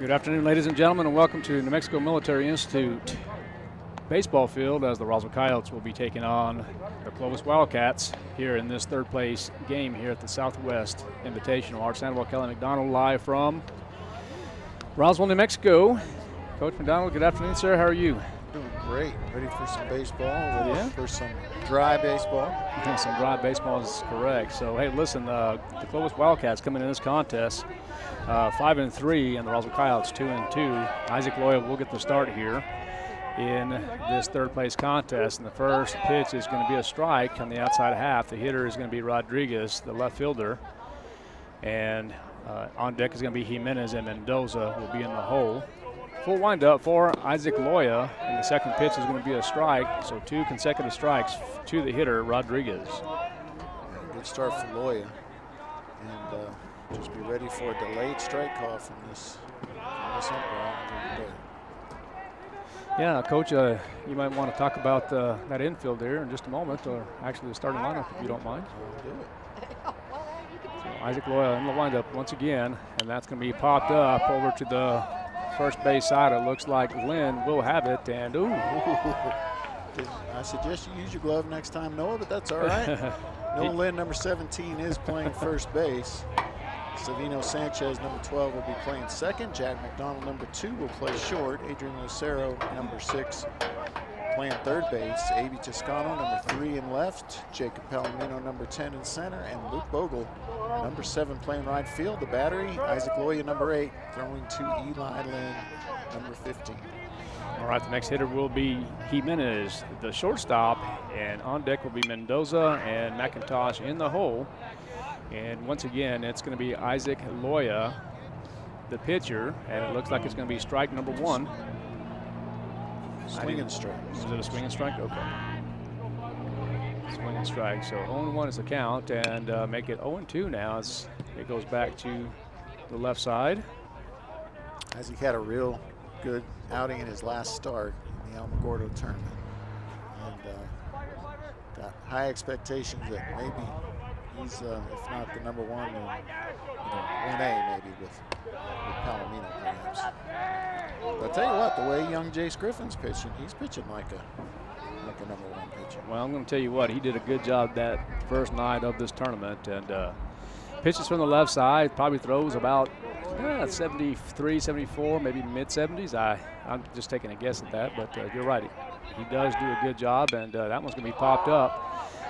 Good afternoon, ladies and gentlemen, and welcome to New Mexico Military Institute baseball field as the Roswell Coyotes will be taking on the Clovis Wildcats here in this third place game here at the Southwest Invitational. Art Sandoval, Kelly McDonald live from Roswell, New Mexico. Coach McDonald, good afternoon, sir. How are you? Doing great. Ready for some baseball, ready for some dry baseball. Yeah, some dry baseball is correct. So, hey, listen, the Clovis Wildcats coming in this contest 5-3, and the Roswell Coyotes 2-2. Isaac Loya will get the start here in this third place contest. And the first pitch is going to be a strike on the outside half. The hitter is going to be Rodriguez, the left fielder. And on deck is going to be Jimenez, and Mendoza will be in the hole. Full windup for Isaac Loya, and the second pitch is going to be a strike. So 2 consecutive strikes to the hitter, Rodriguez. Good start for Loya. And just be ready for a delayed strike call from this umpire. Yeah, Coach, you might want to talk about that infield there in just a moment, or actually the starting lineup if you don't mind. I'll do it. So Isaac Loya in the windup once again, and that's going to be popped up over to the first base side. It looks like Lynn will have it, and I suggest you use your glove next time, Noah, but that's all right. Noah Lynn, number 17, is playing first base. Savino Sanchez, number 12, will be playing second. Jack McDonald, number 2, will play short. Adrian Lucero, number 6, playing third base. A.B. Toscano, number 3, in left. Jacob Palomino, number 10, in center. And Luke Bogle, number 7, playing right field. The battery, Isaac Loya, number 8, throwing to Eli Lynn, number 15. All right, the next hitter will be Jimenez, the shortstop, and on deck will be Mendoza and McIntosh in the hole. And once again, it's going to be Isaac Loya, the pitcher, and it looks like it's going to be strike number 1. Swing and strike. Is it a swing and strike? Okay. Swing and strike. So 0-1 is the count, and make it 0-2 now as it goes back to the left side. Isaac had a real good outing in his last start in the Alamogordo tournament, and got high expectations that maybe he's, if not the number 1, then 1A maybe with Palomino perhaps. But I'll tell you what, the way young Jace Griffin's pitching, he's pitching like a number 1 pitcher. Well, I'm going to tell you what, he did a good job that first night of this tournament, and pitches from the left side, probably throws about 73, 74, maybe mid-70s. I'm just taking a guess at that, but you're right. He does do a good job, and that one's going to be popped up.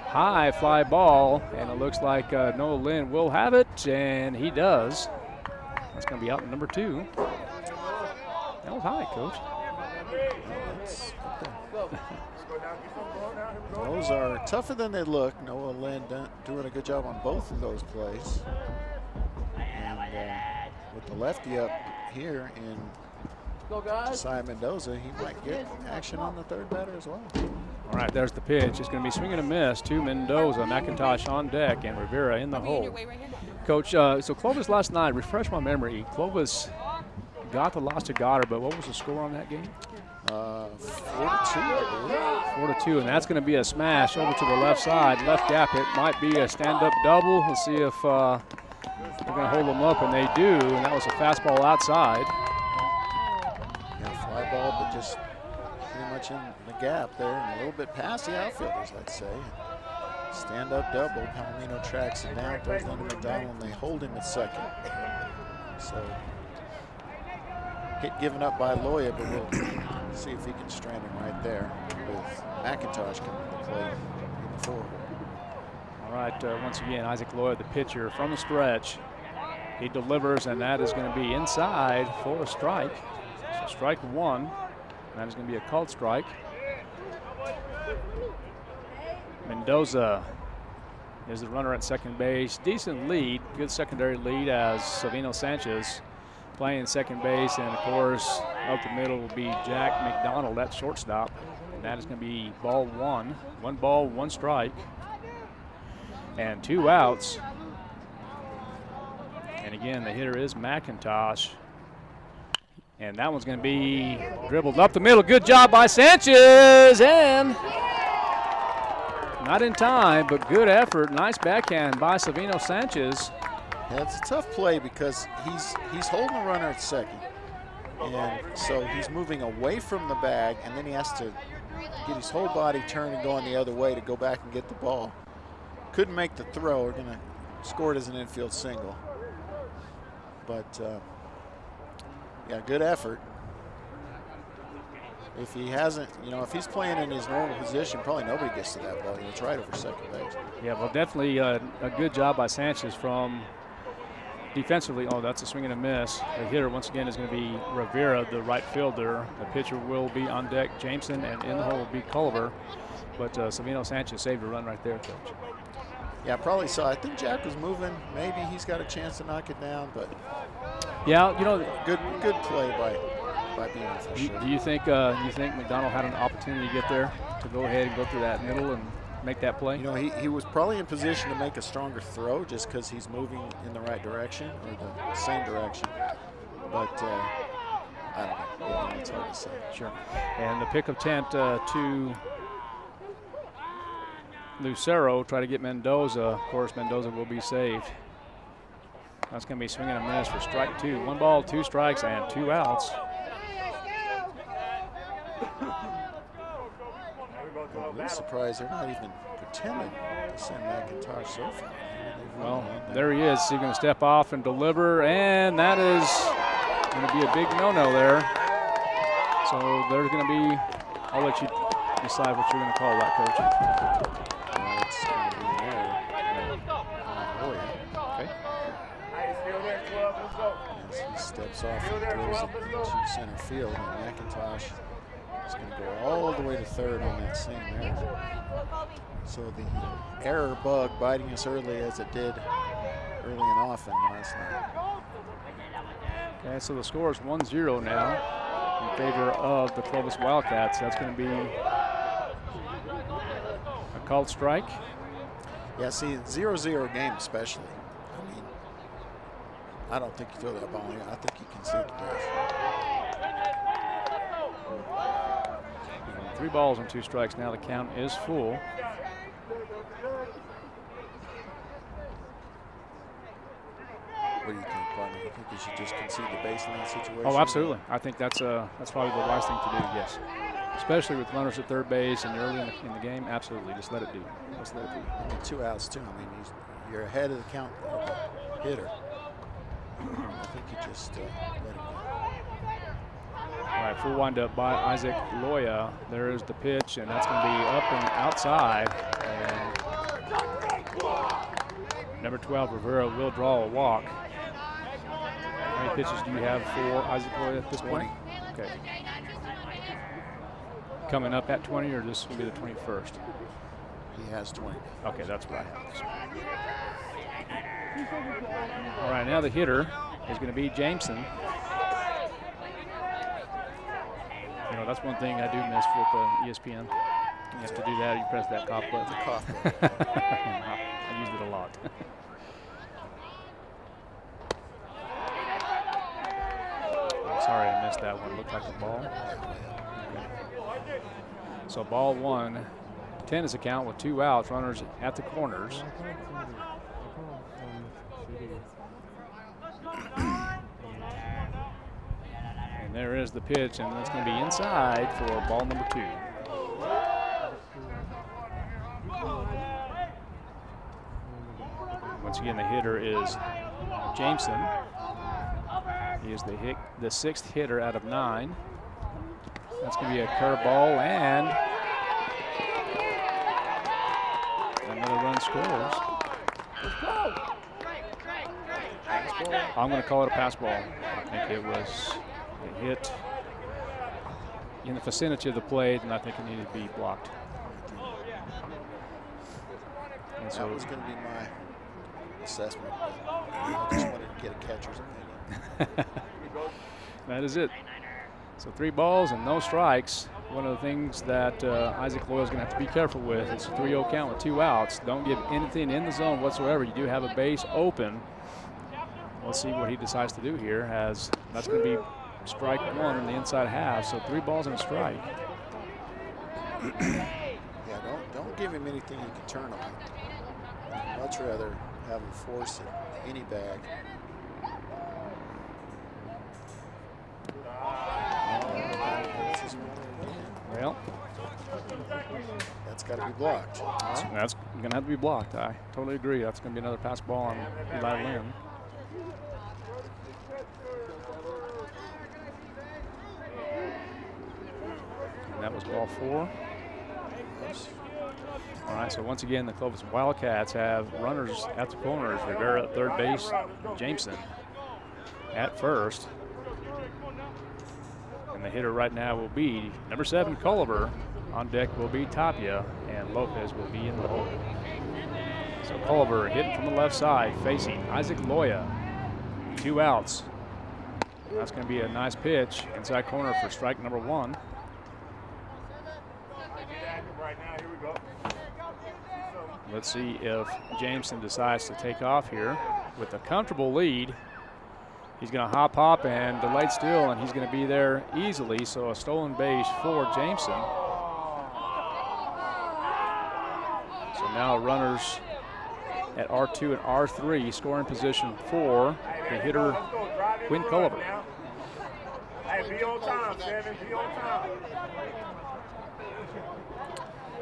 High fly ball, and it looks like Noah Lynn will have it, and he does. That's going to be out in number 2. That was high, Coach. Those are tougher than they look. Noah Lynn doing a good job on both of those plays. And with the lefty up here in Josiah Mendoza, he might get action on the third batter as well. All right, there's the pitch. It's going to be swing and a miss to Mendoza. McIntosh on deck, and Rivera in the hole. Coach, so Clovis last night, refresh my memory, Clovis got the loss to Goddard, but what was the score on that game? 4-2, I believe. 4-2, and that's going to be a smash over to the left side. Left gap, it might be a stand-up double. Let's see if they're going to hold them up, and they do, and that was a fastball outside. Yeah, fly ball, but just pretty much in the gap there, and a little bit past the outfielders, let's say. Stand-up double. Palomino tracks it down, throws it under McDonald, and they hold him at second. So, hit given up by Loya, but we'll see if he can strand him right there with McIntosh coming to play in the forward. All right, once again, Isaac Loya, the pitcher from the stretch. He delivers, and that is going to be inside for a strike. So strike 1, and that is going to be a called strike. Mendoza is the runner at second base. Decent lead, good secondary lead as Savino Sanchez playing second base, and of course up the middle will be Jack McDonald at shortstop, and that is going to be ball 1. 1 ball, 1 strike, and 2 outs. And again, the hitter is McIntosh, and that one's going to be dribbled up the middle. Good job by Sanchez, and not in time, but good effort. Nice backhand by Savino Sanchez. Yeah, it's a tough play because he's holding the runner at second. And so he's moving away from the bag, and then he has to get his whole body turned and going the other way to go back and get the ball. Couldn't make the throw. We're going to score it as an infield single. But, yeah, good effort. If he hasn't, you know, if he's playing in his normal position, probably nobody gets to that ball. It's right over second base. Yeah, well, definitely a good job by Sanchez from defensively. Oh, that's a swing and a miss. The hitter, once again, is going to be Rivera, the right fielder. The pitcher will be on deck, Jameson, and in the hole will be Culver. But Savino Sanchez saved a run right there, Coach. Yeah, probably so. I think Jack was moving. Maybe he's got a chance to knock it down, but yeah, you know, good play by Beamer for sure. Do you think McDonald had an opportunity to get there to go ahead and go through that middle and make that play? You know, he was probably in position to make a stronger throw just because he's moving in the right direction or the same direction. But I don't know. It's hard to say. Sure. And the pick attempt to Lucero, try to get Mendoza. Of course, Mendoza will be saved. That's going to be swinging a miss for strike 2. 1 ball, 2 strikes, and 2 outs. I'm a little surprised they're not even pretending to send McIntosh so far. Well, there he is. He's going to step off and deliver, and that is going to be a big no-no there. So there's going to be, I'll let you decide what you're going to call that, Coach. It's going to be an error. Okay. As he steps off and throws it to center field, and McIntosh is going to go all the way to third on that same error. So the error bug biting us early as it did early and often last night. Okay, so the score is 1-0 now in favor of the Clovis Wildcats. That's going to be a called strike. Yeah, see, 0-0 game especially. I mean, I don't think you throw that ball in. I think you can see the base. 3 balls and 2 strikes. Now the count is full. What do you think, partner? You think you should just concede the base in that situation? Oh, absolutely. I think that's probably the wise thing to do, yes. Especially with runners at third base and early in the game, absolutely. Just let it do. Just let it do. I mean, 2 outs, too. I mean, you're ahead of the count of the hitter. I think you just let it go. All right, full windup by Isaac Loya. There is the pitch, and that's going to be up and outside. And number 12, Rivera, will draw a walk. How many pitches do you have for Isaac Loya at this point? 20. Okay. Coming up at 20, or this will be the 21st? He has 20. Okay, that's what I have. All right, now the hitter is going to be Jameson. You know, that's one thing I do miss with ESPN. You have to do that. You press that cough button. The cough button. I used it a lot. I'm sorry I missed that one. Looked like a ball. Okay. So ball 1. 10 is the count with 2 outs. Runners at the corners. And there is the pitch, and that's going to be inside for ball number 2. Once again, the hitter is Jameson. He is the 6th hitter out of 9. That's going to be a curveball, and another run scores. I'm going to call it a pass ball. I think it was a hit in the vicinity of the plate, and I think it needed to be blocked. And so that was going to be my assessment. I just wanted to get a catcher's opinion. That is it. So 3 balls and no strikes. One of the things that Isaac Loya is going to have to be careful with is a 3-0 count with 2 outs. Don't give anything in the zone whatsoever. You do have a base open. We'll see what he decides to do here, as that's going to be strike 1 in the inside half. So 3 balls and a strike. Yeah, don't give him anything he can turn on. I'd much rather have him force it any bag. Well, that's got to be blocked. that's going to have to be blocked. I totally agree. That's going to be another pass ball on Eli Lynn. And that was ball 4. All right, so once again, the Clovis Wildcats have runners at the corners. Rivera at third base, Jameson at first. And the hitter right now will be number 7, Culliver. On deck will be Tapia, and Lopez will be in the hole. So Culliver hitting from the left side, facing Isaac Loya. 2 outs. That's going to be a nice pitch inside corner for strike number 1. Let's see if Jameson decides to take off here with a comfortable lead. He's going to hop and delayed steal, and he's going to be there easily. So a stolen base for Jameson. So now runners at R2 and R3, scoring position for the hitter, Quinn Culliver. Hey, be on time, Seven. Be on time.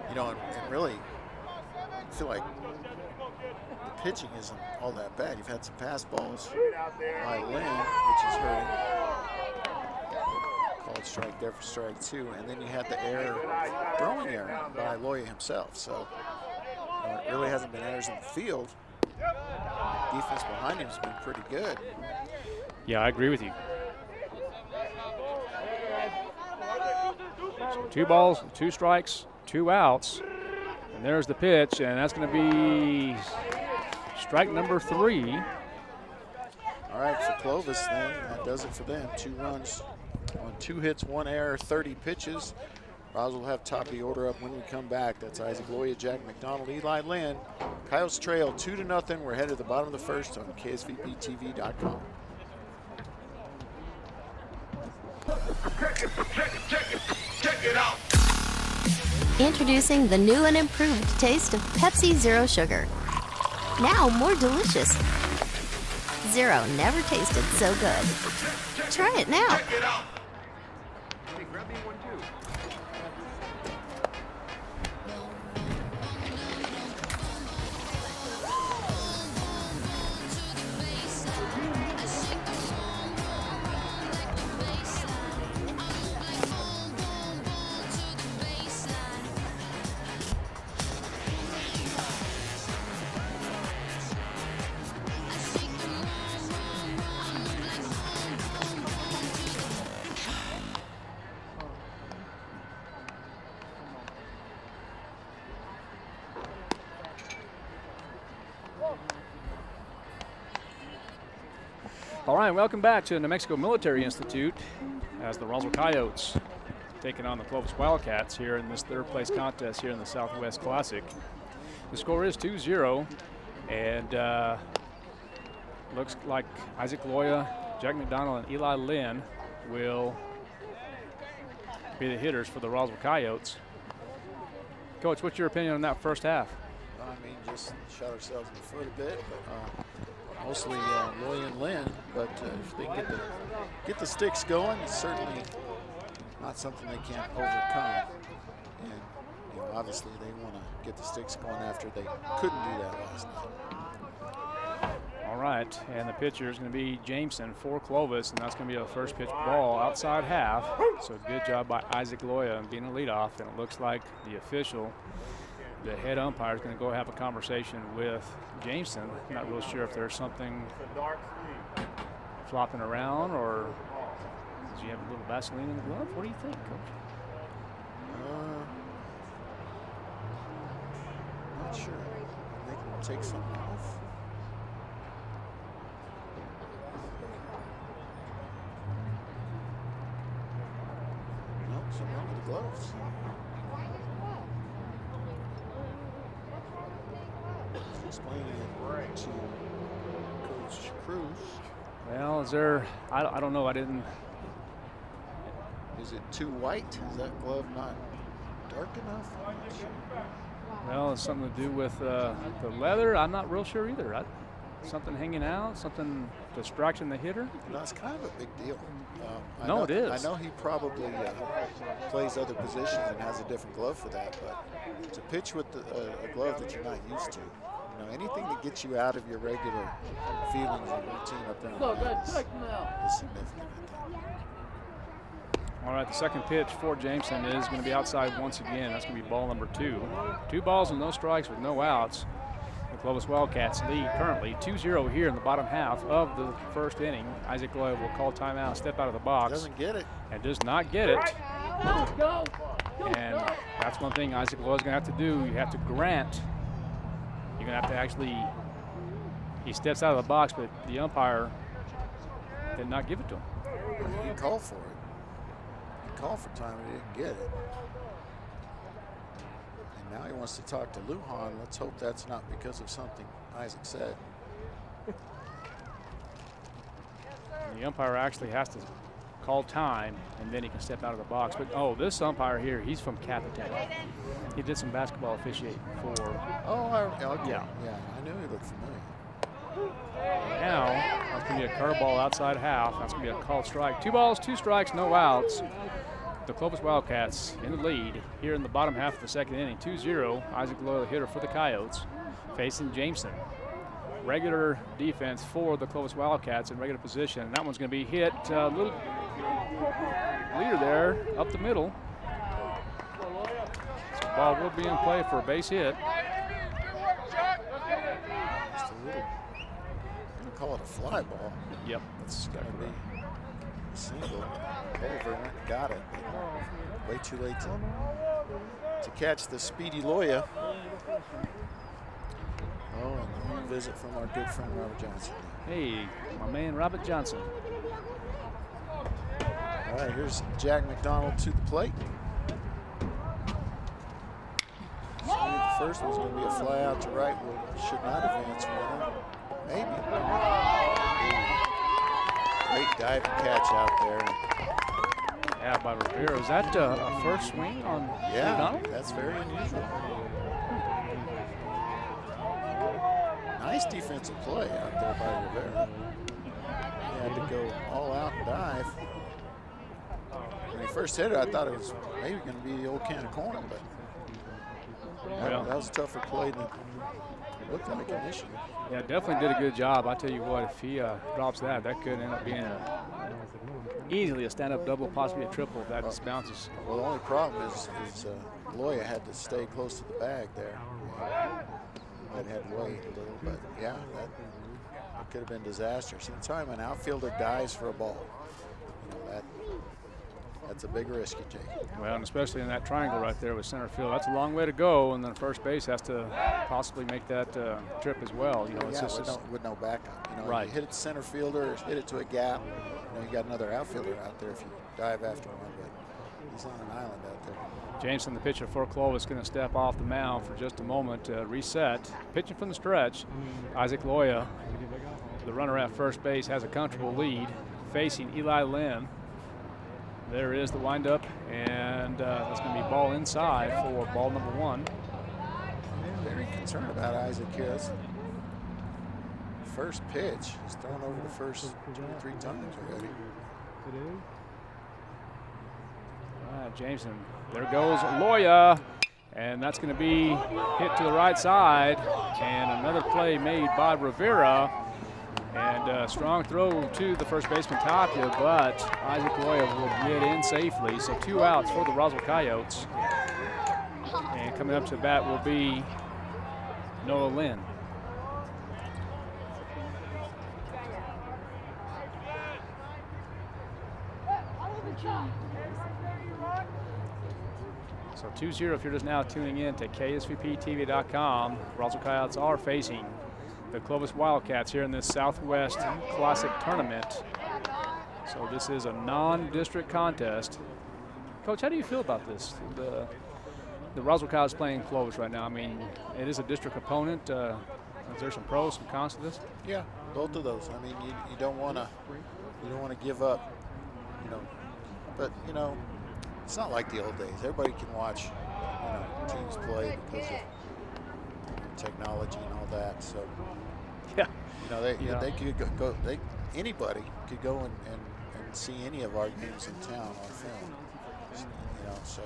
You know, and really, I feel like the pitching isn't all that bad. You've had some pass balls by Lynn, which is hurting. Called strike there for strike 2, and then you had the error, throwing error by Loya himself. So it really hasn't been errors in the field. Defense behind him has been pretty good. Yeah, I agree with you. So 2 balls, 2 strikes, 2 outs. And there's the pitch, and that's going to be strike number 3. All right, for Clovis then, that does it for them. 2 runs on 2 hits, 1 error, 30 pitches. Roswell will have top of the order up when we come back. That's Isaac Loya, Jack McDonald, Eli Lynn. Coyotes trail 2-0. We're headed to the bottom of the first on KSVPTV.com. Check it out. Introducing the new and improved taste of Pepsi Zero Sugar. Now more delicious. Zero never tasted so good. Try it now. Check it out. All right, welcome back to New Mexico Military Institute as the Roswell Coyotes taking on the Clovis Wildcats here in this 3rd place contest here in the Southwest Classic. The score is 2-0, and looks like Isaac Loya, Jack McDonald, and Eli Lynn will be the hitters for the Roswell Coyotes. Coach, what's your opinion on that first half? I mean, just shot ourselves in the foot a bit, but mostly Loya and Lynn. But if they can get the sticks going, it's certainly not something they can't overcome. And you know, obviously they want to get the sticks going after they couldn't do that last night. All right, and the pitcher is going to be Jameson for Clovis, and that's going to be a first pitch ball outside half. So good job by Isaac Loya and being a leadoff, and it looks like the official, the head umpire, is going to go have a conversation with Jameson. I'm not really sure if there's something flopping around, or does he have a little Vaseline in the glove? What do you think, Coach? Not sure. I think we'll take something off. Nope, something wrong with the gloves. Explaining it to Coach Cruz. Well, is there, I don't know, I didn't. Is it too white? Is that glove not dark enough? I'm not sure. Well, it's something to do with the leather. I'm not real sure either. Something hanging out, something distracting the hitter? No, it's kind of a big deal. No, it is. I know he probably plays other positions and has a different glove for that, but to pitch with a glove that you're not used to, anything that gets you out of your regular feelings and routine up there on the mound is significant, I think. All right, the second pitch for Jameson is going to be outside once again. That's going to be ball number 2. 2 balls and no strikes with no outs. The Clovis Wildcats lead currently 2-0 here in the bottom half of the first inning. Isaac Loya will call timeout, step out of the box. Doesn't get it. And does not get it. And that's one thing Isaac Loya is going to have to do. You have to grant. You're going to have to actually, he steps out of the box, but the umpire did not give it to him. He called for it. Call for time and he didn't get it. And now he wants to talk to Lujan. Let's hope that's not because of something Isaac said. And the umpire actually has to call time and then he can step out of the box. But this umpire here, he's from Capitan. He did some basketball officiating for. Okay. Yeah. Yeah, I knew he looked familiar. Now, that's going to be a curveball outside half. That's going to be a called strike. 2 balls, 2 strikes, no outs. The Clovis Wildcats in the lead here in the bottom half of the second inning. 2-0. Isaac Loya, hitter for the Coyotes, facing Jameson. Regular defense for the Clovis Wildcats in regular position. And that one's going to be hit a little leader there up the middle. So the ball will be in play for a base hit. Just a little, I'm going to call it a fly ball. Yep. That's got to be a single. Over went and got it. Way too late to catch the speedy Loya. And a visit from our good friend Robert Johnson. Hey, my man Robert Johnson. All right, here's Jack McDonald to the plate. So the first one's going to be a fly out to right. Should not advance runner. Maybe. Great diving catch out there. Yeah, by Rivera. Is that a first swing on McDonald? That's very unusual. Nice defensive play out there by Rivera. He had to go all out and dive. When he first hit it, I thought it was maybe going to be the old can of corn, but that was a tougher play than it looked like initially. Yeah, definitely did a good job. I tell you what, if he drops that could end up being easily a stand-up double, possibly a triple if that just bounces. Well, the only problem is Loya had to stay close to the bag there. Might have to wait a little, but yeah, that could have been disastrous. Anytime an outfielder dives for a ball, that's a big risk you take. Well, and especially in that triangle right there with center field, that's a long way to go, and then first base has to possibly make that trip as well. With no backup. Right. You hit it to center fielder, hit it to a gap. You got another outfielder out there if you dive after one, but he's on an island out there. Jameson, the pitcher for Clovis, going to step off the mound for just a moment to reset. Pitching from the stretch, Isaac Loya, the runner at first base, has a comfortable lead, facing Eli Lynn. There is the windup, and that's going to be ball inside for ball number 1. Very concerned about Isaac here. That's first pitch. He's thrown over the first 2 or 3 times already. All right, Jameson. There goes Loya, and that's going to be hit to the right side, and another play made by Rivera, and a strong throw to the first baseman Tapia, but Isaac Loya will get in safely. So 2 outs for the Roswell Coyotes, and coming up to the bat will be Noah Lynn. So 2-0 if you're just now tuning in to KSVPTV.com. Roswell Coyotes are facing the Clovis Wildcats here in this Southwest Classic Tournament. So this is a non-district contest. Coach, how do you feel about this? The Roswell Coyotes playing Clovis right now. I mean, it is a district opponent. Is there some pros, some cons to this? Yeah, both of those. I mean, you don't want to give up, but it's not like the old days. Everybody can watch, teams play because of technology and all that. So, yeah, they could go. anybody could go and see any of our games in town on film. You know, so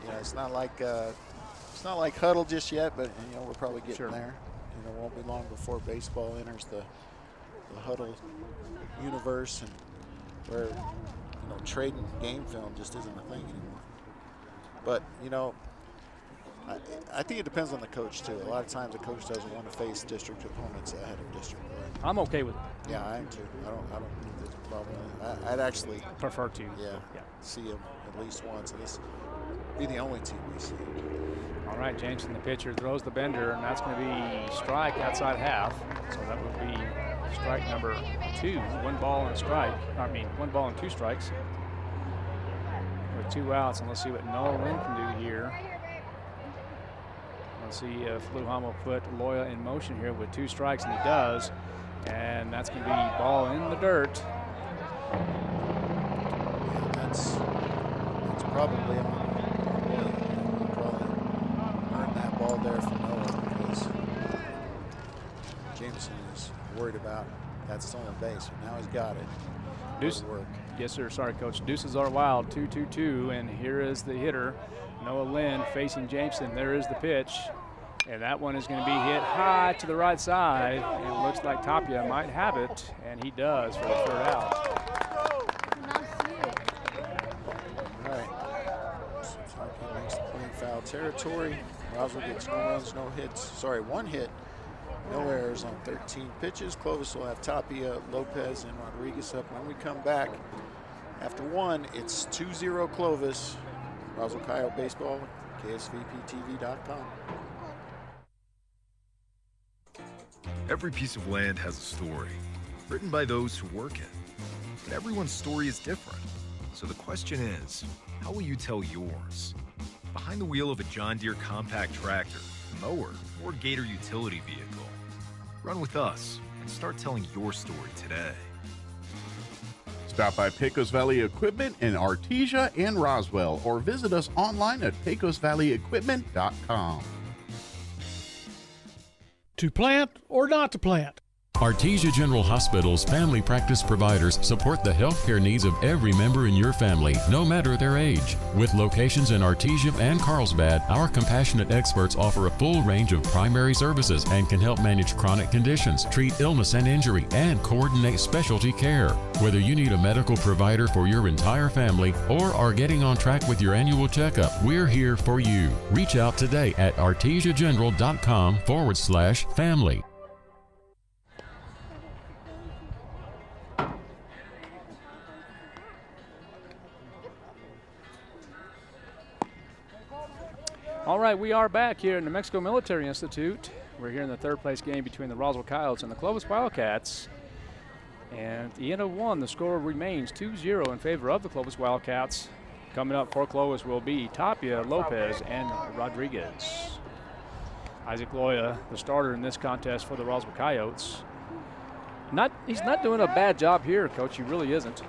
you know, it's not like huddle just yet, but you know, we're probably getting there. You know, won't be long before baseball enters the huddle universe, and where, you know, trading game film just isn't a thing anymore. But you know, I think it depends on the coach too. A lot of times a coach doesn't want to face district opponents ahead of district play. I'm okay with it. Yeah, I am too. I don't think there's a problem. I'd actually prefer to. Yeah. See him at least once, and this be the only team we see. All right, Jameson, the pitcher, throws the bender, and that's going to be strike outside half. So that would be strike number 2. 1 ball and a strike. I mean, 1 ball and 2 strikes with 2 outs. And let's see what Noah Lynn can do here. Let's see if Lujan will put Loya in motion here with 2 strikes, and he does. And that's going to be ball in the dirt. Yeah, that's probably on. That ball there for Noah, because Jameson is worried about that stolen base, but now he's got it. Deuce. Work. Yes, sir. Sorry, Coach. Deuces are wild. 2-2-2, and here is the hitter, Noah Lynn, facing Jameson. There is the pitch, and that one is going to be hit high to the right side, and it looks like Tapia might have it, and he does for the 3rd out. All right. Seems like he makes the play in foul territory. Roswell gets no runs, no hits. Sorry, 1 hit, no errors on 13 pitches. Clovis will have Tapia, Lopez, and Rodriguez up. When we come back, after 1, it's 2-0 Clovis. Roswell Coyote Baseball, KSVPTV.com. Every piece of land has a story, written by those who work it. But everyone's story is different. So the question is, how will you tell yours? Behind the wheel of a John Deere compact tractor, mower, or Gator utility vehicle. Run with us and start telling your story today. Stop by Pecos Valley Equipment in Artesia and Roswell, or visit us online at pecosvalleyequipment.com. To plant or not to plant? Artesia General Hospital's family practice providers support the healthcare needs of every member in your family, no matter their age. With locations in Artesia and Carlsbad, our compassionate experts offer a full range of primary services and can help manage chronic conditions, treat illness and injury, and coordinate specialty care. Whether you need a medical provider for your entire family or are getting on track with your annual checkup, we're here for you. Reach out today at artesiageneral.com/family. All right, we are back here in New Mexico Military Institute. We're here in the 3rd place game between the Roswell Coyotes and the Clovis Wildcats. And at the end of 1, the score remains 2-0 in favor of the Clovis Wildcats. Coming up for Clovis will be Tapia, Lopez, and Rodriguez. Isaac Loya, the starter in this contest for the Roswell Coyotes. He's not doing a bad job here, Coach. He really isn't.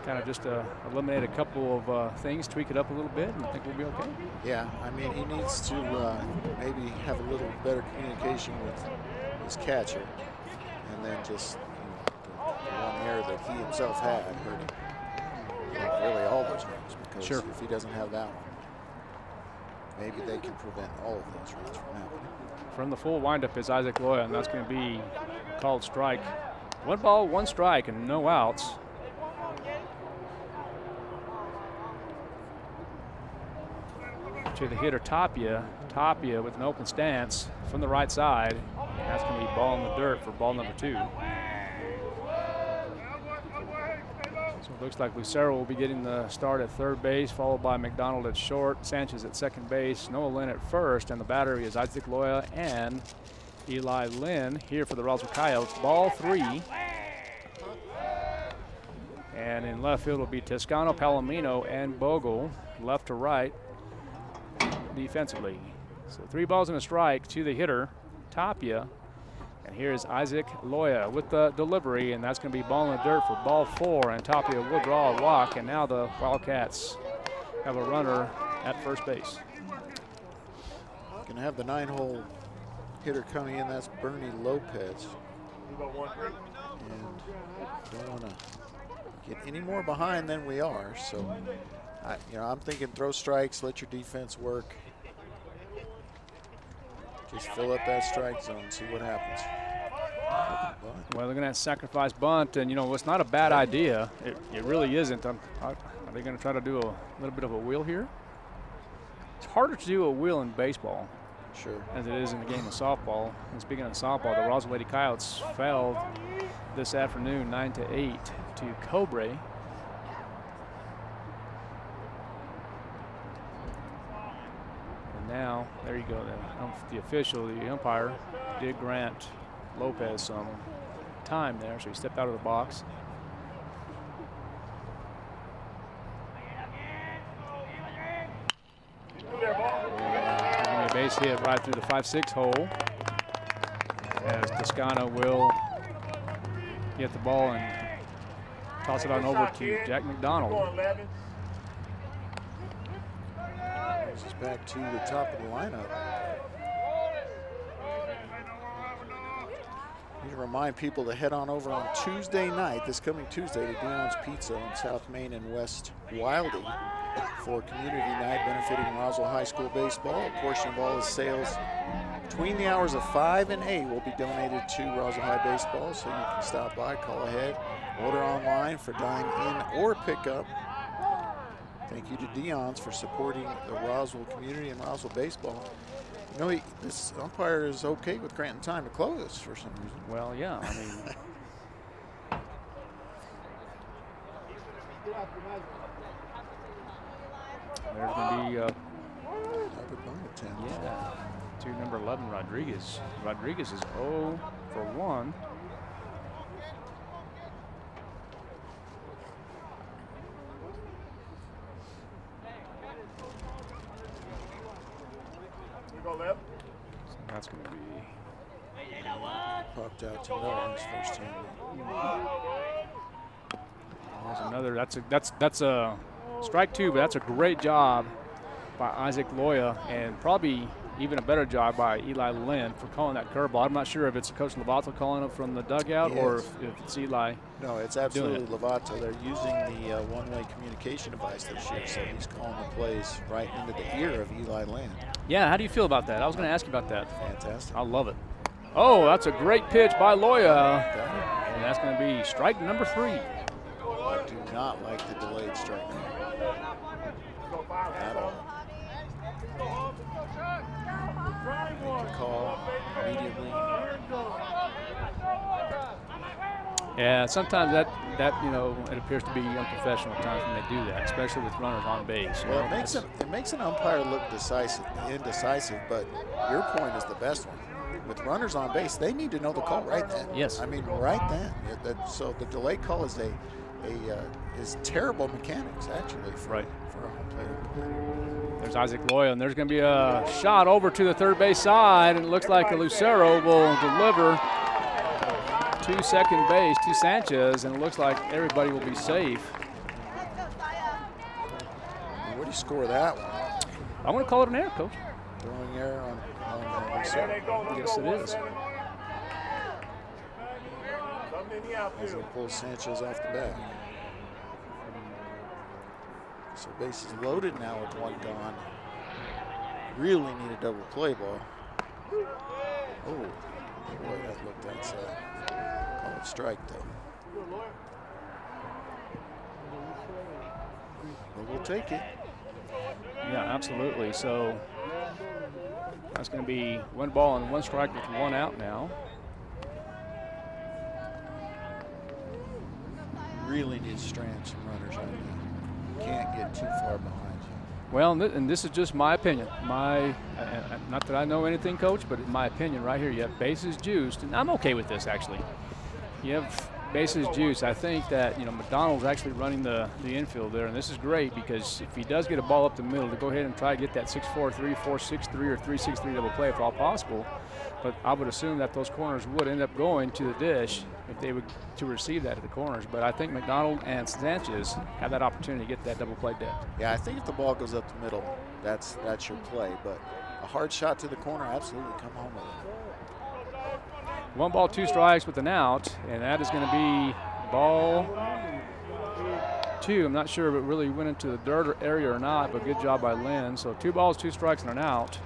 Kind of eliminate a couple of things, tweak it up a little bit, and I think we'll be okay. Yeah, I mean, he needs to maybe have a little better communication with his catcher, and then just the one error that he himself had hurt him. Really all those runs, because if he doesn't have that one, maybe they can prevent all of those runs from happening. From the full windup is Isaac Loya, and that's going to be called strike. 1 ball, 1 strike, and no outs. To the hitter Tapia. Tapia with an open stance from the right side. And that's going to be ball in the dirt for ball number 2. So it looks like Lucero will be getting the start at 3rd base, followed by McDonald at short, Sanchez at 2nd base, Noah Lynn at 1st, and the battery is Isaac Loya and Eli Lynn here for the Roswell Coyotes. Ball 3. And in left field will be Toscano, Palomino, and Bogle, left to right defensively. So 3 balls and a strike to the hitter, Tapia. And here's Isaac Loya with the delivery, and that's going to be ball in the dirt for ball 4, and Tapia will draw a walk, and now the Wildcats have a runner at 1st base. Going to have the 9-hole hitter coming in, that's Bernie Lopez. And don't want to get any more behind than we are. So, I'm thinking throw strikes, let your defense work. Just fill up that strike zone, see what happens. Well, looking at sacrifice bunt, and it's not a bad idea. It really isn't. Are they going to try to do a little bit of a wheel here? It's harder to do a wheel in baseball, sure, as it is in the game of softball. And speaking of softball, the Roswell Lady Coyotes fell this afternoon 9-8 to Cobre. And now, there you go. The official, the umpire, did grant Lopez some time there, so he stepped out of the box. A base hit right through the 5-6 hole, as Toscano will get the ball and toss it on over to Jack McDonald. This is back to the top of the lineup. Need to remind people to head on over on Tuesday night, this coming Tuesday, to Dion's Pizza on South Main and West Wilding for community night benefiting Roswell High School baseball. A portion of all the sales between the hours of 5 and 8 will be donated to Roswell High baseball, so you can stop by, call ahead, order online for dine-in or pickup. Thank you to Dion's for supporting the Roswell community and Roswell baseball. This umpire is okay with granting time to Clovis for some reason. Well, yeah, I mean. There's going to be to number 11, Rodriguez. Rodriguez is 0 for 1. Go left. So that's going to be popped out to Miller his first time. There's another. That's a strike 2, but that's a great job by Isaac Loya, and probably even a better job by Eli Lynn for calling that curveball. I'm not sure if it's Coach Lovato calling it from the dugout or if it's Eli. No, it's absolutely Lovato. They're using the one-way communication device this year, so he's calling the plays right into the ear of Eli Lynn. Yeah, how do you feel about that? I was going to ask you about that. Fantastic. I love it. Oh, that's a great pitch by Loya. And that's going to be strike number 3. I do not like the delayed strike at all. Make a call immediately. Yeah, sometimes that it appears to be unprofessional at times when they do that, especially with runners on base. Well, it makes an umpire look indecisive, but your point is the best one. With runners on base, they need to know the call right then. Yes. I mean, right then. So the delay call is is terrible mechanics, actually, for a home plate. There's Isaac Loya, and there's going to be a shot over to the third base side, and it looks like Lucero will deliver to second base to Sanchez, and it looks like everybody will be safe. What do you score that one? I'm going to call it an error, Coach. Throwing error on Lucero. Yes, it is. As he pulls Sanchez off the bat. So base is loaded now with one gone. Really need a double play ball. Oh, boy, that looked outside. Call it strike, though. But we'll take it. Yeah, absolutely. So that's going to be 1 ball and 1 strike with 1 out now. Really need to strand some runners right now. Can't get too far behind you. Well, and this is just my opinion. Not that I know anything, Coach, but in my opinion right here, you have bases juiced, and I'm okay with this, actually. You have bases juiced. I think that, McDonald's actually running the infield there, and this is great because if he does get a ball up the middle, to go ahead and try to get that 6-4-3, 4-6-3, or 3-6-3 double play if all possible. But I would assume that those corners would end up going to the dish if they would to receive that at the corners. But I think McDonald and Sanchez have that opportunity to get that double play depth. Yeah, I think if the ball goes up the middle, that's your play. But a hard shot to the corner, absolutely come home with it. 1 ball, 2 strikes with an out, and that is going to be ball 2. I'm not sure if it really went into the dirt area or not, but good job by Lynn. So 2 balls, 2 strikes, and an out.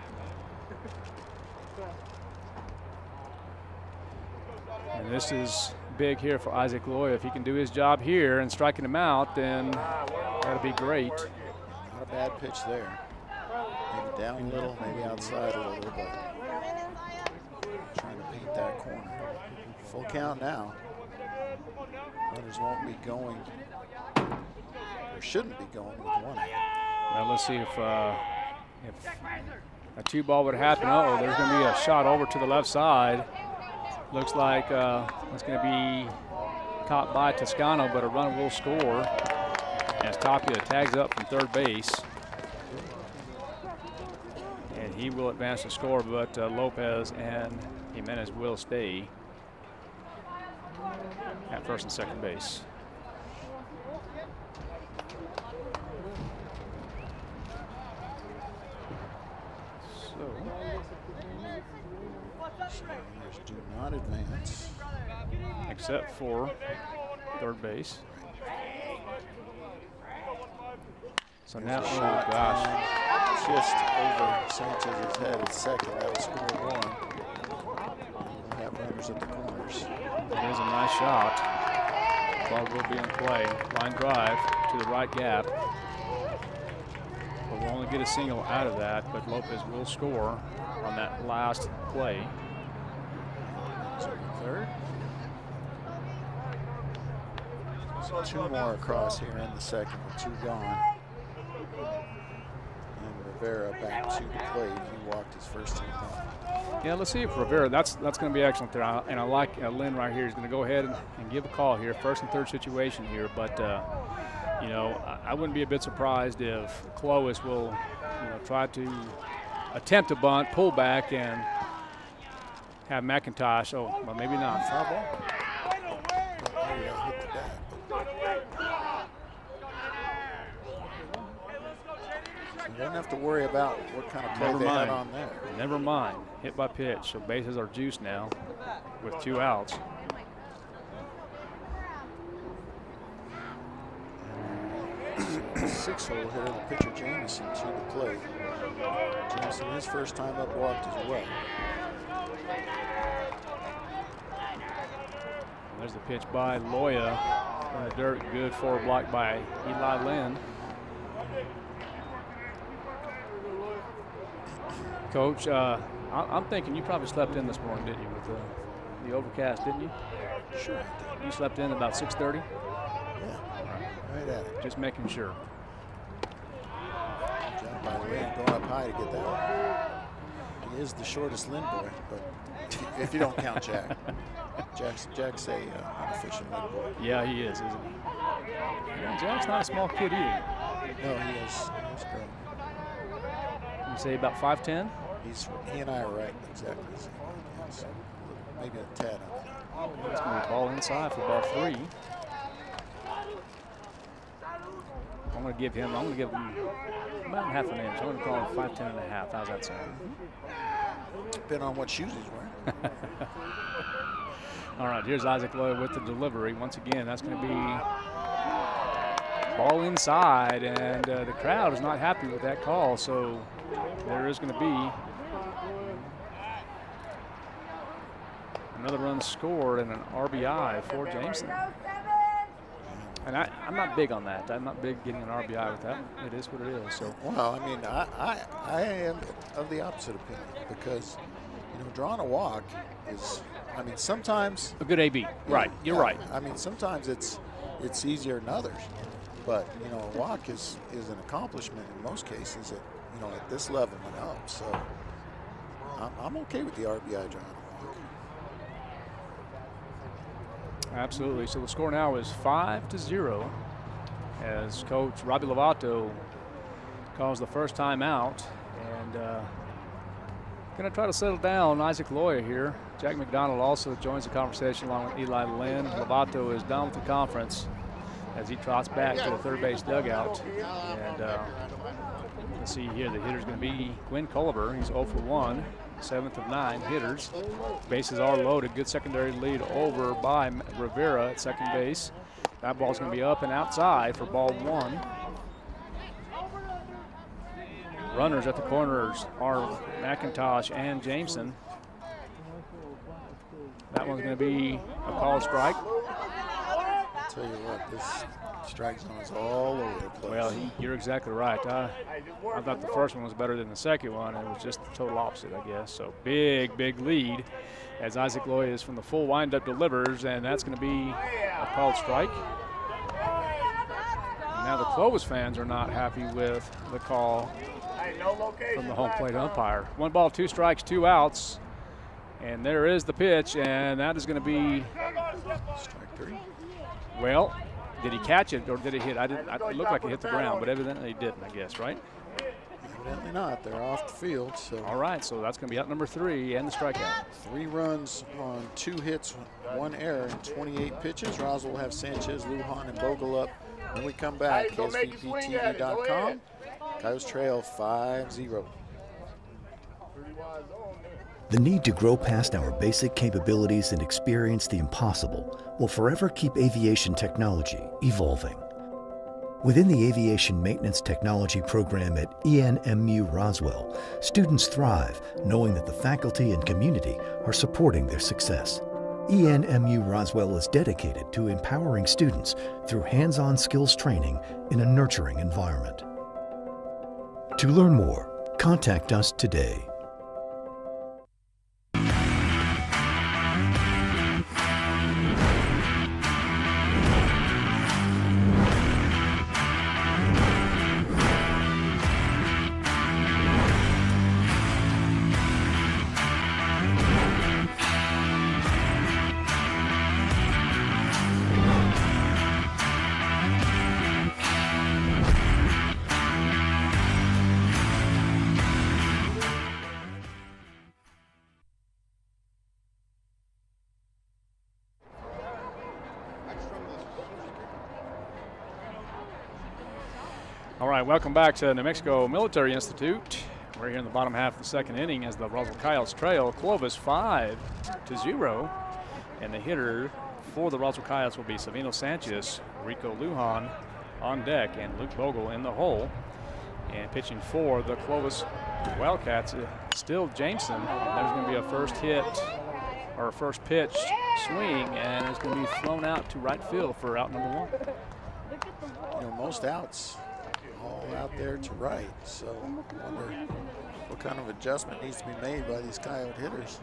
And this is big here for Isaac Loya. If he can do his job here and striking him out, then that'll be great. Not a bad pitch there. Maybe down a little, maybe outside a little, but trying to paint that corner. Full count now. Runners won't be going, or shouldn't be going with 1 out. Well, let's see if a 2 ball would happen. Uh-oh, there's going to be a shot over to the left side. Looks like it's going to be caught by Toscano, but a run will score as Tapia tags up from third base. And he will advance the score, but Lopez and Jimenez will stay at first and second base. Runners do not advance. Except for third base. So now, oh gosh. Just over Sanchez's head at second. That'll score 1. We'll have runners at the corners. It is a nice shot. Ball will be in play. Line drive to the right gap. But we'll only get a single out of that, but Lopez will score on that last play. Third. So 2 more across here in the second with 2 gone. And Rivera back to the plate. He walked his first team out. Yeah, let's see if Rivera, that's going to be excellent there. And I like Lynn right here. He's going to go ahead and give a call here. First and third situation here. But, you know, I wouldn't be a bit surprised if Clovis will, you know, try to attempt a bunt, pull back, and have McIntosh. Oh, well, maybe not. Foul ball. Hit the bat. You don't have to worry about what kind of play they had on there. Never mind. Hit by pitch. So bases are juiced now with 2 outs. Six-hole hitter, the pitcher Jameson, to the plate. Jameson, his first time up, walked as well. There's the pitch by Loya. In the dirt, good forward block by Eli Lynn. Coach, I'm thinking you probably slept in this morning, didn't you, with the overcast, didn't you? Sure I did. You slept in about 6:30? Yeah, right at it. Just making sure. Job by Lynn, going up high to get that one. He is the shortest Lynn boy, but if you don't count Jack. Jack's a unofficial Lynn boy. Yeah, he is, isn't he? Yeah, Jack's not a small kid either. No, he is. He's great. You say about 5'10"? He and I are right exactly the same. Yeah, so maybe a tad on that. It's going to be ball inside for ball 3. I'm going to give him about half an inch. I'm going to call him 5'10" and a half. How's that sound? Depending on what shoes he's wearing. All right, here's Isaac Loya with the delivery. Once again, that's going to be ball inside, and the crowd is not happy with that call, so there is going to be another run scored and an RBI for Jameson. And I'm not big on that. I'm not big getting an RBI with that. It is what it is. So. Well, I mean, I am of the opposite opinion because, you know, drawing a walk is, I mean, sometimes a good AB. Right. You're right. I mean, sometimes it's easier than others, but you know, a walk is an accomplishment in most cases at, you know, at this level and up. So I'm okay with the RBI drawing a walk. Absolutely. So the score now is 5-0 as Coach Robbie Lovato calls the first time out, and going to try to settle down Isaac Loya here. Jack McDonald also joins the conversation along with Eli Lynn. Lovato is done with the conference as he trots back to the third base dugout. And let's see here, the hitter's going to be Quinn Culliver. He's 0 for 1. 7th of 9 hitters. Bases are loaded. Good secondary lead over by Rivera at second base. That ball's going to be up and outside for ball 1. Runners at the corners are McIntosh and Jameson. That one's going to be a called strike. I'll tell you what, this strike zone is all over the place. Well, you're exactly right. I thought the first one was better than the second one. It was just the total opposite, I guess. So big lead as Isaac Loyes from the full windup delivers, and that's going to be a called strike. And now the Clovis fans are not happy with the call from the home plate umpire. 1 ball, 2 strikes, 2 outs. And there is the pitch, and that is going to be strike 3. Well, did he catch it or did he hit? It looked like it hit the ground, but evidently he didn't, I guess, right? Evidently not. They're off the field. So. All right, so that's going to be out number 3 and the strikeout. 3 runs on 2 hits, 1 error, and 28 pitches. Roswell will have Sanchez, Lujan, and Bogle up. When we come back, KSVPTV.com. Coyotes trail 5-0. The need to grow past our basic capabilities and experience the impossible will forever keep aviation technology evolving. Within the Aviation Maintenance Technology program at NMMI Roswell, students thrive knowing that the faculty and community are supporting their success. NMMI Roswell is dedicated to empowering students through hands-on skills training in a nurturing environment. To learn more, contact us today. All right, welcome back to New Mexico Military Institute. We're here in the bottom half of the second inning as the Roswell Coyotes trail Clovis 5-0. And the hitter for the Roswell Coyotes will be Savino Sanchez, Rico Lujan on deck, and Luke Bogle in the hole. And pitching for the Clovis Wildcats, still Jameson. There's going to be a first hit or a first pitch swing, and it's going to be thrown out to right field for out number 1. You know, most outs all out there to right, so I wonder what kind of adjustment needs to be made by these Coyote hitters.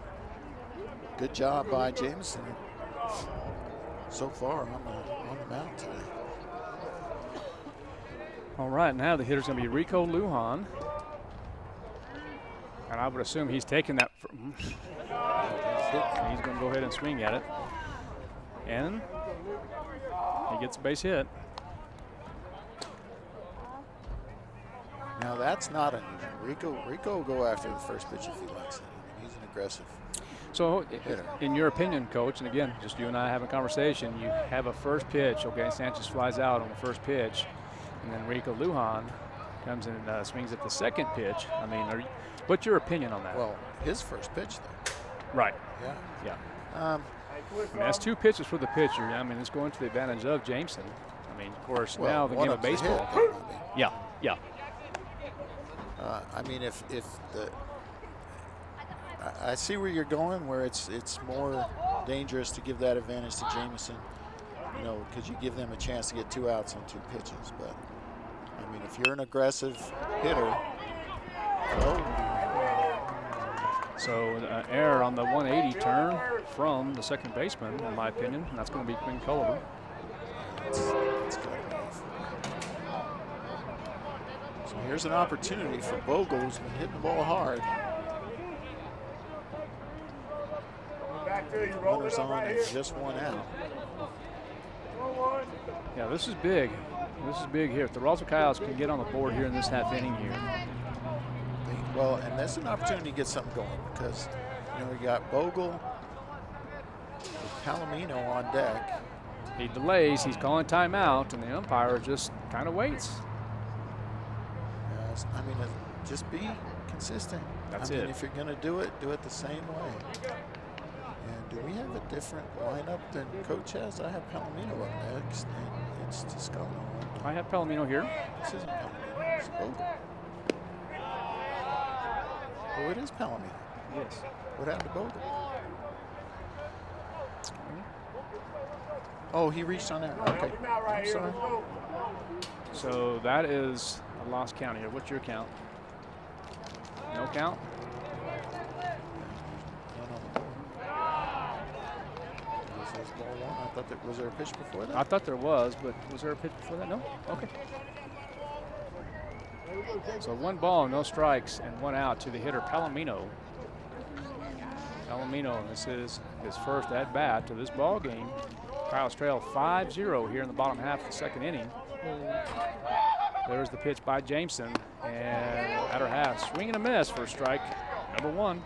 Good job by Jameson so far on the mound today. All right, now the hitter's going to be Rico Lujan. And I would assume he's taking that. He's going to go ahead and swing at it. And he gets a base hit. Now that's not unusual. Rico will go after the first pitch if he likes it. He's an aggressive So, hitter. In your opinion, Coach, and again, just you and I having a conversation, you have a first pitch, okay, Sanchez flies out on the first pitch, and then Rico Lujan comes in and swings at the second pitch. I mean, what's your opinion on that? Well, his first pitch there. Right. Yeah. Yeah. Um, I mean, that's 2 pitches for the pitcher. I mean, it's going to the advantage of Jameson. I mean, of course, well, now the game of baseball. Yeah, yeah. I mean, if the I see where you're going, where it's more dangerous to give that advantage to Jameson, you know, because you give them a chance to get 2 outs on 2 pitches. But I mean, if you're an aggressive hitter, So error on the 180 turn from the second baseman, in my opinion, and that's going to be Quinn Culliver. That's gotta be. So here's an opportunity for Bogle, who's been hitting the ball hard. Runners on and just 1 out. Yeah, this is big. This is big here. If the Roswell Coyotes can get on the board here in this half inning here. Well, and that's an opportunity to get something going because, you know, we got Bogle with Palomino on deck. He delays, he's calling timeout, and the umpire just kind of waits. I mean, just be consistent. That's I mean, it. if you're going to do it the same way. And do we have a different lineup than Coach has? I have Palomino up next, and it's Toscano. I have Palomino here. This isn't Palomino. It's Bogle. Oh, it is Palomino. Yes. What happened to Bogle? Oh, he reached on that. Okay. I'm sorry. So that is a lost count here. What's your count? No count? I thought was there a pitch before that? I thought there was, but was there a pitch before that? No? Okay. So 1 ball, no strikes, and 1 out to the hitter, Palomino. Palomino, this is his first at-bat to this ball game. Coyotes trail 5-0 here in the bottom half of the 2nd inning. There's the pitch by Jameson, and latter half, swing and a miss for strike number 1.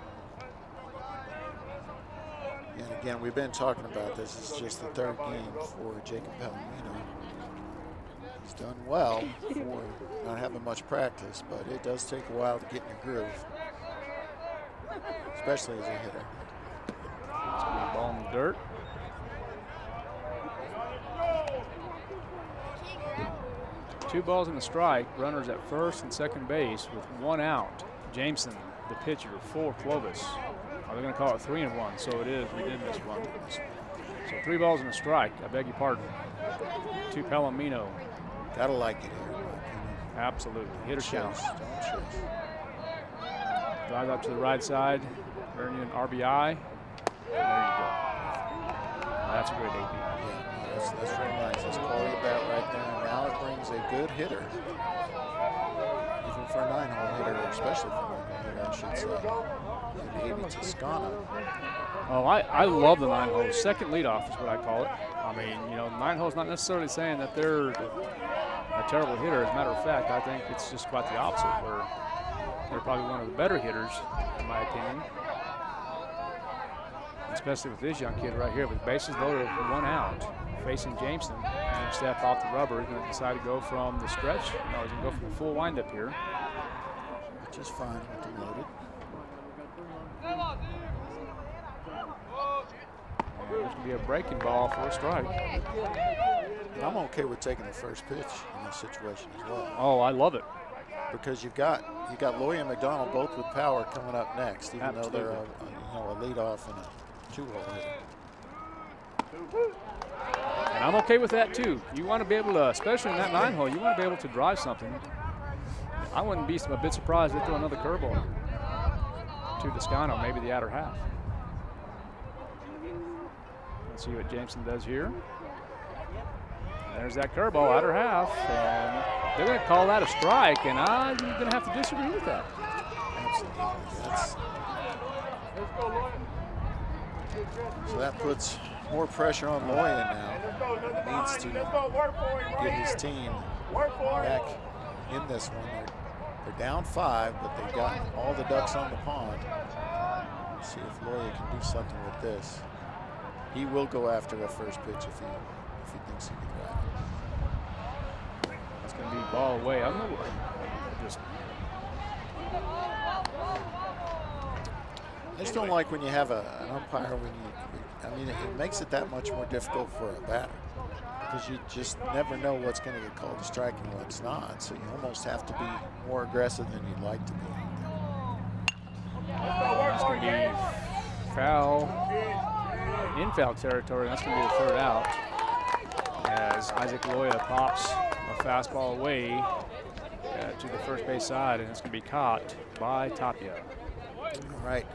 And again, we've been talking about this. It's just the 3rd game for Jacob Palomino. He's done well for not having much practice, but it does take a while to get in your groove, especially as a hitter. It's going to be a ball in the dirt. Two balls and a strike. Runners at first and second base with 1 out. Jameson, the pitcher, for Clovis. Are they going to call it 3-1? So it is. We did miss one. So 3 balls and a strike. I beg your pardon. To Palomino. Gotta like it here. Absolutely. Hitter count. Don't chase. Drive up to the right side. Earn you an RBI. And there you go. That's a great AB. Yeah, that's really nice. That's quality bat right there. And now it brings a good hitter. Even for a 9-hole hitter, especially for a 9-hole hitter, I should say. And AB Toscano. Oh, I love the 9 holes. Second leadoff is what I call it. I mean, you know, 9 holes not necessarily saying that they're a terrible hitter. As a matter of fact, I think it's just about the opposite, where they're probably one of the better hitters, in my opinion. Especially with this young kid right here with bases loaded, 1 out, facing Jameson. And step off the rubber. He's going to decide to go from the stretch. No, he's going to go from the full windup here. Which is fine with the loaded. And there's going to be a breaking ball for a strike. I'm okay with taking the first pitch in this situation as well. Oh, I love it. Because you've got Loy and McDonald both with power coming up next, even Absolutely. though they're a leadoff and a 2-hole hitter. And I'm okay with that too. You want to be able to, especially in that 9-hole, you want to be able to drive something. I wouldn't be a bit surprised if they throw another curveball to Toscano, maybe the outer half. Let's see what Jameson does here. There's that curveball, outer half, and they're going to call that a strike, and I'm going to have to disagree with that. Absolutely. So that puts more pressure on Loyan now. Needs to get his team back in this one. They're down 5, but they've got all the ducks on the pond. Let's see if Loya can do something with this. He will go after the first pitch if he thinks he can grab it. It's going to be ball away. I don't know. I just don't like when you have an umpire I mean, it makes it that much more difficult for a batter because you just never know what's going to get called a strike and what's not. So you almost have to be more aggressive than you'd like to be. That's going to be foul, in foul territory. That's going to be the 3rd out as Isaac Loya pops a fastball away to the first base side, and it's going to be caught by Tapia. All right.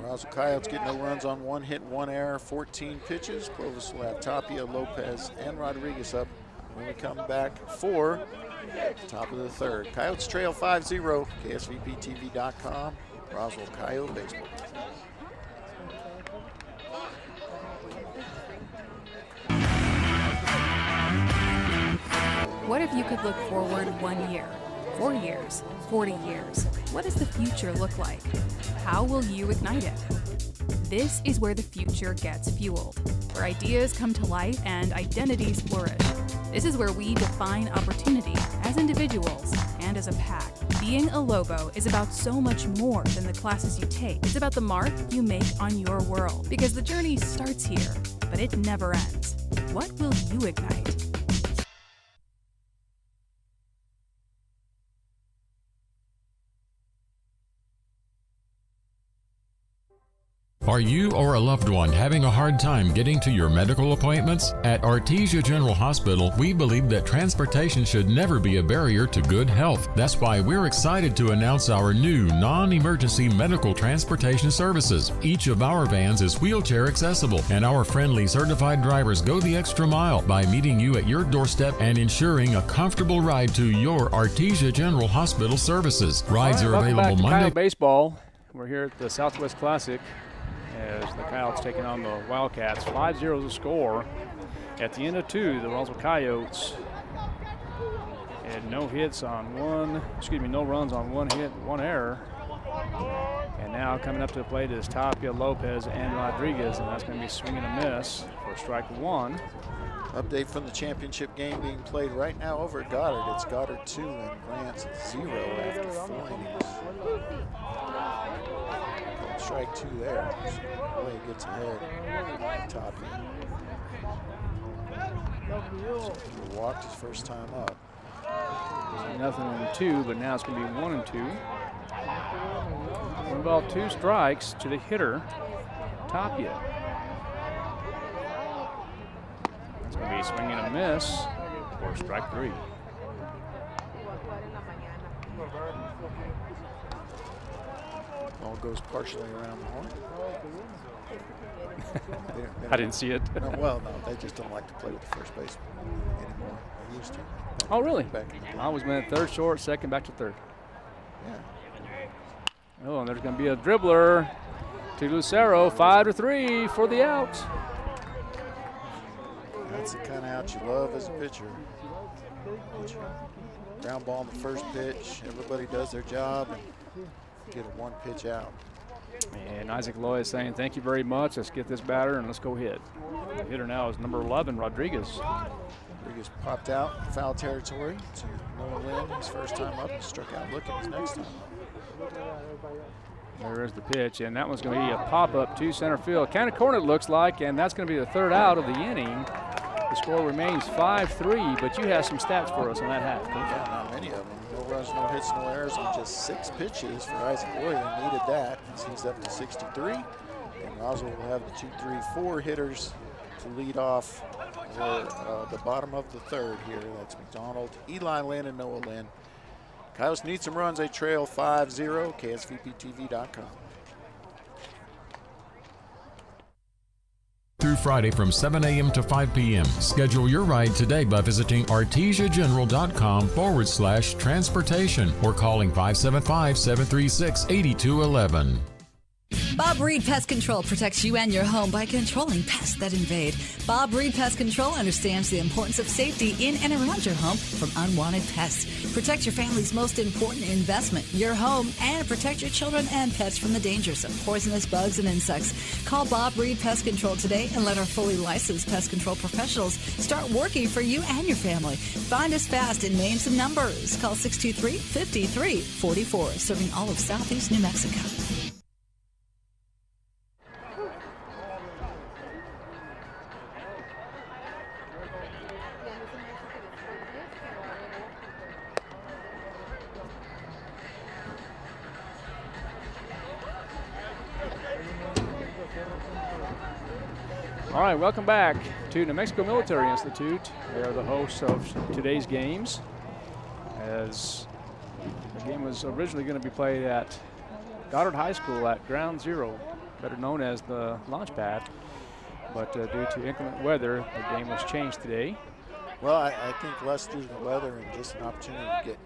Roswell Coyotes get no runs on 1 hit, 1 error, 14 pitches. Clovis will have Tapia, Lopez, and Rodriguez up when we come back for top of the 3rd. Coyotes trail 5-0. KSVPTV.com. Roswell Coyote Baseball. What if you could look forward 1 year, 4 years, 40 years? What does the future look like? How will you ignite it? This is where the future gets fueled, where ideas come to life and identities flourish. This is where we define opportunity as individuals and as a pack, Being a Lobo is about so much more than the classes you take. It's about the mark you make on your world. Because the journey starts here, but it never ends. What will you ignite? Are you or a loved one having a hard time getting to your medical appointments? At Artesia General Hospital, we believe that transportation should never be a barrier to good health. That's why we're excited to announce our new non-emergency medical transportation services. Each of our vans is wheelchair accessible, and our friendly certified drivers go the extra mile by meeting you at your doorstep and ensuring a comfortable ride to your Artesia General Hospital services. Rides are Welcome back available to Monday. Coyote baseball. We're here at the Southwest Classic as the Coyotes taking on the Wildcats. 5-0 the score. At the end of 2, the Roswell Coyotes had no runs on 1 hit, 1 error. And now coming up to the plate is Tapia, Lopez, and Rodriguez, and that's going to be swing and a miss for strike 1. Update from the championship game being played right now over at Goddard. It's Goddard 2 and Grants 0 after 4 innings. Strike 2 there. Boy, gets ahead. Tapia. He walked his first time up. Nothing in 2, but now it's going to be 1 and 2. 1 ball, 2 strikes to the hitter, Tapia. It's going to be a swing and a miss for strike 3. Ball goes partially around the horn. I didn't see it. No, they just don't like to play with the first baseman anymore. They used to. Oh, really? Back in the day. I was meant third short, second back to third. Yeah. Oh, and there's going to be a dribbler to Lucero. 5-3 for the out. That's the kind of out you love as a pitcher. Ground ball on the first pitch. Everybody does their job and get a 1 pitch out. And Isaac Loy is saying, thank you very much. Let's get this batter and let's go hit. The hitter now is number 11, Rodriguez. Rodriguez popped out in foul territory to Noah Lynn his first time up and struck out looking his next time up. There is the pitch, and that one's going to be a pop-up to center field. Kind of corner it looks like, and that's going to be the 3rd out of the inning. The score remains 5-3, but you have some stats for us on that half. Yeah, not many of them. No runs, no hits, no errors on just 6 pitches for Isaac Loy. They needed that as he's up to 63. And Roswell will have the 2, 3, 4 hitters to lead off for the bottom of the 3rd here. That's McDonald, Eli Lynn, and Noah Lynn. Coyotes need some runs. They trail 5-0. KSVPTV.com. Through Friday from 7 a.m. to 5 p.m. Schedule your ride today by visiting artesiageneral.com/transportation or calling 575-736-8211. Bob Reed Pest Control protects you and your home by controlling pests that invade. Bob Reed Pest Control understands the importance of safety in and around your home from unwanted pests. Protect your family's most important investment, your home, and protect your children and pets from the dangers of poisonous bugs and insects. Call Bob Reed Pest Control today and let our fully licensed pest control professionals start working for you and your family. Find us fast in names and numbers. Call 623-5344, serving all of Southeast New Mexico. All right, welcome back to New Mexico Military Institute. They are the hosts of today's games, as the game was originally going to be played at Goddard High School at Ground Zero, better known as the launch pad. But due to inclement weather, the game was changed today. Well, I think less due to the weather and just an opportunity to get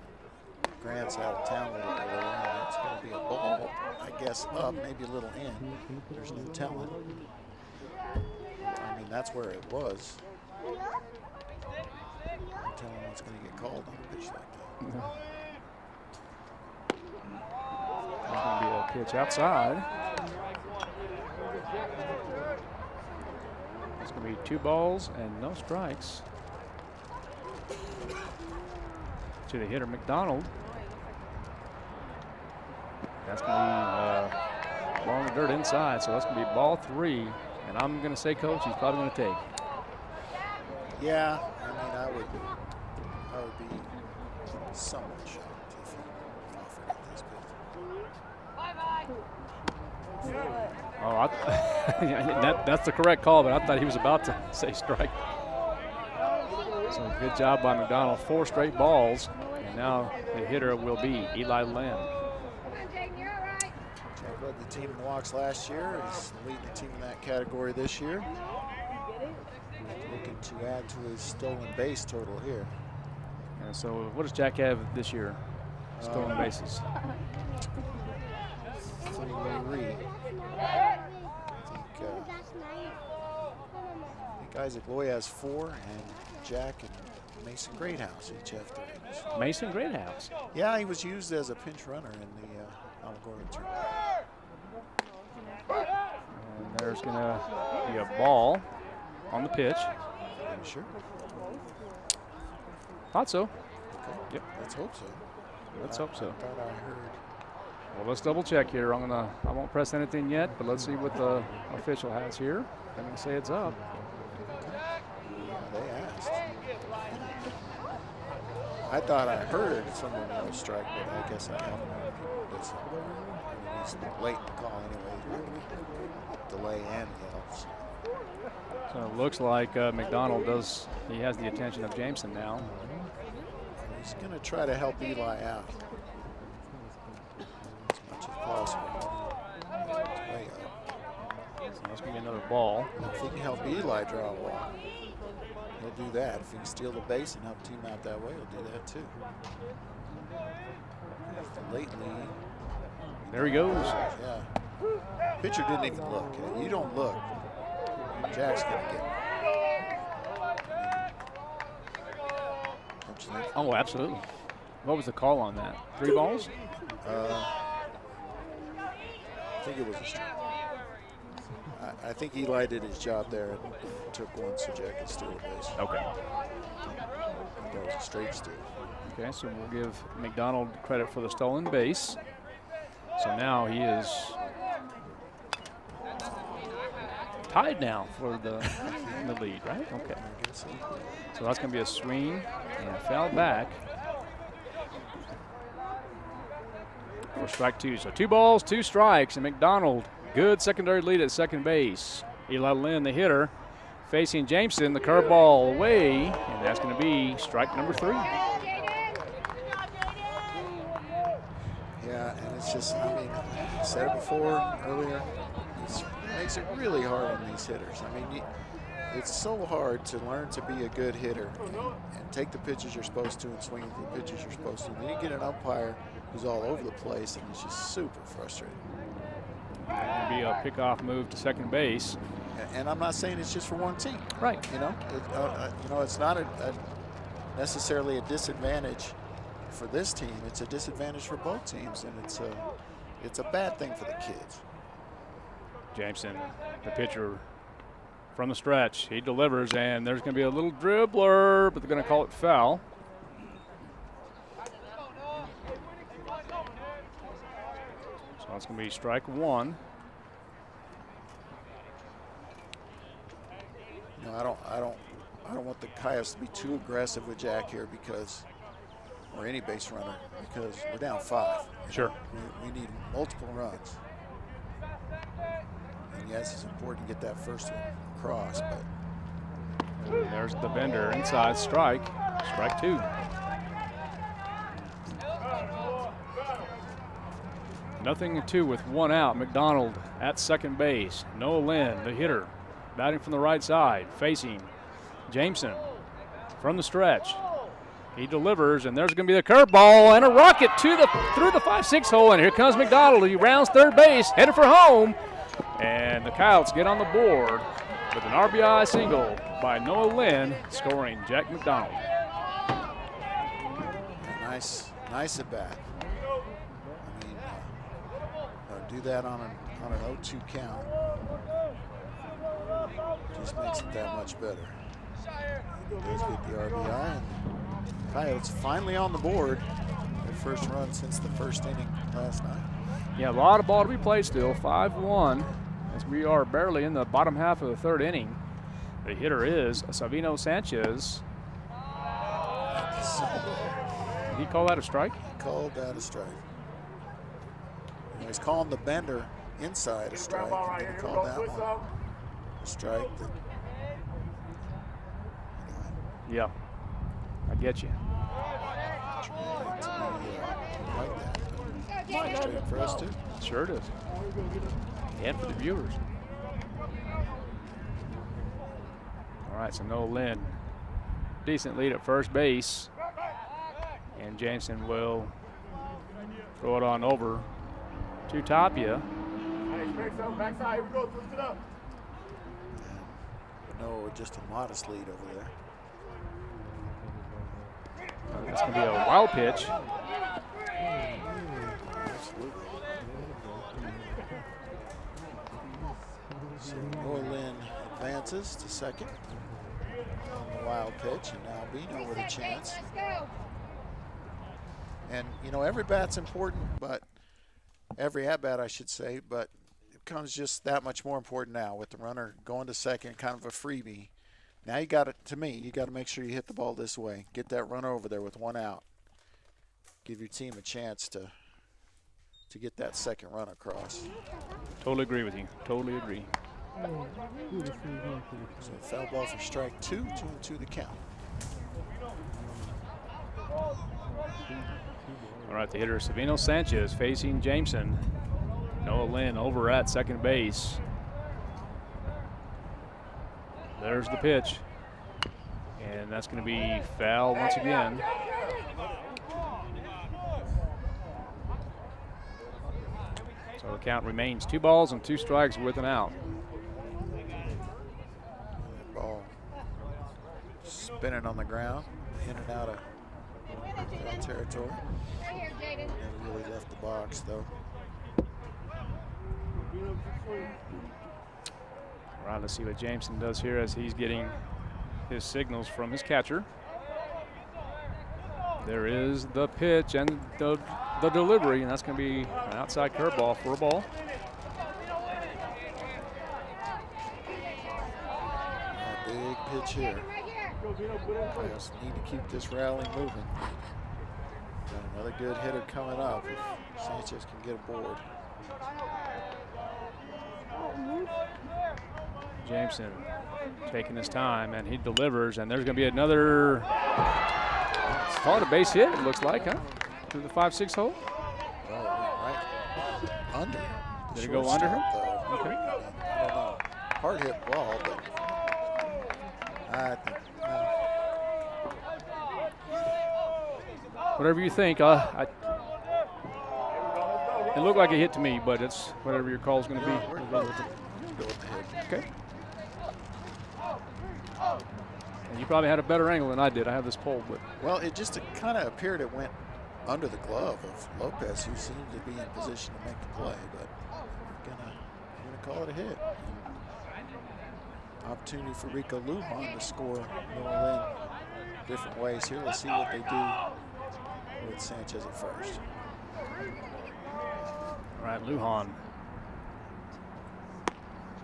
Grants out of town a little earlier. And it's going to be a ball, I guess, up, maybe a little in. There's no telling. I mean, that's where it was. No telling what's going to get called on a pitch like that. There's going to be a pitch outside. It's going to be 2 balls and no strikes to the hitter, McDonald. That's going to be ball in the dirt inside, so that's going to be ball 3. And I'm going to say, Coach, he's probably going to take. Yeah, I mean, I would be somewhat shocked if he offered it this big. Oh, that's the correct call, but I thought he was about to say strike. So good job by McDonald. 4 straight balls, and now the hitter will be Eli Lynn. Jack led the team in walks last year. He's leading the team in that category this year. Looking to add to his stolen base total here. And so what does Jack have this year? Stolen bases. 3. I think Isaac Loy has 4, and Jack and Mason Greathouse each have 3. Mason Greathouse. Yeah, he was used as a pinch runner in the Alamogordo tournament. And there's going to be a ball on the pitch. Sure. Thought so. Okay. Yep. Let's hope so. Let's hope so. I thought I heard. Well, let's double check here. I won't press anything yet, but let's see what the official has here. I'm going to say it's up. They asked. I thought I heard someone else strike, but I guess I haven't heard people listen. I mean, he's late in the call anyway. Delay and yells. So it looks like McDonald he has the attention of Jameson now. He's going to try to help Eli out as much as possible. Way up. So that's going to be another ball. If he can help Eli draw a walk, he'll do that. If he can steal the base and help team out that way, he'll do that too. The late lead. There he goes. Yeah. Pitcher didn't even look. You don't look. Jack's going to get it. Don't you think? Oh, absolutely. What was the call on that? 3 balls? I think it was a strike. I think Eli did his job there and took one so Jack could steal the base. Okay. That was a straight steal. Okay, so we'll give McDonald credit for the stolen base. So now he is tied now for the lead, right? Okay. So that's going to be a swing and a foul back for strike 2. So 2 balls, 2 strikes, and McDonald, good secondary lead at second base. Eli Lynn, the hitter, facing Jameson, the curveball away, and that's going to be strike number 3. Yeah, and it's just, I mean, I said it before earlier, it makes it really hard on these hitters. I mean, it's so hard to learn to be a good hitter and take the pitches you're supposed to and swing at the pitches you're supposed to. And then you get an umpire who's all over the place, and it's just super frustrating. It'll be a pickoff move to second base. And I'm not saying it's just for one team. Right. You know, it's not necessarily a disadvantage for this team. It's a disadvantage for both teams, and it's a bad thing for the kids. Jameson, the pitcher from the stretch, he delivers, and there's going to be a little dribbler, but they're going to call it foul. So that's going to be strike 1. You know, I don't want the Coyotes to be too aggressive with Jack here because, or any base runner, because we're down 5. Sure. We need multiple runs. And yes, it's important to get that first one across, but. And there's the bender inside, strike 2. Nothing to with 1 out. McDonald at second base. Noah Lynn, the hitter, batting from the right side, facing Jameson from the stretch. He delivers, and there's going to be the curveball and a rocket through the 5-6 hole, and here comes McDonald. He rounds third base, headed for home, and the Coyotes get on the board with an RBI single by Noah Lynn, scoring Jack McDonald. Nice at bat. I mean, do that on an 0-2 count. Just makes it that much better. He does get the RBI, and Coyotes finally on the board. Their first run since the first inning last night. Yeah, a lot of ball to be played still. 5-1 as we are barely in the bottom half of the third inning. The hitter is Savino Sanchez. Did he call that a strike? He called that a strike. You know, he's calling the bender inside a strike. And then he called that one a strike. Yeah, I get you. Straight for us too. Sure it is. And for the viewers. All right, so Noah Lynn, decent lead at first base. And Jameson will throw it on over to Tapia. No, just a modest lead over there. It's going to be a wild pitch. Absolutely. So Noah Lynn advances to second on the wild pitch, and now Bino with a chance. And you know, every bat's important, but every at bat, I should say, but it becomes just that much more important now with the runner going to second, kind of a freebie. Now you got to me, you got to make sure you hit the ball this way. Get that runner over there with one out. Give your team a chance to get that second run across. Totally agree with you. Totally agree. So foul ball for strike 2, 2-2 the count. All right, the hitter is Savino Sanchez facing Jameson. Noah Lynn over at second base. There's the pitch. And that's going to be foul once again. So the count remains 2 balls and 2 strikes with an out. Ball spinning on the ground, in and out of foul territory. Never really left the box though. All right, let's see what Jameson does here as he's getting his signals from his catcher. There is the pitch and the delivery, and that's going to be an outside curveball for a ball. A big pitch here. Players need to keep this rally moving. Got another good hitter coming up if Sanchez can get aboard. Jameson taking his time, and he delivers, and there's going to be another called a base hit, it looks like, huh? Through the 5-6 hole. Well, right under. Did it go under him? Okay. I don't know. Hard hit ball, but I think. Whatever you think. It looked like a hit to me, but it's whatever your call is going to be. We'll go with the hit. Okay. And you probably had a better angle than I did. I have this pole, but well, it just kind of appeared it went under the glove of Lopez, who seemed to be in position to make the play, but I'm gonna call it a hit. Opportunity for Rico Lujan to score Noah Lynn different ways here. Let's see what they do with Sanchez at first. All right, Lujan.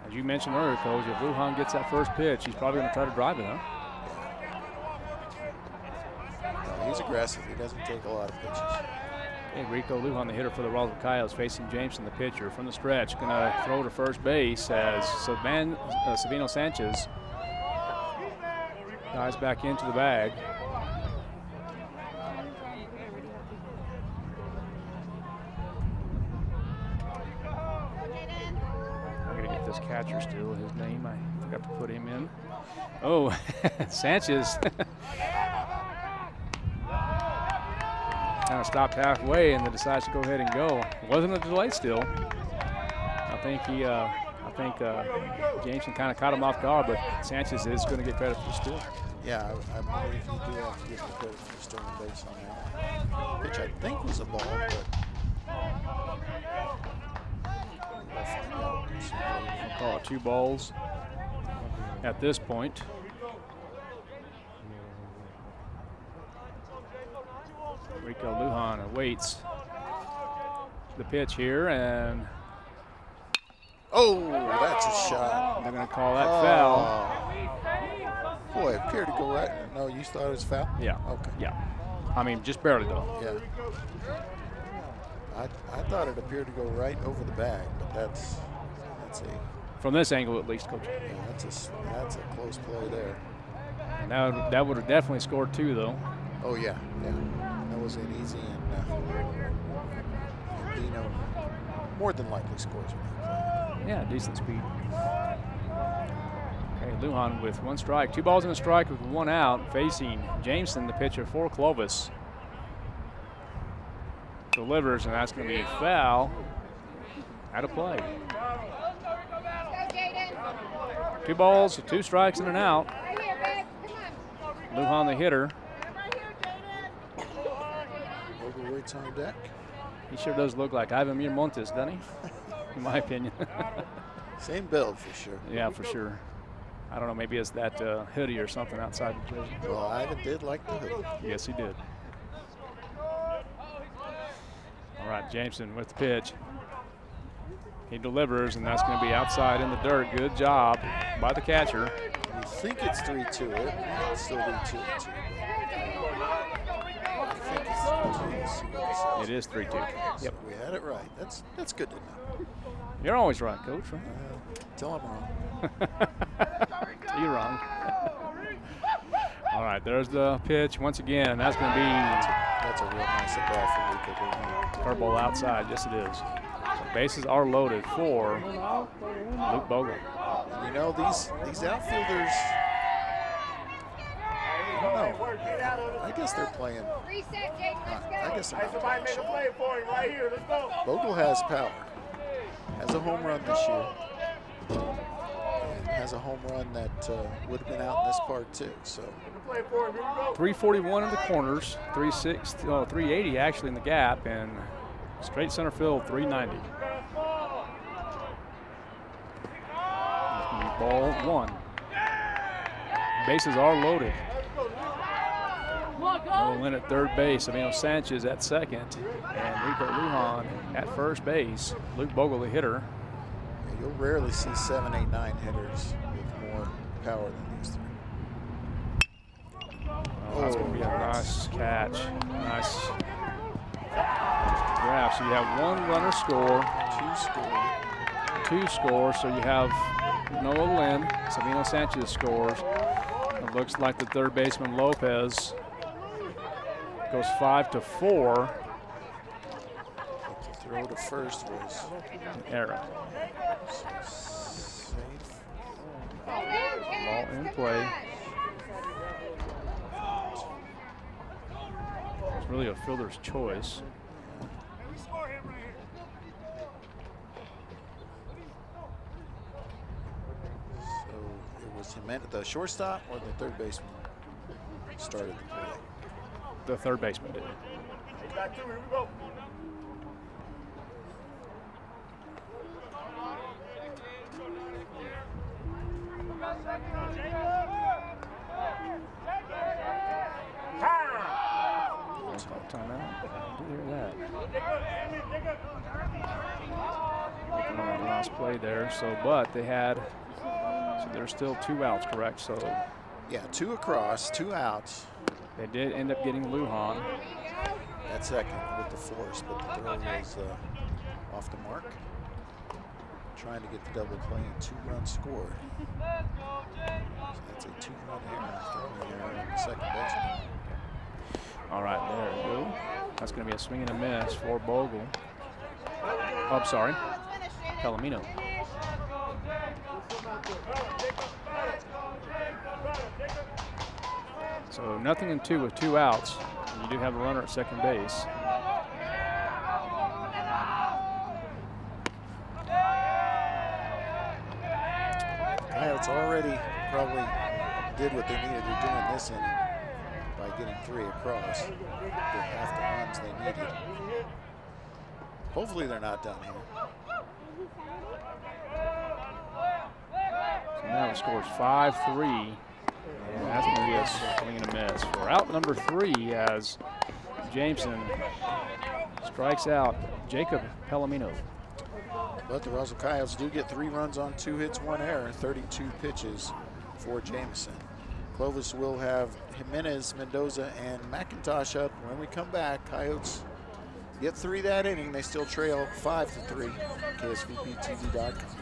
As you mentioned earlier, Coach, if Lujan gets that first pitch, he's probably going to try to drive it, huh? No, he's aggressive. He doesn't take a lot of pitches. Okay, Rico Lujan, the hitter for the Roswell Coyotes, facing Jameson, the pitcher from the stretch. Going to throw to first base as Savino Sanchez dives back into the bag. Catcher still, his name, I forgot to put him in. Oh, Sanchez kind of stopped halfway and then decides to go ahead and go. It wasn't a delay still. I think Jameson kind of caught him off guard, but Sanchez is going to get credit for the steal. Yeah, I believe you do have to give him credit for the stolen base on that, which I think was a ball, but I'll call it 2 balls at this point. Rico Lujan awaits the pitch here, and oh, that's a shot. they're going to call that foul. Boy, it appeared to go right. No, you thought it was foul? Yeah. Okay. Yeah. I mean, just barely though. Yeah. I thought it appeared to go right over the bag, but that's a. From this angle, at least, Coach. Yeah, that's a close play there. Now that would have definitely scored 2, though. Oh yeah, yeah. That was an easy, and Dino more than likely scores with that play. Yeah, decent speed. Okay, Lujan with 1 strike, 2 balls and a strike with 1 out, facing Jameson, the pitcher for Clovis. Delivers, and that's going to be a foul. Out of play. 2 balls, 2 strikes and an out. Lujan, the hitter. Bogle waits on deck. He sure does look like Ivan Miramontes, doesn't he? In my opinion. Same build for sure. Yeah, for sure. I don't know, maybe it's that hoodie or something outside the jersey. Well, Ivan did like the hoodie. Yes, he did. All right, Jameson with the pitch. He delivers, and that's going to be outside in the dirt. Good job by the catcher. You think it's 3-2. It might still be 2-2. I think it's 3-2. It is 3-2. Yep. So Yep. we had it right. That's good to know. You're always right, Coach. Right? Till I'm wrong. You're wrong. All right, there's the pitch once again. That's going to be that's a real nice ball for Rico. curveball outside. Yes, it is. So bases are loaded for Luke Bogle. And you know, these outfielders, I don't know. I guess they're playing. I guess they're not playing short. Bogle has power. Has a home run this year. And has a home run that would have been out in this part too. So 341 in the corners, 380 actually in the gap, and straight center field 390. Ball 1. Bases are loaded. Rolling in at third base, Sabino Sanchez at second, and Rico Lujan at first base. Luke Bogle, the hitter. yeah, you'll rarely see 7, 8, 9 hitters with more power than these 3. Oh, that's going to be a nice catch. Nice grab. So you have 1 runner score. 2 scores. So you have Noah Lynn. Sabino Sanchez scores. It looks like the third baseman Lopez goes 5-4. The throw to first was an error. Safe. Ball in play. It's really a fielder's choice. So it was him at the shortstop or the third baseman started the play? The third baseman did. Got 2, here we go. Timeout. Did you hear that? Looking on the last play there. So, but they had, so there's still 2 outs, correct? So, yeah, 2 across, 2 outs. They did end up getting Lujan at second with the force, but the throw was off the mark. Trying to get the double play and 2 runs scored. So that's a 2-run error, throwing error on the second baseman. All right, there we go. That's going to be a swing and a miss for Bogle. Oh, I'm sorry, Palomino. So 0-2 with 2 outs. And you do have a runner at second base. Coyotes already probably did what they needed to do in this inning by getting 3 across. Get half the runs they needed. Hopefully they're not done here. So now the score is 5-3. And that's going to be a swing and a miss. For out number 3 as Jameson strikes out Jacob Palomino. But the Roswell Coyotes do get 3 runs on 2 hits, 1 error, 32 pitches for Jamison. Clovis will have Jimenez, Mendoza, and McIntosh up. When we come back, Coyotes get 3 that inning. They still trail 5-3. KSVPTV.com.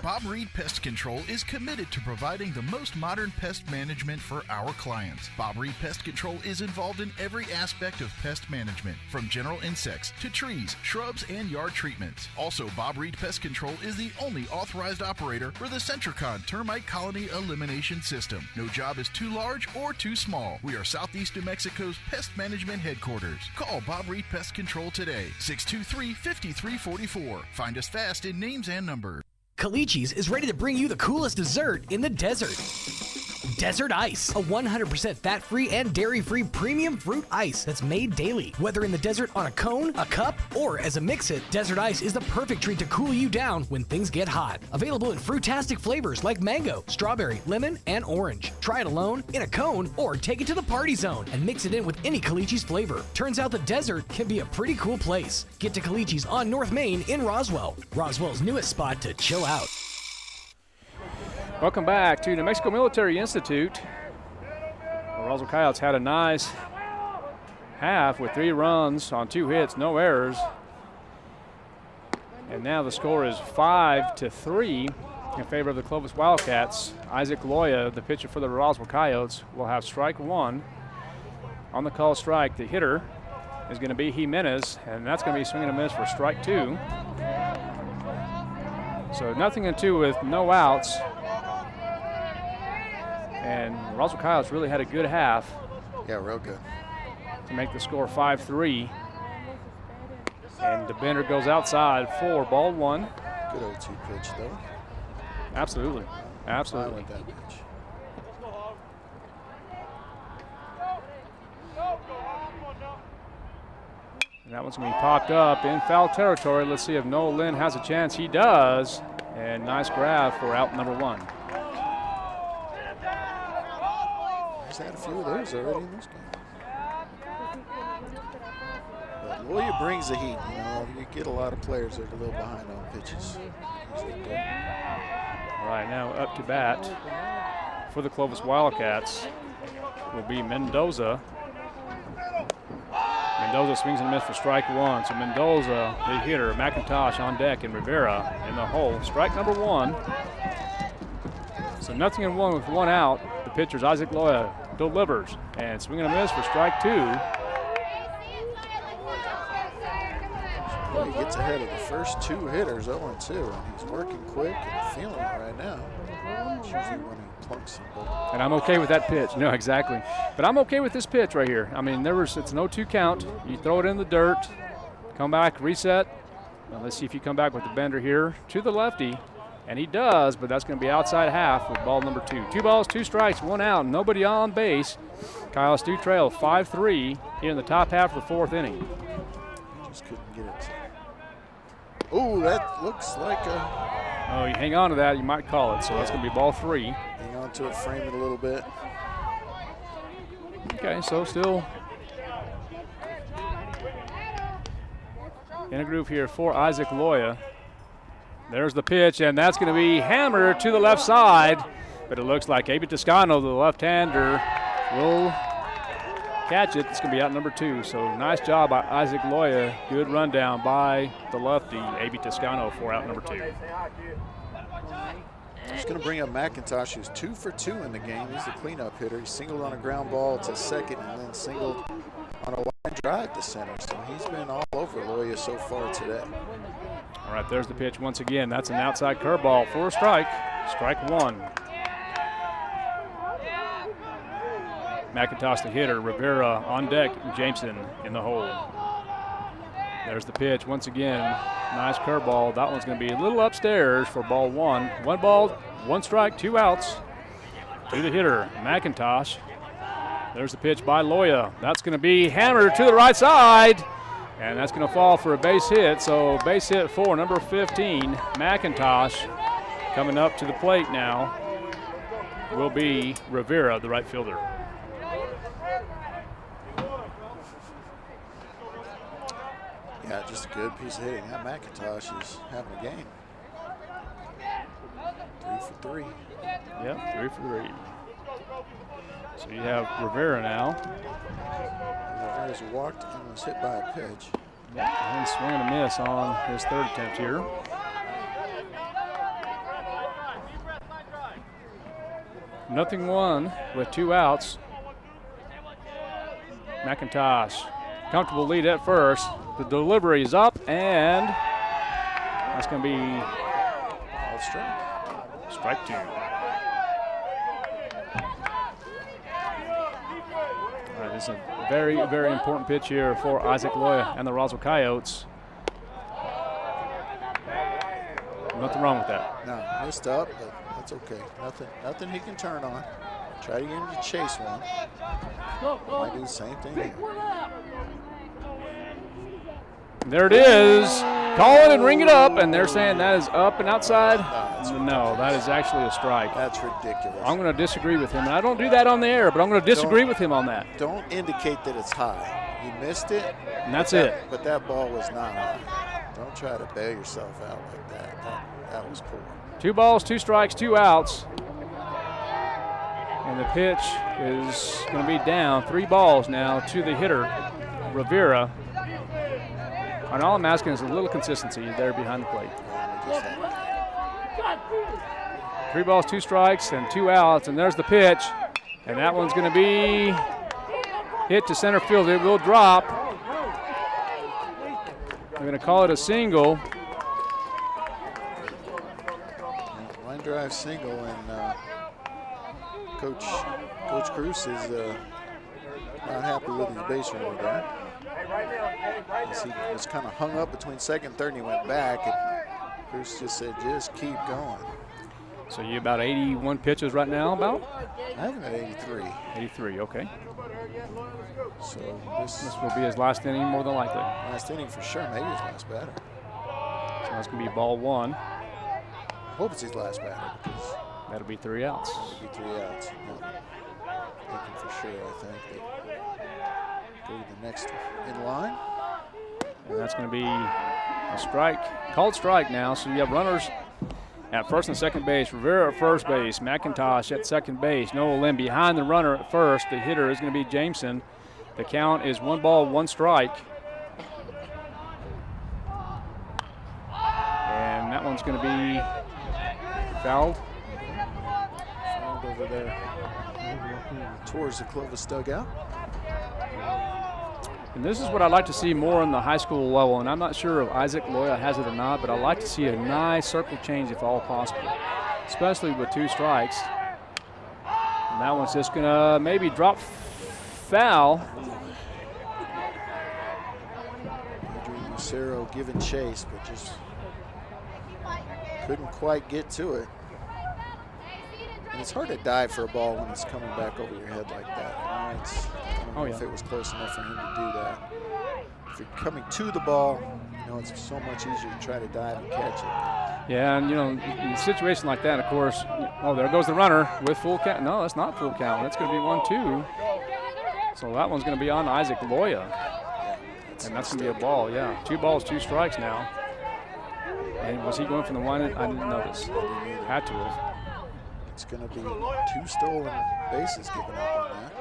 Bob Reed Pest Control is committed to providing the most modern pest management for our clients. Bob Reed Pest Control is involved in every aspect of pest management, from general insects to trees, shrubs, and yard treatments. Also, Bob Reed Pest Control is the only authorized operator for the Centricon Termite Colony Elimination System. No job is too large or too small. We are Southeast New Mexico's pest management headquarters. Call Bob Reed Pest Control today, 623-5344. Find us fast in names and numbers. Calichi's is ready to bring you the coolest dessert in the desert. Desert Ice, a 100% fat-free and dairy-free premium fruit ice that's made daily. Whether in the desert on a cone, a cup, or as a mix-it, Desert Ice is the perfect treat to cool you down when things get hot. Available in fruitastic flavors like mango, strawberry, lemon, and orange. Try it alone, in a cone, or take it to the party zone and mix it in with any Calichi's flavor. Turns out the desert can be a pretty cool place. Get to Calichi's on North Main in Roswell. Roswell's newest spot to chill out. Welcome back to New Mexico Military Institute. The Roswell Coyotes had a nice half with 3 runs on 2 hits, no errors. And now the score is 5-3 in favor of the Clovis Wildcats. Isaac Loya, the pitcher for the Roswell Coyotes, will have strike 1. On the call strike, the hitter is going to be Jimenez, and that's going to be swing and a miss for strike 2. So nothing in 2 with no outs. And Roswell Coyotes really had a good half. Yeah, real good. To make the score 5-3. And the bender goes outside for ball 1. Good 0-2 pitch, though. Absolutely. Absolutely. I like that pitch. And that one's going to be popped up in foul territory. Let's see if Noah Lynn has a chance. He does. And nice grab for out number 1. He's had a few of those already in this game. But Loya brings the heat. You know, you get a lot of players that are a little behind on pitches. All right, now up to bat for the Clovis Wildcats will be Mendoza. Mendoza swings and misses for strike 1. So Mendoza, the hitter, McIntosh on deck, and Rivera in the hole. Strike number 1. So nothing in 1 with 1 out. The pitcher's Isaac Loya delivers and swinging a miss for strike 2. Well, he gets ahead of the first 2 hitters, 0-2, and he's working quick and feeling it right now. It's usually when he plunks somebody. And I'm okay with that pitch. No, exactly. But I'm okay with this pitch right here. I mean, it's an 0-2 count. You throw it in the dirt, come back, reset. Now let's see if you come back with the bender here to the lefty. And he does, but that's going to be outside half with ball number 2. 2 balls, 2 strikes, 1 out, nobody on base. Coyotes do trail 5-3 here in the top half of the 4th inning. Just couldn't get it. Oh, that looks like a... Oh, you hang on to that, you might call it. So that's going to be ball 3. Hang on to it, frame it a little bit. Okay, so still in a groove here for Isaac Loya. There's the pitch, and that's going to be hammered to the left side. But it looks like Abe Toscano, the left-hander, will catch it. It's going to be out number 2. So nice job by Isaac Loya. Good rundown by the lefty, Abe Toscano, for out number 2. He's going to bring up McIntosh, who's 2 for 2 in the game. He's the cleanup hitter. He singled on a ground ball to second and then singled on a line drive to center. So he's been all over Loya so far today. All right, there's the pitch once again. That's an outside curveball for a strike. Strike 1. McIntosh the hitter, Rivera on deck, Jameson in the hole. There's the pitch once again. Nice curveball. That one's going to be a little upstairs for ball 1. 1 ball, 1 strike, 2 outs. To the hitter, McIntosh. There's the pitch by Loya. That's going to be hammered to the right side. And that's going to fall for a base hit. So base hit for number 15, McIntosh. Coming up to the plate now will be Rivera, the right fielder. Yeah, just a good piece of hitting. That McIntosh is having a game. 3 for 3. Yep, 3 for 3. So you have Rivera now. Rivera's walked and was hit by a pitch. Yep, and swing and a miss on his third attempt here. Nothing one with 2 outs. McIntosh, comfortable lead at first. The delivery is up, and that's going to be strike 2. All right, this is a very, very important pitch here for Isaac Loya and the Roswell Coyotes. Nothing wrong with that. No, missed up, but that's okay. Nothing he can turn on. Try to get him to chase one. Might do the same thing here. There it is. Call it and ring it up, and they're saying that is up and outside. No, that is actually a strike. That's ridiculous. I'm going to disagree with him, and I don't do that on the air, but I'm going to disagree with him on that. Don't indicate that it's high. You missed it. And that's it. But that ball was not high. Don't try to bail yourself out like that. That was poor. 2 balls, 2 strikes, 2 outs. And the pitch is going to be down. 3 balls now to the hitter, Rivera. And all I'm asking is a little consistency there behind the plate. 3 balls, 2 strikes, and 2 outs. And there's the pitch. And that one's going to be hit to center field. It will drop. We're going to call it a single. Line drive single, and Coach Cruz is not happy with his base runner there. He was kind of hung up between second and third, and he went back, and Cruz just said, just keep going. So you about 81 pitches right now, about? I have him at 83. 83, okay. So this will be his last inning, more than likely. Last inning for sure, maybe his last batter. So that's going to be ball 1. I hope it's his last batter, because that'll be 3 outs. That'll be 3 outs. Thinking for sure, I think, that go to the next in line. And that's going to be a strike, called strike now. So you have runners at first and second base. Rivera at first base. McIntosh at second base. Noah Lim behind the runner at first. The hitter is going to be Jameson. The count is 1 ball, 1 strike. And that one's going to be fouled. Fouled over there towards the Clovis dugout. And this is what I'd like to see more on the high school level, and I'm not sure if Isaac Loya has it or not, but I'd like to see a nice circle change if all possible, especially with 2 strikes. And that one's just going to maybe drop foul. Adrian Lucero giving chase, but just couldn't quite get to it. And it's hard to dive for a ball when it's coming back over your head like that. I don't know if it was close enough for him to do that. If you're coming to the ball, it's so much easier to try to dive and catch it. Yeah, and in a situation like that, of course, there goes the runner with full count. No, that's not full count. That's going to be 1-2. So that one's going to be on Isaac Loya. And that's going to be a ball, yeah. 2 balls, 2 strikes now. And was he going from the one? I didn't notice. Had to have. It's going to be 2 stolen bases given up on that.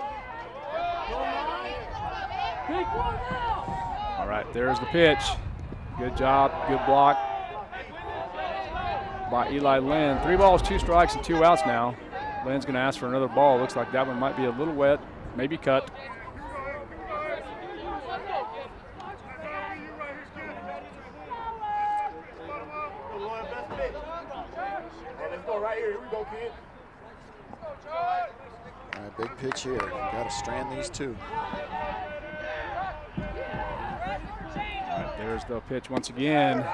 All right, there's the pitch. Good job, good block by Eli Lynn. 3 balls, 2 strikes, and 2 outs now. Lynn's going to ask for another ball. Looks like that one might be a little wet, maybe cut. All right, big pitch here. Got to strand these 2. All right, there's the pitch once again. And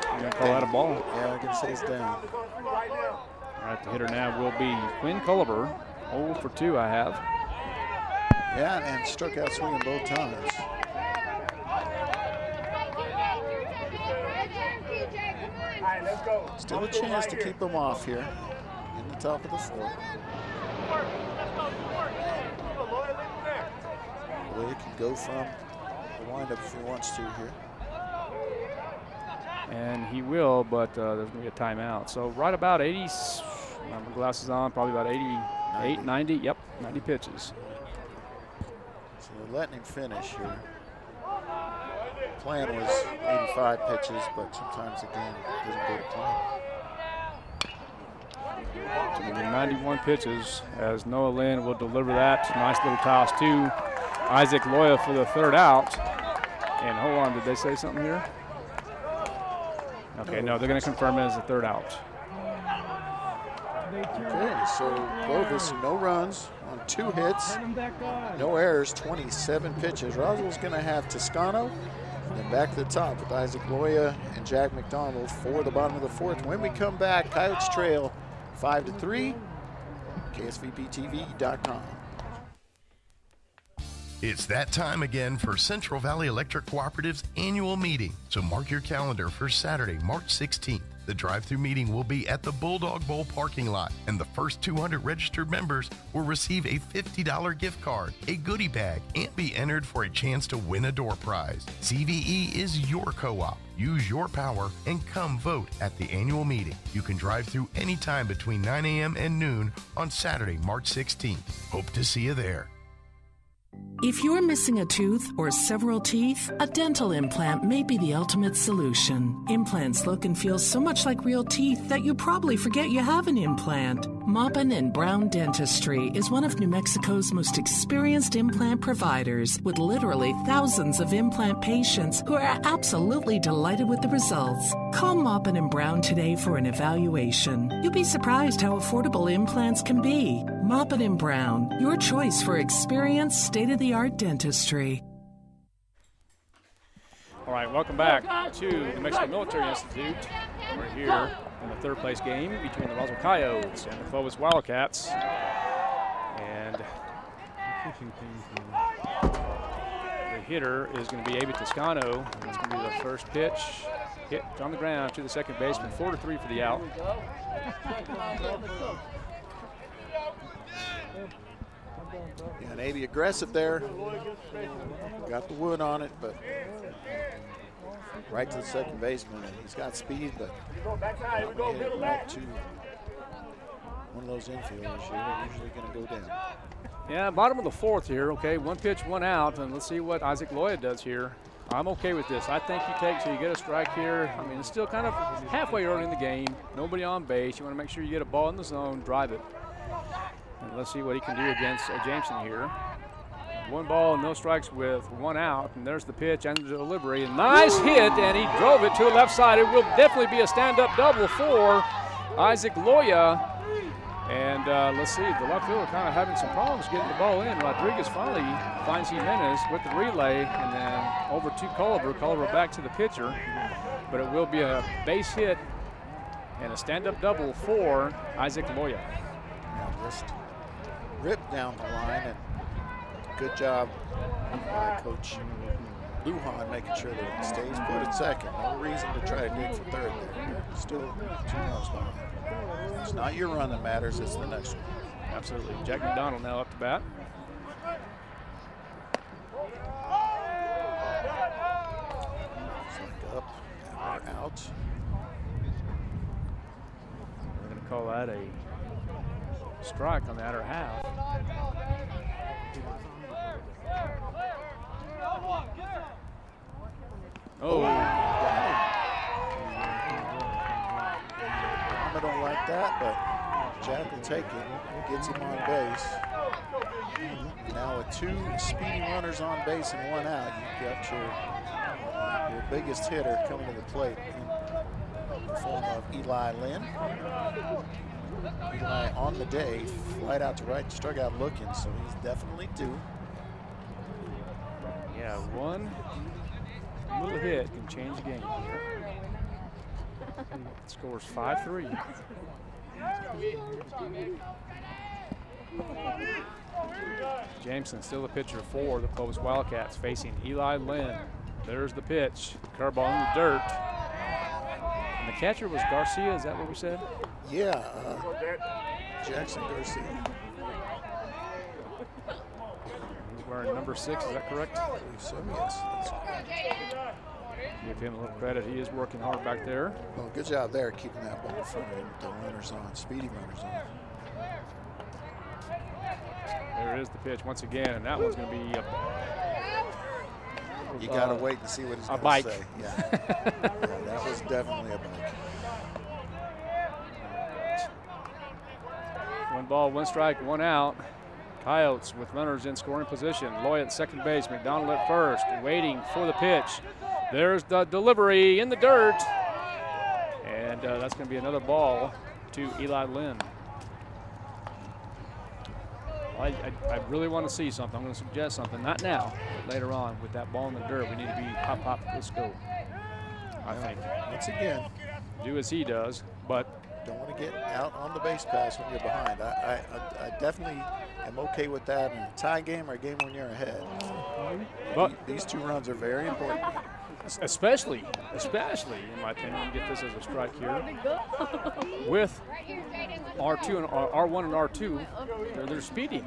I'm going to call that a ball. Yeah, I can say it's down. All right, the hitter now will be Quinn Culliver. 0 for 2 I have. Yeah, and struck out swinging both times. Still a chance to keep them off here in the top of the 4th. Loya can go from the windup if he wants to here. And he will, but there's going to be a timeout. So right about 80, my glasses on, probably about 88, 90. Yep, 90 pitches. So they're letting him finish here. Plan was 85 pitches, but sometimes, again, it doesn't go to plan. So 91 pitches as Noah Lynn will deliver that. Nice little toss to Isaac Loya for the third out. And hold on, did they say something here? Okay, no, they're going to confirm it as the third out. Okay, so Clovis, no runs on 2 hits, no errors, 27 pitches. Roswell's going to have Toscano, and then back to the top with Isaac Loya and Jack McDonald for the bottom of the 4th. When we come back, Coyotes trail 5-3, KSVPTV.com. It's that time again for Central Valley Electric Cooperative's annual meeting. So mark your calendar for Saturday, March 16th. The drive-through meeting will be at the Bulldog Bowl parking lot, and the first 200 registered members will receive a $50 gift card, a goodie bag, and be entered for a chance to win a door prize. CVE is your co-op. Use your power and come vote at the annual meeting. You can drive through anytime between 9 a.m. and noon on Saturday, March 16th. Hope to see you there. If you're missing a tooth or several teeth, a dental implant may be the ultimate solution. Implants look and feel so much like real teeth that you probably forget you have an implant. Maupin and Brown Dentistry is one of New Mexico's most experienced implant providers, with literally thousands of implant patients who are absolutely delighted with the results. Call Maupin and Brown today for an evaluation. You'll be surprised how affordable implants can be. Maupin and Brown, your choice for experienced, state-of-the-art dentistry. All right, welcome back to the Mexican Military Institute. We're here in the third place game between the Roswell Coyotes and the Clovis Wildcats. And the hitter is going to be Abe Toscano. It's going to be the first pitch. Hit on the ground to the second baseman, 4-3 for the out. Yeah, and Abe aggressive there. Got the wood on it, but right to the second baseman. He's got speed, but hit it right to one of those infielders here. They're usually going to go down. Yeah, bottom of the 4th here. Okay, 1 pitch, 1 out, and let's see what Isaac Loya does here. I'm okay with this. I think you take so you get a strike here. I mean, it's still kind of halfway early in the game. Nobody on base. You want to make sure you get a ball in the zone, drive it. And let's see what he can do against Jameson here. 1 ball, no strikes with 1 out. And there's the pitch and the delivery. A nice hit, and he drove it to the left side. It will definitely be a stand-up double for Isaac Loya. And let's see, the left fielder kind of having some problems getting the ball in. Rodriguez finally finds Jimenez with the relay, and then over to Culliver. Culliver back to the pitcher. But it will be a base hit and a stand-up double for Isaac Loya. Now just ripped down the line, and good job by Coach Lujan making sure that it stays put at second. No reason to try to dig for third there. Still 2 runs behind. It's not your run that matters, it's the next one. Absolutely. Jack McDonald now up to bat. It's like up and out. We're going to call that a strike on the outer half. Oh. I don't like that, but Jack will take it. Gets him on base. Now with 2 speedy runners on base and 1 out, you've got your biggest hitter coming to the plate in the form of Eli Lynn. Eli on the day, flight out to right, struck out looking, so he's definitely due. Yeah, 1 little hit can change the game. Scores 5-3. Jameson still the pitcher for the Clovis Wildcats, facing Eli Lynn. There's the pitch. Curveball in the dirt. And the catcher was Garcia, is that what we said? Yeah, Jackson Garcia. He's wearing number 6. Is that correct? I believe so, yes. Give him a little credit. He is working hard back there. Well, good job there keeping that ball in front of him with the runners on, speedy runners on. There is the pitch once again, and that one's going to be you got to wait and see what he's going to say. Yeah. Yeah, that was definitely a bike. 1 ball, 1 strike, 1 out. Coyotes with runners in scoring position. Loy at second base, McDonald at first, waiting for the pitch. There's the delivery in the dirt. And that's going to be another ball to Eli Lynn. I really want to see something. I'm going to suggest something, not now, but later on with that ball in the dirt. We need to be hop, hop, let's go. I think. Once again, do as he does, but don't want to get out on the base pass when you're behind. I definitely am okay with that in a tie game or a game when you're ahead. But these 2 runs are very important. Especially, in my opinion, get this as a strike here. With R2 and R1 and R2, they're speeding.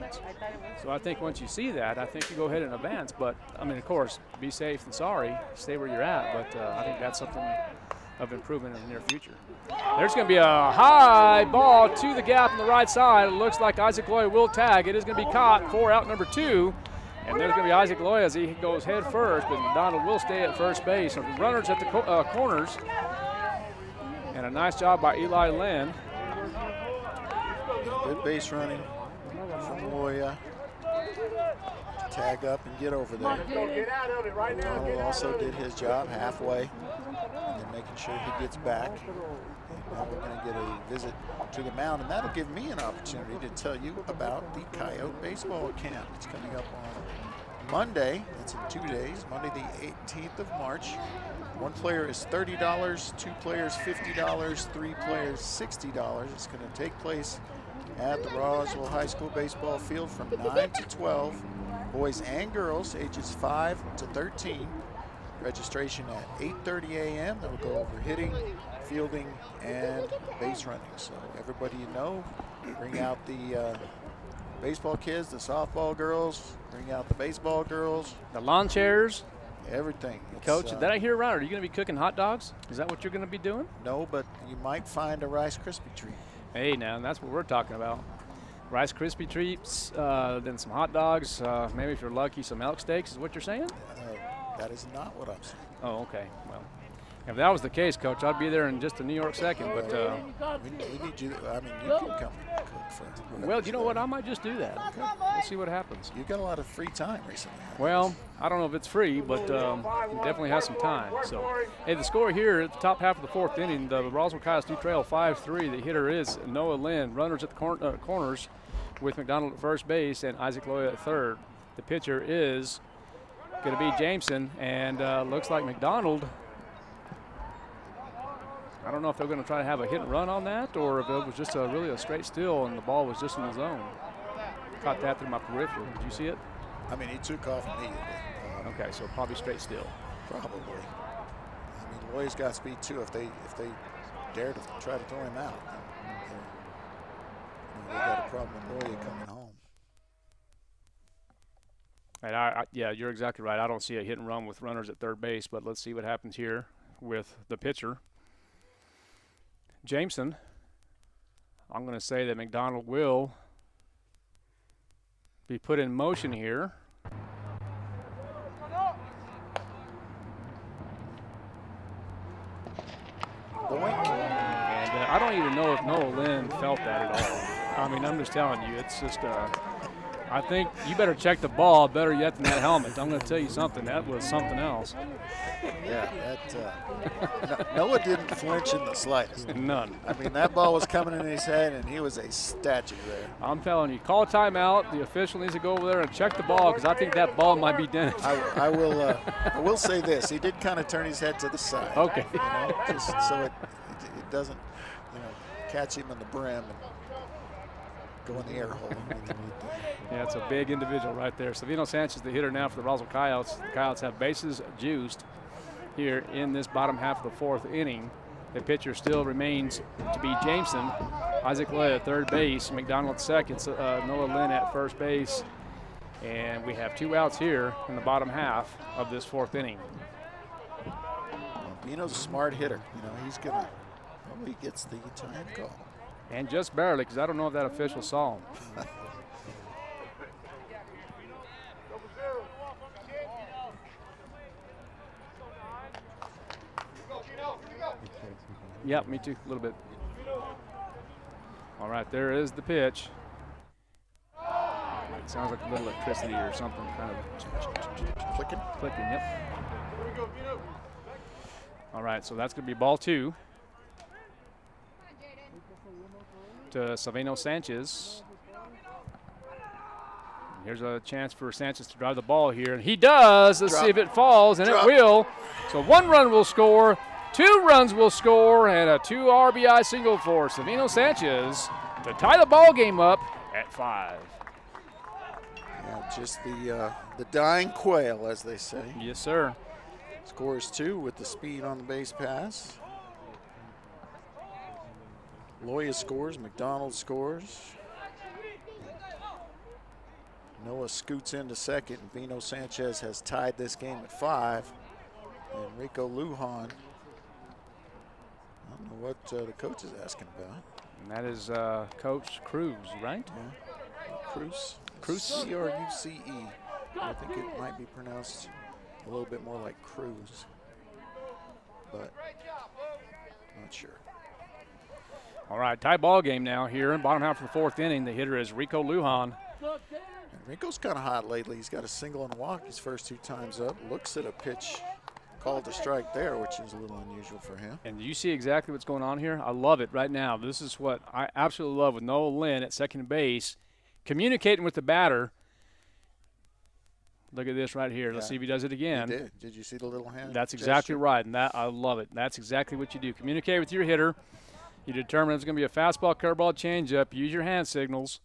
So I think once you see that, I think you go ahead and advance. But, I mean, of course, be safe and sorry. Stay where you're at. But I think that's something of improvement in the near future. There's going to be a high ball to the gap on the right side. It looks like Isaac Loy will tag. It is going to be caught for out number 2. And there's going to be Isaac Loy as he goes head first, but McDonald will stay at first base. So runners at the corners. And a nice job by Eli Lynn. Good base running from Loya. Tag up and get over there. McDonald also did his job halfway, and then making sure he gets back. And now we're going to get a visit to the mound, and that'll give me an opportunity to tell you about the Coyote baseball camp. It's coming up on Monday. It's in 2 days, Monday the 18th of March. 1 player is $30, 2 players $50, 3 players $60. It's going to take place at the Roswell High School baseball field from 9 to 12. Boys and girls ages 5 to 13. Registration at 8:30 a.m. That will go over hitting, fielding, and base running. So everybody you know, bring out the baseball kids, the softball girls, bring out the baseball girls. The lawn chairs. Everything. Coach, did I hear right? Are you going to be cooking hot dogs? Is that what you're going to be doing? No, but you might find a Rice Krispie treat. Hey, now that's what we're talking about. Rice Krispie treats, then some hot dogs, maybe if you're lucky, some elk steaks is what you're saying? That is not what I'm saying. Oh, okay. Well, if that was the case, Coach, I'd be there in just a New York second. But we need you. I mean, you can come cook for. Well, you know what? I might just do that. Okay. We'll see what happens. You've got a lot of free time recently. Well, I don't know if it's free, but you definitely have some time. So, hey, the score here at the top half of the 4th inning, the Roswell Coyotes do trail 5-3. The hitter is Noah Lynn. Runners at the corners with McDonald at first base and Isaac Loya at third. The pitcher is going to be Jameson, and looks like McDonald. I don't know if they're going to try to have a hit and run on that, or if it was just really a straight steal and the ball was just in the zone. Caught that through my peripheral. Did you see it? I mean, he took off immediately. Okay, so probably straight steal. Probably. I mean, Loy's got speed too. If they dare to try to throw him out, they got a problem with Loya coming home. And yeah, you're exactly right. I don't see a hit and run with runners at third base, but let's see what happens here with the pitcher. Jameson, I'm going to say that McDonald will be put in motion here. And I don't even know if Noah Lynn felt that at all. I mean, I'm just telling you, it's just, I think you better check the ball better yet than that helmet. I'm going to tell you something. That was something else. Yeah, Noah didn't flinch in the slightest. None. I mean, that ball was coming in his head, and he was a statue there. I'm telling you, call a timeout. The official needs to go over there and check the ball because I think that ball might be dented. I will say this. He did kind of turn his head to the side. Okay. You know, just so it doesn't, catch him in the brim and go in the air hole. Yeah, it's a big individual right there. Savino Sanchez, the hitter now for the Roswell Coyotes. The Coyotes have bases juiced here in this bottom half of the 4th inning. The pitcher still remains to be Jameson. Isaac Loya at third base, McDonald at second, Noah Lynn at first base. And we have 2 outs here in the bottom half of this 4th inning. Bino's a smart hitter. He's going to hope he gets the time call. And just barely, because I don't know if that official saw him. Yep, me too, a little bit. All right, there is the pitch. It sounds like a little electricity or something, kind of clicking. Clicking, yep. All right, so that's going to be ball 2 to Savino Sanchez. Here's a chance for Sanchez to drive the ball here, and he does. Let's see if it falls, and it will. So 1 run will score, 2 runs will score, and a 2 RBI single for Savino Sanchez to tie the ball game up at 5. Yeah, just the dying quail, as they say. Yes, sir. Scores 2 with the speed on the base pass. Loya scores, McDonald scores. Noah scoots into second, and Vino Sanchez has tied this game at 5. And Rico Lujan, I don't know what the coach is asking about. And that is Coach Cruz, right? Yeah, Cruz. Cruz? C-R-U-C-E. I think it might be pronounced a little bit more like Cruz, but not sure. All right, tie ball game now here in bottom half of the 4th inning. The hitter is Rico Lujan. And Rico's kind of hot lately. He's got a single and walk his first 2 times up. Looks at a pitch called to strike there, which is a little unusual for him. And you see exactly what's going on here? I love it right now. This is what I absolutely love with Noah Lynn at second base, communicating with the batter. Look at this right here. Let's see if he does it again. He did. Did you see the little hand? That's exactly right, and that I love it. That's exactly what you do. Communicate with your hitter. You determine if it's going to be a fastball, curveball, changeup. Use your hand signals,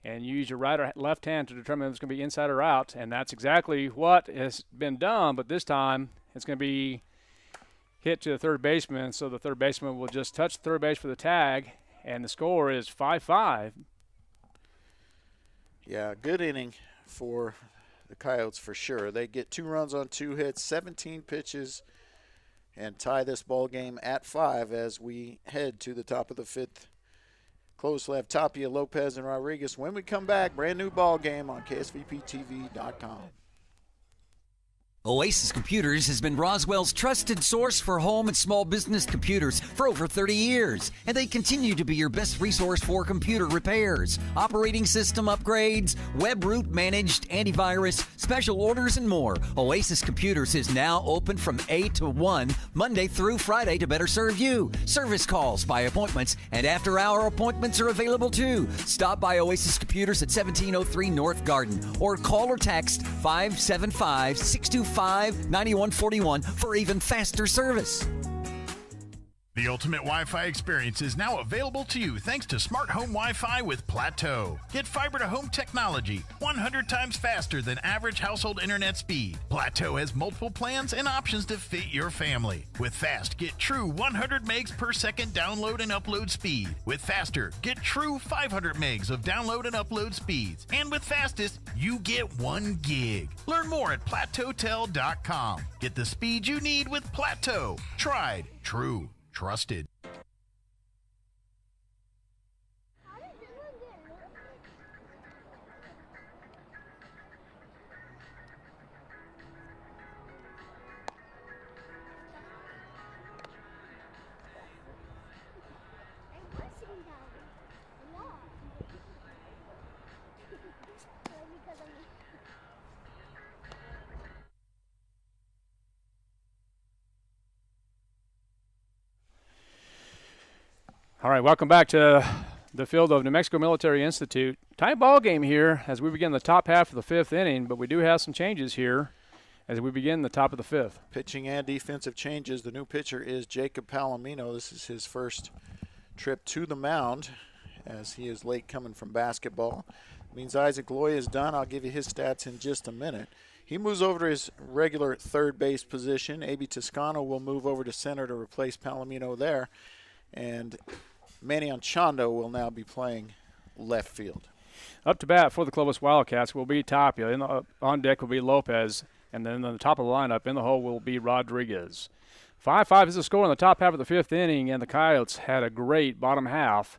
and use your right or left hand to determine if it's going to be inside or out. And that's exactly what has been done, but this time it's going to be hit to the third baseman, so the third baseman will just touch the third base for the tag, and the score is 5-5. Yeah, good inning for the Coyotes for sure. They get 2 runs on 2 hits, 17 pitches, and tie this ball game at 5 as we head to the top of the 5th. Close left, Tapia, Lopez, and Rodriguez. When we come back, brand new ball game on KSVPTV.com. Oasis Computers has been Roswell's trusted source for home and small business computers for over 30 years, and they continue to be your best resource for computer repairs, operating system upgrades, web root managed antivirus, special orders, and more. Oasis Computers is now open from 8 to 1, Monday through Friday to better serve you. Service calls by appointments and after-hour appointments are available too. Stop by Oasis Computers at 1703 North Garden or call or text 575-625-9141 for even faster service. The ultimate Wi-Fi experience is now available to you thanks to Smart Home Wi-Fi with Plateau. Get fiber-to-home technology 100 times faster than average household internet speed. Plateau has multiple plans and options to fit your family. With Fast, get true 100 megs per second download and upload speed. With Faster, get true 500 megs of download and upload speeds. And with Fastest, you get 1 gig. Learn more at plateautel.com. Get the speed you need with Plateau. Tried, true, trusted. All right, welcome back to the field of New Mexico Military Institute. Tie ball game here as we begin the top half of the 5th inning, but we do have some changes here as we begin the top of the 5th. Pitching and defensive changes. The new pitcher is Jacob Palomino. This is his first trip to the mound as he is late coming from basketball. It means Isaac Loya is done. I'll give you his stats in just a minute. He moves over to his regular third base position. A.B. Toscano will move over to center to replace Palomino there. And Manny Anchondo will now be playing left field. Up to bat for the Clovis Wildcats will be Tapia. On deck will be Lopez. And then on the top of the lineup in the hole will be Rodriguez. 5-5 is the score in the top half of the fifth inning, and the Coyotes had a great bottom half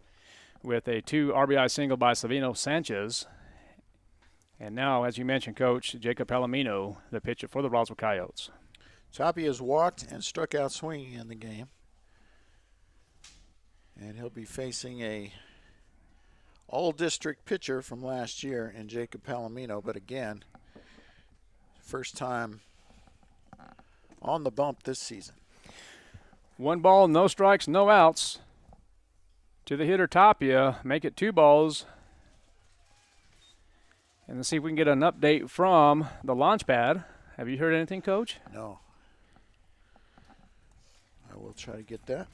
with a 2 RBI single by Savino Sanchez. And now, as you mentioned, Coach, Jacob Palomino, the pitcher for the Roswell Coyotes. Tapia has walked and struck out swinging in the game. And he'll be facing a all-district pitcher from last year in Jacob Palomino. But again, first time on the bump this season. 1 ball, no strikes, no outs. To the hitter Tapia, make it 2 balls. And let's see if we can get an update from the launch pad. Have you heard anything, Coach? No. I will try to get that.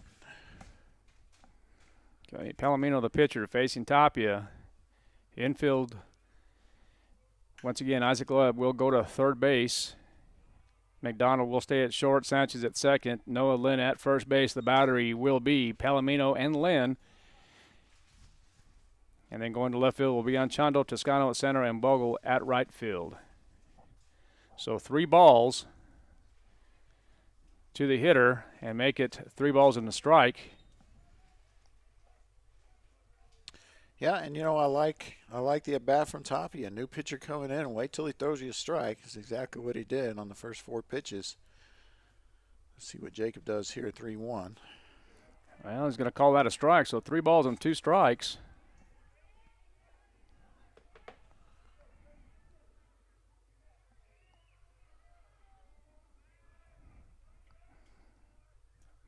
Okay, Palomino, the pitcher, facing Tapia. Infield. Once again, Isaac Loeb will go to third base. McDonald will stay at short. Sanchez at second. Noah Lynn at first base. The battery will be Palomino and Lynn. And then going to left field will be Anchondo, Toscano at center, and Bogle at right field. So 3 balls to the hitter and make it 3 balls and a strike. Yeah, and I like the at bat from Tapia. New pitcher coming in, and wait till he throws you a strike. That's exactly what he did on the first 4 pitches. Let's see what Jacob does here, 3-1. Well, he's going to call that a strike, so 3 balls and 2 strikes.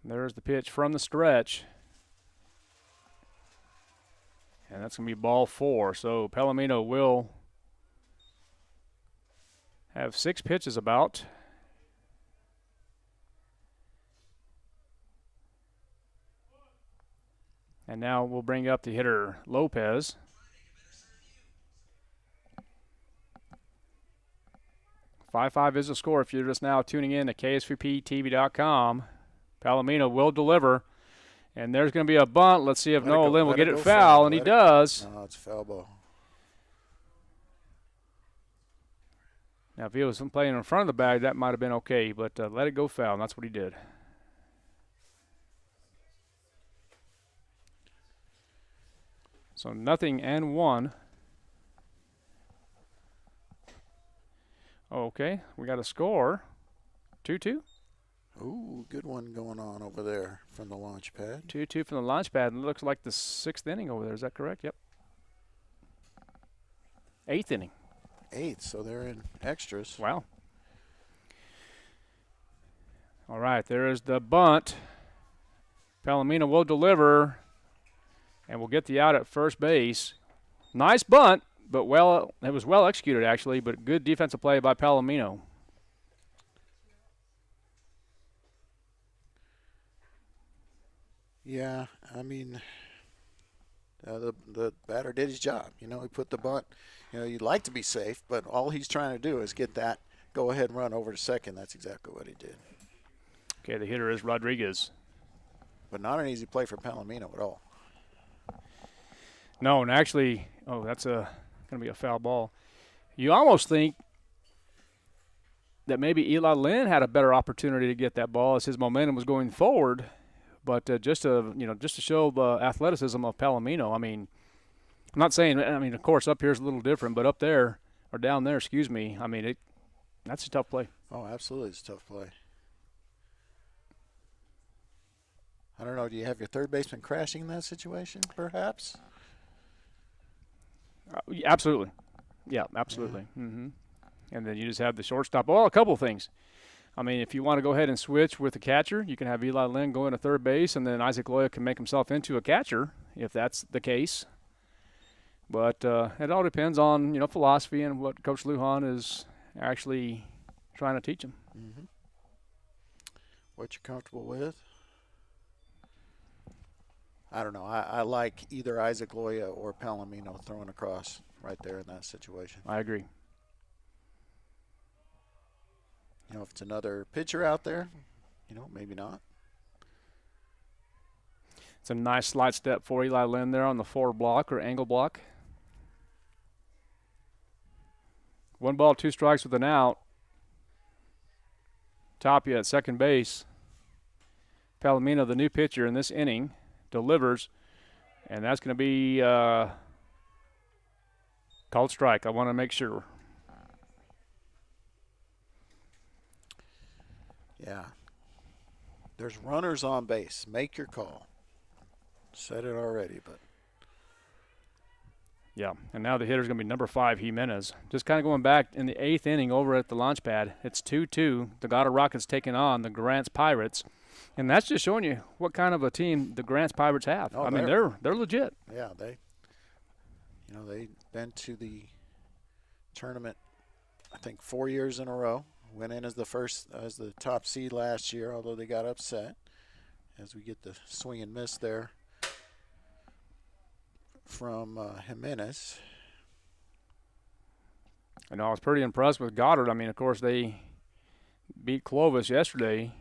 There's the pitch from the stretch. And that's going to be ball 4. So Palomino will have 6 pitches about. And now we'll bring up the hitter Lopez. .55 is the score if you're just now tuning in to KSVPTV.com. Palomino will deliver. And there's going to be a bunt. Let's see if Noah Lynn will get it foul, and he does. No, it's a foul ball. Now, if he was playing in front of the bag, that might have been okay, but let it go foul, and that's what he did. So 0-1. Okay, we got a score. 2-2. Ooh, good one going on over there from the launch pad. 2-2 from the launch pad, and it looks like the 6th inning over there. Is that correct? Yep. 8th inning. 8th, so they're in extras. Wow. All right, there is the bunt. Palomino will deliver, and will get the out at first base. Nice bunt, but it was well executed, actually, but good defensive play by Palomino. Yeah, I mean, the batter did his job. He put the bunt. You'd like to be safe, but all he's trying to do is get that go-ahead run over to second. That's exactly what he did. Okay, the hitter is Rodriguez. But not an easy play for Palomino at all. No, and actually, that's going to be a foul ball. You almost think that maybe Eli Lynn had a better opportunity to get that ball as his momentum was going forward. But just to show the athleticism of Palomino, I mean, I'm not saying, of course, up here is a little different, but up there, or down there, excuse me, I mean, that's a tough play. Oh, absolutely, it's a tough play. I don't know, do you have your third baseman crashing in that situation, perhaps? Absolutely. Yeah, absolutely. Yeah. Mm-hmm. And then you just have the shortstop. Well, a couple of things. I mean, if you want to go ahead and switch with the catcher, you can have Eli Lynn go into third base, and then Isaac Loya can make himself into a catcher if that's the case. But it all depends on, philosophy and what Coach Lujan is actually trying to teach him. Mm-hmm. What you're comfortable with? I don't know. I like either Isaac Loya or Palomino throwing across right there in that situation. I agree. If it's another pitcher out there, maybe not. It's a nice slide step for Eli Lynn there on the forward block or angle block. 1 ball, 2 strikes with an out. Tapia at second base. Palomino, the new pitcher in this inning, delivers, and that's going to be called strike. I want to make sure. Yeah. There's runners on base. Make your call. Said it already, but. Yeah, and now the hitter's going to be number 5, Jimenez. Just kind of going back in the 8th inning over at the launch pad. It's 2-2. The Goddard Rockets taking on the Grants Pirates. And that's just showing you what kind of a team the Grants Pirates have. Oh, I mean, they're legit. Yeah, they've been to the tournament, I think, 4 years in a row. Went in as the top seed last year, although they got upset. As we get the swing and miss there from Jimenez. And I was pretty impressed with Goddard. I mean, of course, they beat Clovis yesterday.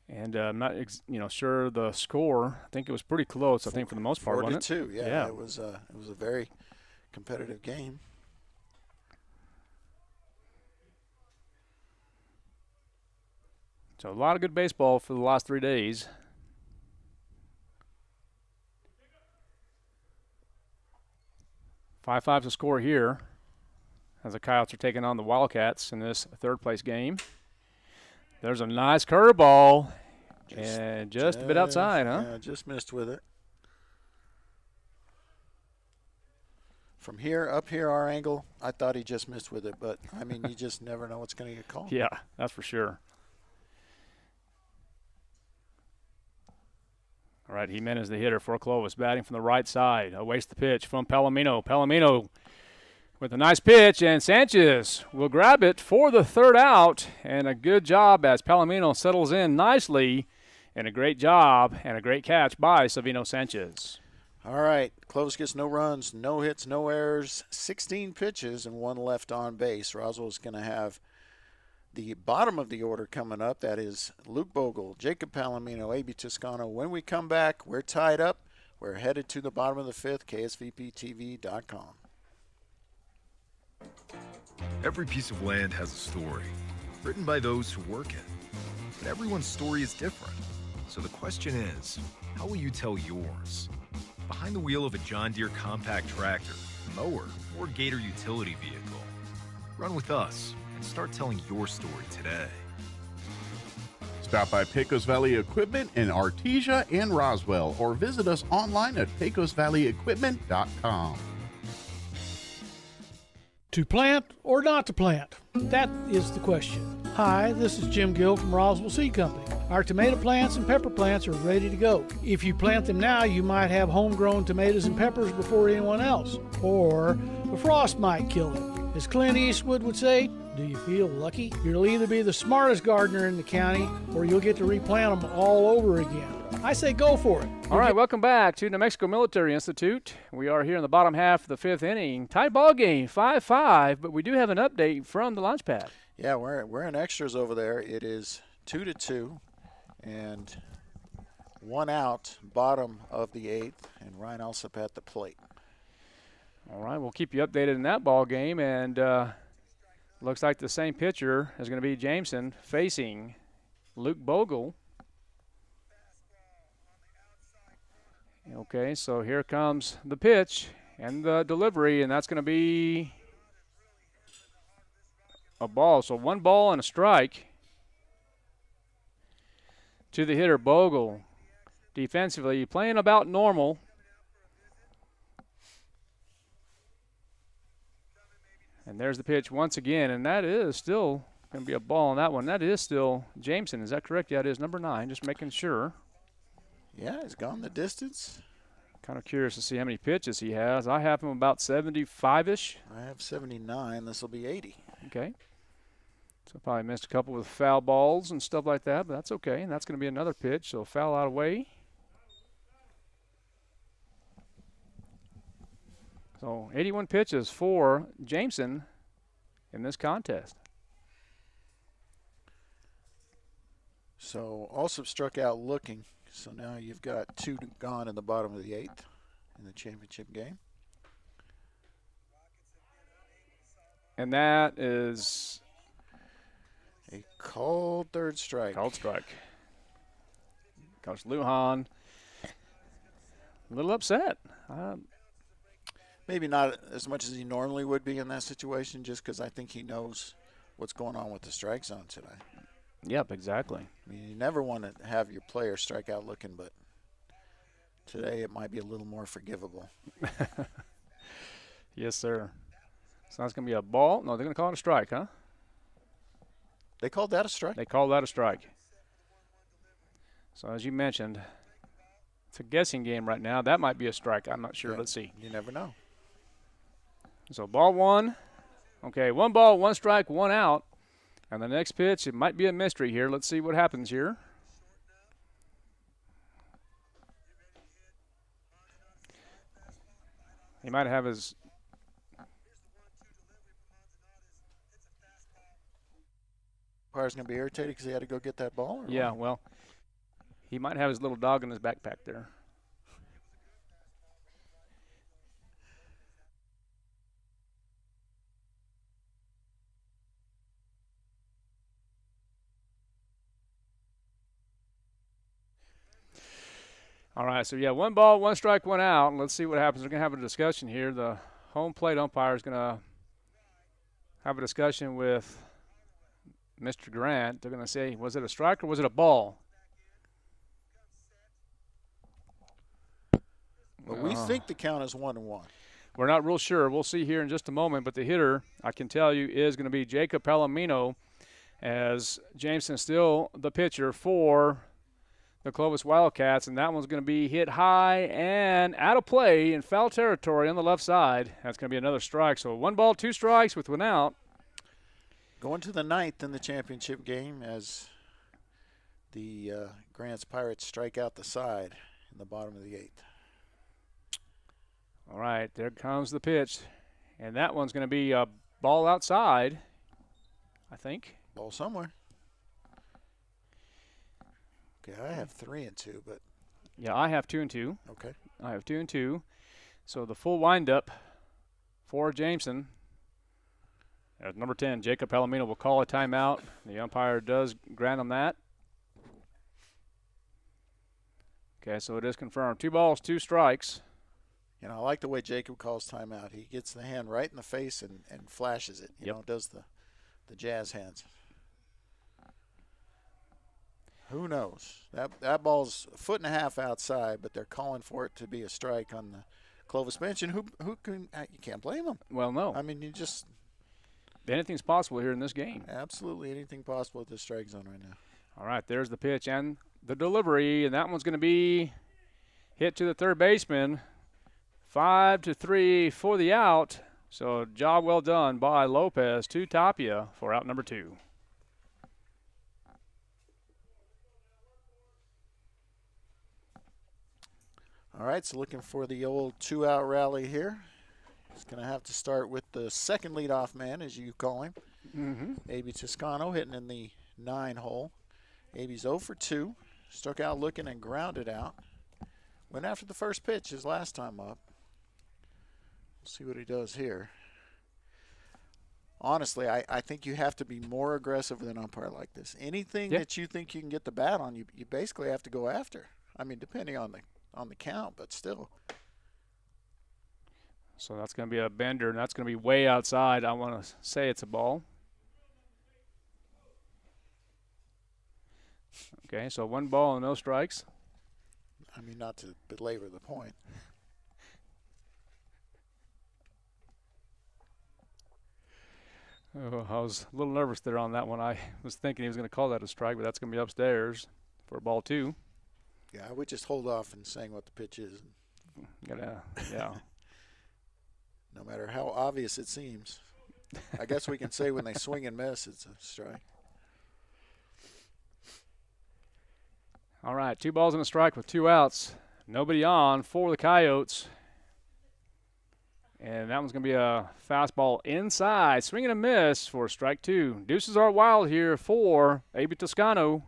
And I'm not sure the score. I think it was pretty close, I think, for the most part, wasn't it? 4-2, yeah. It was a very competitive game. So a lot of good baseball for the last 3 days. Five the score here as the Coyotes are taking on the Wildcats in this third-place game. There's a nice curveball, and just a bit outside, huh? Yeah, just missed with it. From here, up here, our angle, I thought he just missed with it, but, I mean, you just never know what's going to get called. Yeah, that's for sure. All right, Jimenez, the hitter for Clovis, batting from the right side. Awaits the pitch from Palomino. Palomino with a nice pitch, and Sanchez will grab it for the third out. And a good job as Palomino settles in nicely. And a great job and a great catch by Savino Sanchez. All right, Clovis gets no runs, no hits, no errors, 16 pitches, and 1 left on base. Roswell's going to have the bottom of the order coming up. That is Luke Bogle, Jacob Palomino, A.B. Toscano. When we come back, we're tied up. We're headed to the bottom of the 5th, ksvptv.com. Every piece of land has a story, written by those who work it. But everyone's story is different. So the question is, how will you tell yours? Behind the wheel of a John Deere compact tractor, mower, or Gator utility vehicle. Run with us and start telling your story today. Stop by Pecos Valley Equipment in Artesia and Roswell, or visit us online at pecosvalleyequipment.com. To plant or not to plant? That is the question. Hi, this is Jim Gill from Roswell Seed Company. Our tomato plants and pepper plants are ready to go. If you plant them now, you might have homegrown tomatoes and peppers before anyone else, or the frost might kill them. As Clint Eastwood would say, do you feel lucky? You'll either be the smartest gardener in the county, or you'll get to replant them all over again. I say go for it. All right, welcome back to New Mexico Military Institute. We are here in the bottom half of the 5th inning. Tied ball game, 5-5, but we do have an update from the launch pad. Yeah, we're in extras over there. It is 2-2, and 1 out, bottom of the 8th, and Ryan Alsop at the plate. All right, we'll keep you updated in that ball game, and looks like the same pitcher is going to be Jameson facing Luke Bogle. Okay, so here comes the pitch and the delivery, and that's going to be a ball. So 1 ball and a strike to the hitter, Bogle. Defensively, playing about normal. And there's the pitch once again, and that is still going to be a ball on that one. That is still Jameson. Is that correct? Yeah, it is number 9, just making sure. Yeah, he's gone the distance. Kind of curious to see how many pitches he has. I have him about 75-ish. I have 79. This will be 80. Okay. So probably missed a couple with foul balls and stuff like that, but that's okay. And that's going to be another pitch, so foul out of way. So 81 pitches for Jameson in this contest. So Alsop struck out looking. So now you've got 2 gone in the bottom of the 8th in the championship game. And that is a called third strike. Called strike. Coach Lujan, a little upset. Maybe not as much as he normally would be in that situation, just because I think he knows what's going on with the strike zone today. Yep, exactly. I mean, you never want to have your player strike out looking, but today it might be a little more forgivable. Yes, sir. So that's going to be a ball. No, they're going to call it a strike, huh? They called that a strike? They called that a strike. So as you mentioned, it's a guessing game right now. That might be a strike. I'm not sure. Yeah, Let's see. You never know. So ball one. Okay, 1 ball, 1 strike, 1 out. And the next pitch, it might be a mystery here. Let's see what happens here. He might have his Umpire's going to be irritated because he had to go get that ball? Or yeah, what? well, he might have his little dog in his backpack there. All right, so yeah, 1 ball, 1 strike, 1 out. Let's see what happens. We're going to have a discussion here. The home plate umpire is going to have a discussion with Mr. Grant. They're going to say, was it a strike or was it a ball? Well, we think the count is 1-1. We're not real sure. We'll see here in just a moment. But the hitter, I can tell you, is going to be Jacob Palomino, as Jameson still the pitcher for the Clovis Wildcats, and that one's going to be hit high and out of play in foul territory on the left side. That's going to be another strike. So 1 ball, 2 strikes with 1 out. Going to the 9th in the championship game as the Grants Pirates strike out the side in the bottom of the 8th. All right, there comes the pitch. And that one's going to be a ball outside, I think. Ball somewhere. Okay, I have 3 and 2, but. Yeah, I have 2 and 2. Okay. I have 2 and 2. So the full windup for Jameson. At number 10, Jacob Palomino will call a timeout. The umpire does grant him that. Okay, so it is confirmed. 2 balls, 2 strikes. You know, I like the way Jacob calls timeout. He gets the hand right in the face and flashes it. You know, does the jazz hands. Who knows? That ball's a 1.5 foot outside, but they're calling for it to be a strike on the Clovis bench. And who can you can't blame them. Well, no. I mean, you just anything's possible here in this game. Absolutely anything possible at the strike zone right now. All right, there's the pitch and the delivery, and that one's going to be hit to the third baseman. 5-3 for the out. So job well done by Lopez to Tapia for out number 2. All right, so looking for the old 2-out rally here. He's going to have to start with the second leadoff man, as you call him. A.B. Toscano hitting in the 9 hole. A.B.'s 0 for 2. Struck out looking and grounded out. Went after the first pitch his last time up. We'll see what he does here. Honestly, I think you have to be more aggressive with an umpire like this. Anything that you think you can get the bat on, you basically have to go after. I mean, depending on the count, but still. So that's going to be a bender, and that's going to be way outside. I want to say it's a ball. Okay, so 1 ball and no strikes. I mean, not to belabor the point. Oh, I was a little nervous there on that one. I was thinking he was going to call that a strike, but that's going to be upstairs for ball 2. Yeah, I would just hold off in saying what the pitch is. Yeah. No matter how obvious it seems. I guess we can say when they swing and miss, it's a strike. All right, 2 balls and a strike with 2 outs. Nobody on for the Coyotes. And that one's going to be a fastball inside. Swing and a miss for strike 2. Deuces are wild here for A.B. Toscano.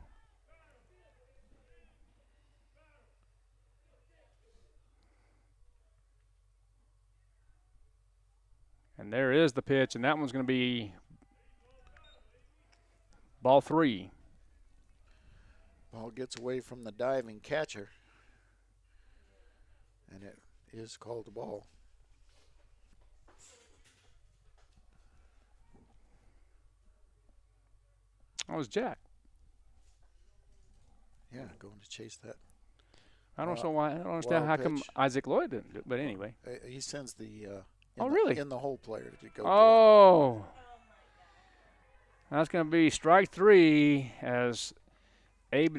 And there is the pitch, and that one's going to be ball 3. Ball gets away from the diving catcher, and it is called a ball. That was Jack. Yeah, going to chase that. I don't know why. I don't understand how come Isaac Lloyd didn't do it, but anyway. He sends the really? in the hole player to go. Oh. That's going to be strike 3 as Abe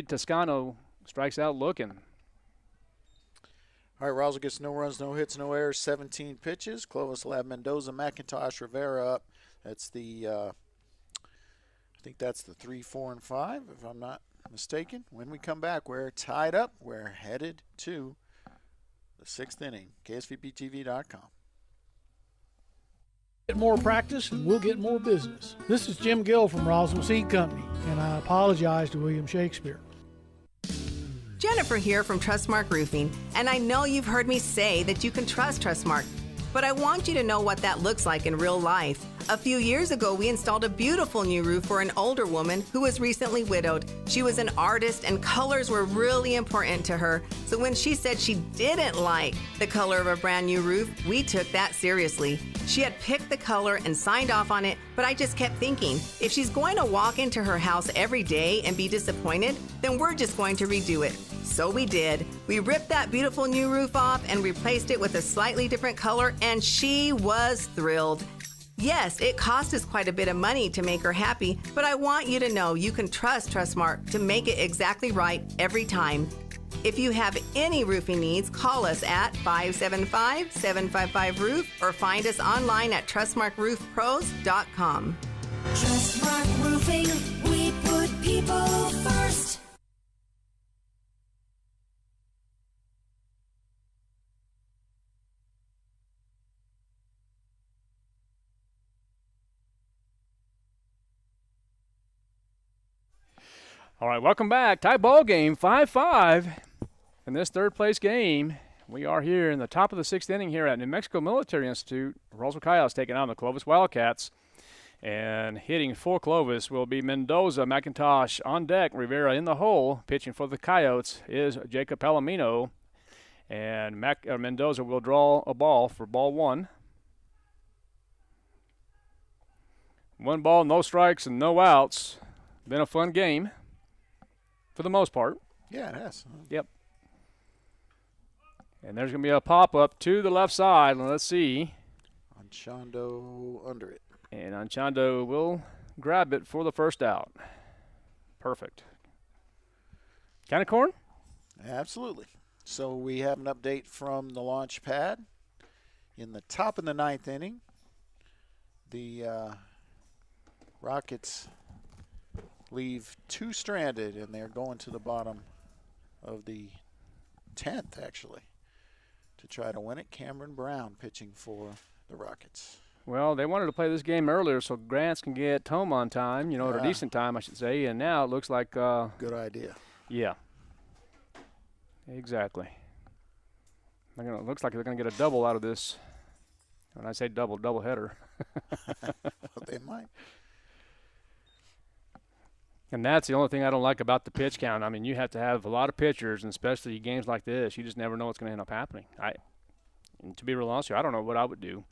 Toscano strikes out looking. All right, Roswell gets no runs, no hits, no errors, 17 pitches. Clovis will have Mendoza, McIntosh, Rivera up. That's the, I think that's the 3, 4, and 5, if I'm not mistaken. When we come back, we're tied up. We're headed to the 6th inning. KSVPTV.com. Get more practice and we'll get more business. This is Jim Gill from Roswell Seed Company, and I apologize to William Shakespeare. Jennifer here from Trustmark Roofing, and I know you've heard me say that you can trust Trustmark, but I want you to know what that looks like in real life. A few years ago, we installed a beautiful new roof for an older woman who was recently widowed. She was an artist, and colors were really important to her. So when she said she didn't like the color of a brand new roof, we took that seriously. She had picked the color and signed off on it, but I just kept thinking, if she's going to walk into her house every day and be disappointed, then we're just going to redo it. So we did. We ripped that beautiful new roof off and replaced it with a slightly different color, and she was thrilled. Yes, it cost us quite a bit of money to make her happy, but I want you to know you can trust Trustmark to make it exactly right every time. If you have any roofing needs, call us at 575-755-ROOF or find us online at trustmarkroofpros.com. Trustmark Roofing, we put people first. All right, welcome back. Tie ball game, 5-5 in this third-place game. We are here in the top of the 6th inning here at New Mexico Military Institute. Roswell Coyotes taking on the Clovis Wildcats. And hitting for Clovis will be Mendoza, McIntosh on deck, Rivera in the hole. Pitching for the Coyotes is Jacob Palomino. And Mendoza will draw a ball for ball 1. 1 ball, no strikes, and no outs. Been a fun game. For the most part. Yeah, it has. Yep. And there's going to be a pop-up to the left side. Let's see. Anchondo under it. And Anchondo will grab it for the first out. Perfect. Kind of corn? Absolutely. So we have an update from the launch pad. In the top of the 9th inning, the Rockets leave 2 stranded, and they're going to the bottom of the 10th, actually, to try to win it. Cameron Brown pitching for the Rockets. Well, they wanted to play this game earlier so Grants can get home on time, or a decent time, I should say, and now it looks like good idea. Yeah. Exactly. It looks like they're going to get a double out of this. When I say double header. Well, they might. And that's the only thing I don't like about the pitch count. I mean, you have to have a lot of pitchers, and especially games like this, you just never know what's going to end up happening. And to be real honest with you, I don't know what I would do.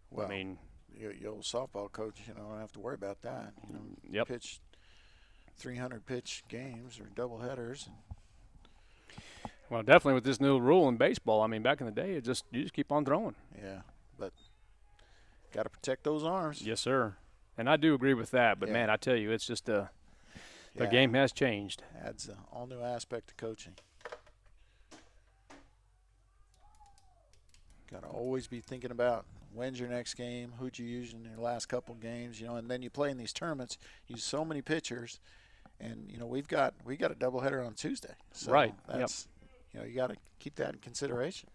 Well, I mean, your old softball coach, don't have to worry about that. Yep. Pitch 300 pitch games or double headers. Well, definitely with this new rule in baseball. I mean, back in the day, you just keep on throwing. Yeah, but got to protect those arms. Yes, sir. And I do agree with that. But, man, I tell you, it's just the game has changed. Adds an all-new aspect to coaching. Got to always be thinking about when's your next game, who'd you use in your last couple games, and then you play in these tournaments, use so many pitchers, and, we've got a doubleheader on Tuesday. So right. That's, you got to keep that in consideration.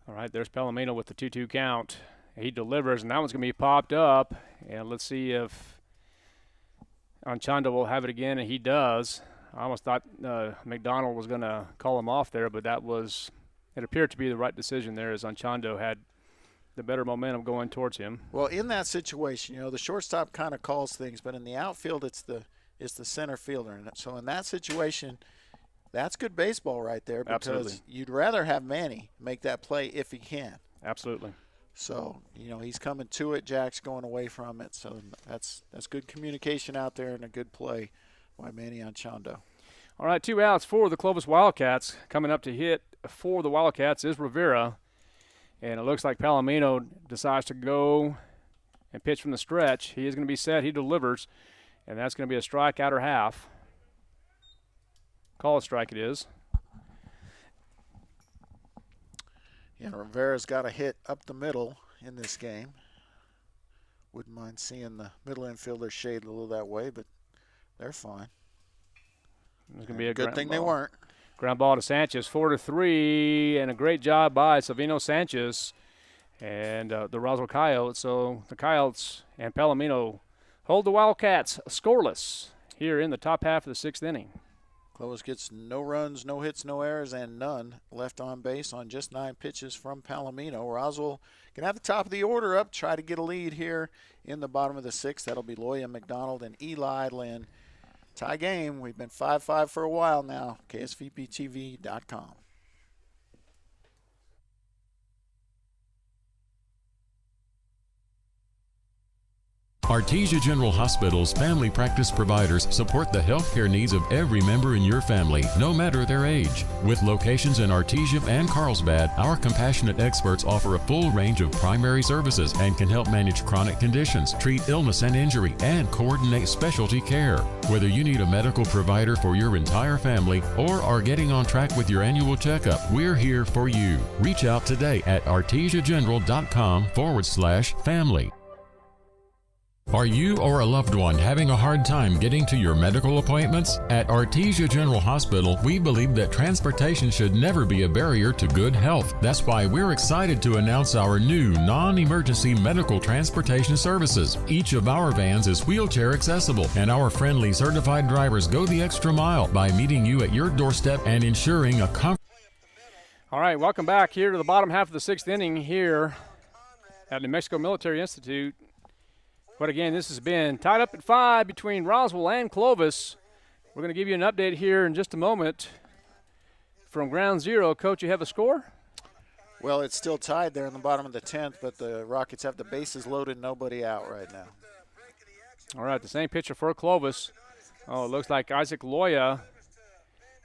All right, there's Palomino with the 2-2 count. He delivers, and that one's going to be popped up. And let's see if Anchondo will have it again, and he does. I almost thought McDonald was going to call him off there, but that was it appeared to be the right decision there as Anchondo had the better momentum going towards him. Well, in that situation, the shortstop kind of calls things, but in the outfield, it's the center fielder. And so in that situation, that's good baseball right there because Absolutely. you'd rather have Manny make that play if he can. Absolutely. So, he's coming to it. Jack's going away from it. So that's good communication out there and a good play by Manny Anchondo. All right, 2 outs for the Clovis Wildcats. Coming up to hit for the Wildcats is Rivera. And it looks like Palomino decides to go and pitch from the stretch. He is going to be set. He delivers. And that's going to be a strike outer half. Call a strike it is. Yeah, Rivera's got a hit up the middle in this game. Wouldn't mind seeing the middle infielder shade a little that way, but they're fine. It's going to be a good thing ball. They weren't. Ground ball to Sanchez, 4-3, and a great job by Savino Sanchez and the Roswell Coyotes. So the Coyotes and Palomino hold the Wildcats scoreless here in the top half of the 6th inning. Clovis gets no runs, no hits, no errors, and none left on base on just 9 pitches from Palomino. Roswell can have the top of the order up, try to get a lead here in the bottom of the 6th. That'll be Loya McDonald and Eli Lynn. Tie game. We've been 5-5 for a while now. KSVPTV.com. Artesia General Hospital's family practice providers support the healthcare needs of every member in your family, no matter their age. With locations in Artesia and Carlsbad, our compassionate experts offer a full range of primary services and can help manage chronic conditions, treat illness and injury, and coordinate specialty care. Whether you need a medical provider for your entire family or are getting on track with your annual checkup, we're here for you. Reach out today at artesiageneral.com/family. Are you or a loved one having a hard time getting to your medical appointments? At Artesia General Hospital, we believe that transportation should never be a barrier to good health. That's why we're excited to announce our new non-emergency medical transportation services. Each of our vans is wheelchair accessible, and our friendly certified drivers go the extra mile by meeting you at your doorstep and ensuring a comfortable. All right, welcome back here to the bottom half of the 6th inning here at New Mexico Military Institute. But again, this has been tied up at 5 between Roswell and Clovis. We're going to give you an update here in just a moment. From ground zero, Coach, you have a score? Well, it's still tied there in the bottom of the 10th, but the Rockets have the bases loaded, nobody out right now. All right, the same pitcher for Clovis. Oh, it looks like Isaac Loya.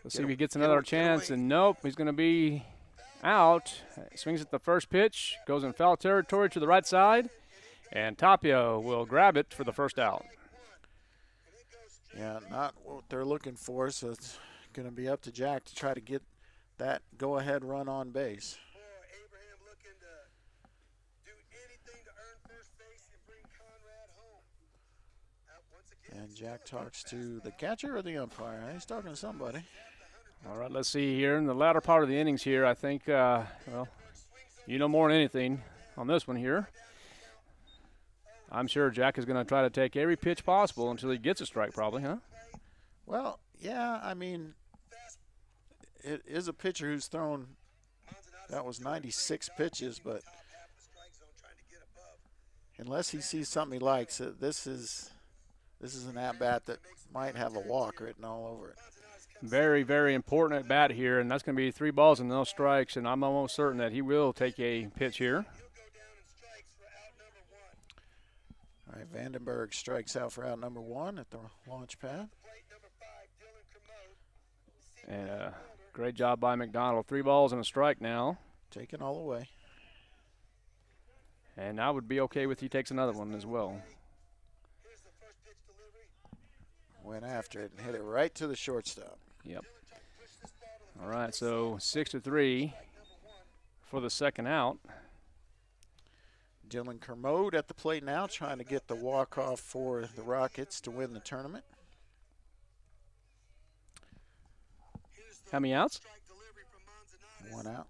Let's see if he gets another chance, and nope, he's going to be out. Swings at the first pitch, goes in foul territory to the right side. And Tapia will grab it for the first out. Yeah, not what they're looking for, so it's going to be up to Jack to try to get that go-ahead run on base. And Jack talks to the catcher or the umpire? He's talking to somebody. All right, let's see here. In the latter part of the innings here, I think, well, you know more than anything on this one here. I'm sure Jack is going to try to take every pitch possible until he gets a strike probably, huh? Well, yeah, I mean, it is a pitcher who's thrown, that was 96 pitches, but unless he sees something he likes, this is an at-bat that might have a walk written all over it. Very, very important at bat here, and that's going to be 3 balls and no strikes, and I'm almost certain that he will take a pitch here. All right, Vandenberg strikes out for out number 1 at the launch pad. And great job by McDonald. 3 balls and a strike now. Taken all the way. And I would be okay with he takes another one as well. Went after it and hit it right to the shortstop. Yep. All right, so 6-3 for the second out. Dylan Kermode at the plate now, trying to get the walk-off for the Rockets to win the tournament. How many outs? 1 out.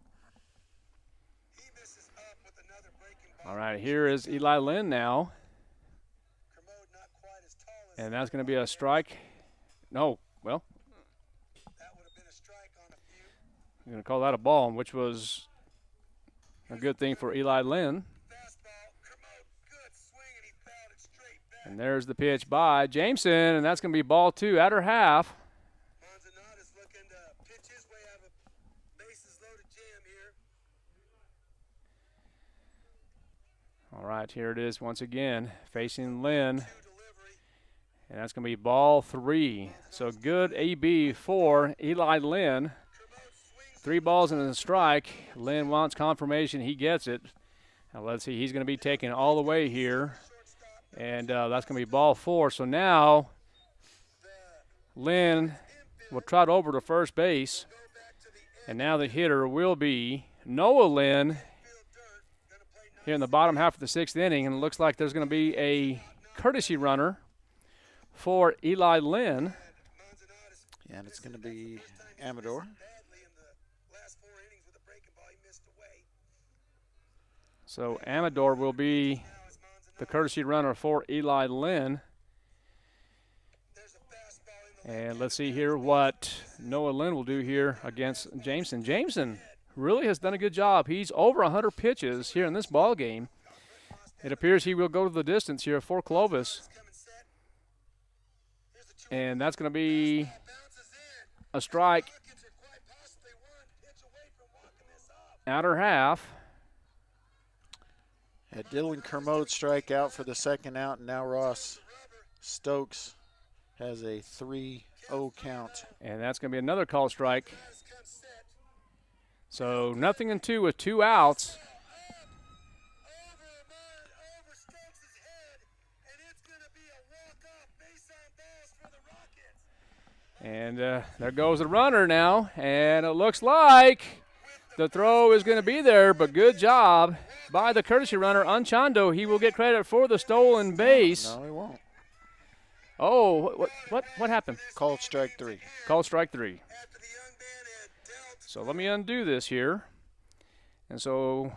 All right, here is Eli Lynn now. And that's going to be a strike. No, well. going to call that a ball, which was a good thing for Eli Lynn. And there's the pitch by Jameson, and that's going to be ball 2 at her half. All right, here it is once again, facing Lynn. And that's going to be ball 3. So good AB for Eli Lynn. 3 balls and a strike. Lynn wants confirmation. He gets it. Now let's see. He's going to be taking all the way here. And that's going to be ball 4. So now Lynn will trot over to first base. And now the hitter will be Noah Lynn here in the bottom half of the 6th inning. And it looks like there's going to be a courtesy runner for Eli Lynn. Yeah, and it's going to be Amador. So Amador will be the courtesy runner for Eli Lynn. And let's see here what Noah Lynn will do here against Jameson. Jameson really has done a good job. He's over 100 pitches here in this ball game. It appears he will go to the distance here for Clovis. And that's going to be a strike at her half. Had Dylan Kermode strike out for the 2nd out, and now Ross Stokes has a 3-0 count. And that's going to be another call strike. So nothing in 2 with 2 outs. And there goes the runner now, and it looks like the throw is going to be there, but good job by the courtesy runner, Anchando. He will get credit for the stolen base. No, he won't. Oh, what happened? Called strike 3. Called strike 3. So let me undo this here. And so,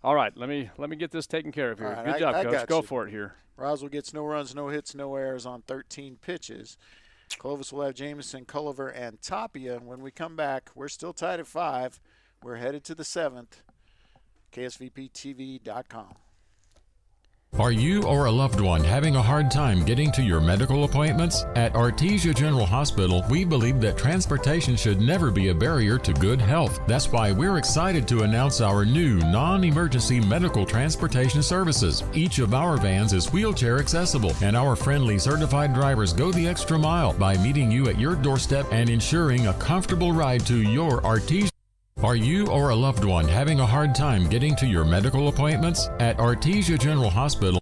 all right, let me get this taken care of here. Right, good job, I Coach. got Go you. for it here. Roswell gets no runs, no hits, no errors on 13 pitches. Clovis will have Jameson, Culliver, and Tapia. When we come back, we're still tied at 5. We're headed to the 7th. KSVPTV.com. Are you or a loved one having a hard time getting to your medical appointments? At Artesia General Hospital, we believe that transportation should never be a barrier to good health. That's why we're excited to announce our new non-emergency medical transportation services. Each of our vans is wheelchair accessible, and our friendly certified drivers go the extra mile by meeting you at your doorstep and ensuring a comfortable ride to your Artesia. Are you or a loved one having a hard time getting to your medical appointments? At Artesia General Hospital,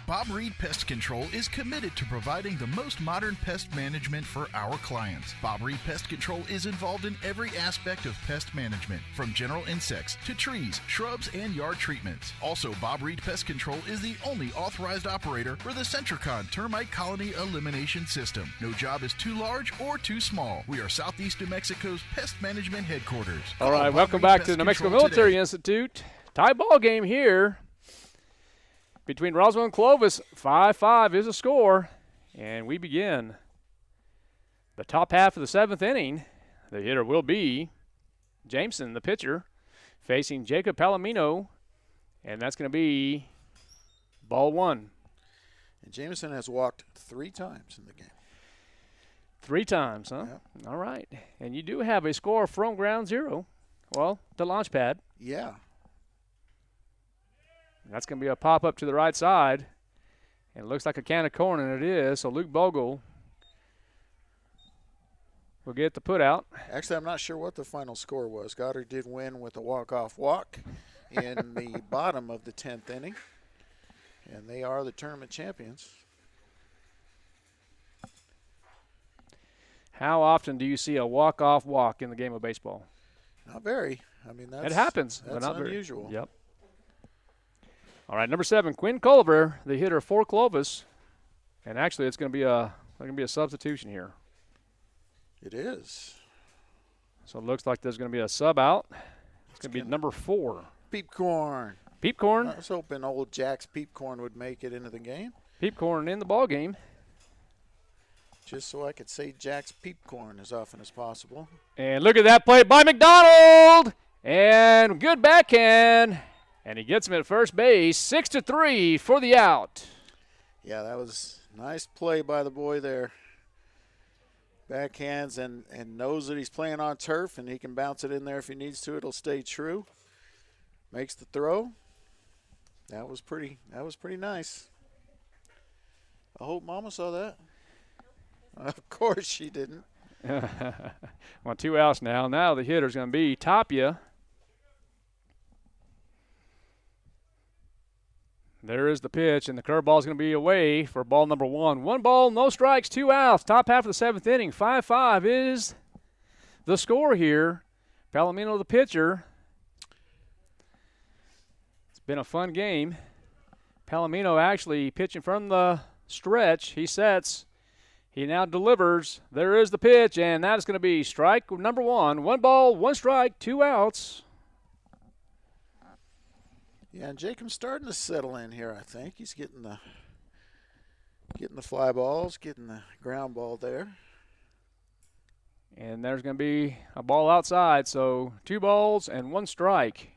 Bob Reed Pest Control is committed to providing the most modern pest management for our clients. Bob Reed Pest Control is involved in every aspect of pest management, from general insects to trees, shrubs, and yard treatments. Also, Bob Reed Pest Control is the only authorized operator for the Centricon Termite Colony Elimination System. No job is too large or too small. We are southeast New Mexico's pest management headquarters. All right, Bob welcome Reed back Pest to the New Mexico Control Military today. Institute. Tie ball game here between Roswell and Clovis. 5-5 is a score, and we begin the top half of the 7th inning. The hitter will be Jameson, the pitcher, facing Jacob Palomino, and that's going to be ball 1. And Jameson has walked 3 times in the game. 3 times, huh? Yep. All right. And you do have a score from ground zero. Well, the launch pad. Yeah. That's going to be a pop-up to the right side. And it looks like a can of corn, and it is. So Luke Bogle will get the put out. Actually, I'm not sure what the final score was. Goddard did win with a walk-off walk in the bottom of the 10th inning. And they are the tournament champions. How often do you see a walk-off walk in the game of baseball? Not very. I mean, that's, it happens, that's but not unusual. Very. Yep. All right, number 7, Quinn Culliver, the hitter for Clovis. And actually, it's going to be a substitution here. It is. So it looks like there's going to be a sub out. It's going to be number 4. Peepcorn. Peepcorn. I was hoping old Jack's Peepcorn would make it into the game. Peepcorn in the ball game. just so I could say Jack's peepcorn as often as possible. And look at that play by McDonald. And good backhand. And he gets him at first base. 6-3 for the out. Yeah, that was nice play by the boy there. Backhands and knows that he's playing on turf and he can bounce it in there if he needs to. It'll stay true. Makes the throw. That was pretty nice. I hope Mama saw that. Of course she didn't. Well, 2 outs now. Now the hitter's going to be Tapia. There is the pitch, and the curveball is going to be away for ball number 1. 1 ball, no strikes, 2 outs. Top half of the 7th inning. 5-5 is the score here. Palomino, the pitcher. It's been a fun game. Palomino actually pitching from the stretch. He sets. He now delivers. There is the pitch, and that is going to be strike number 1. 1 ball, 1 strike, 2 outs. Yeah, and Jacob's starting to settle in here, I think. He's getting the fly balls, getting the ground ball there. And there's going to be a ball outside, so 2 balls and 1 strike.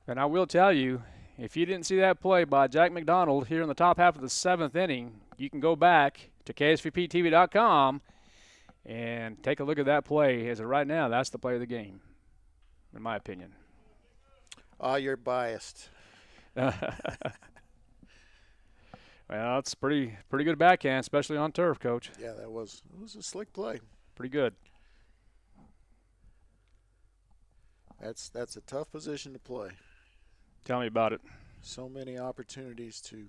And I will tell you, if you didn't see that play by Jack McDonald here in the top half of the 7th inning, you can go back to KSVPTV.com and take a look at that play. As of right now, that's the play of the game, in my opinion. Oh, you're biased. Well, it's pretty good backhand, especially on turf, Coach. Yeah, it was a slick play. Pretty good. That's a tough position to play. Tell me about it. So many opportunities to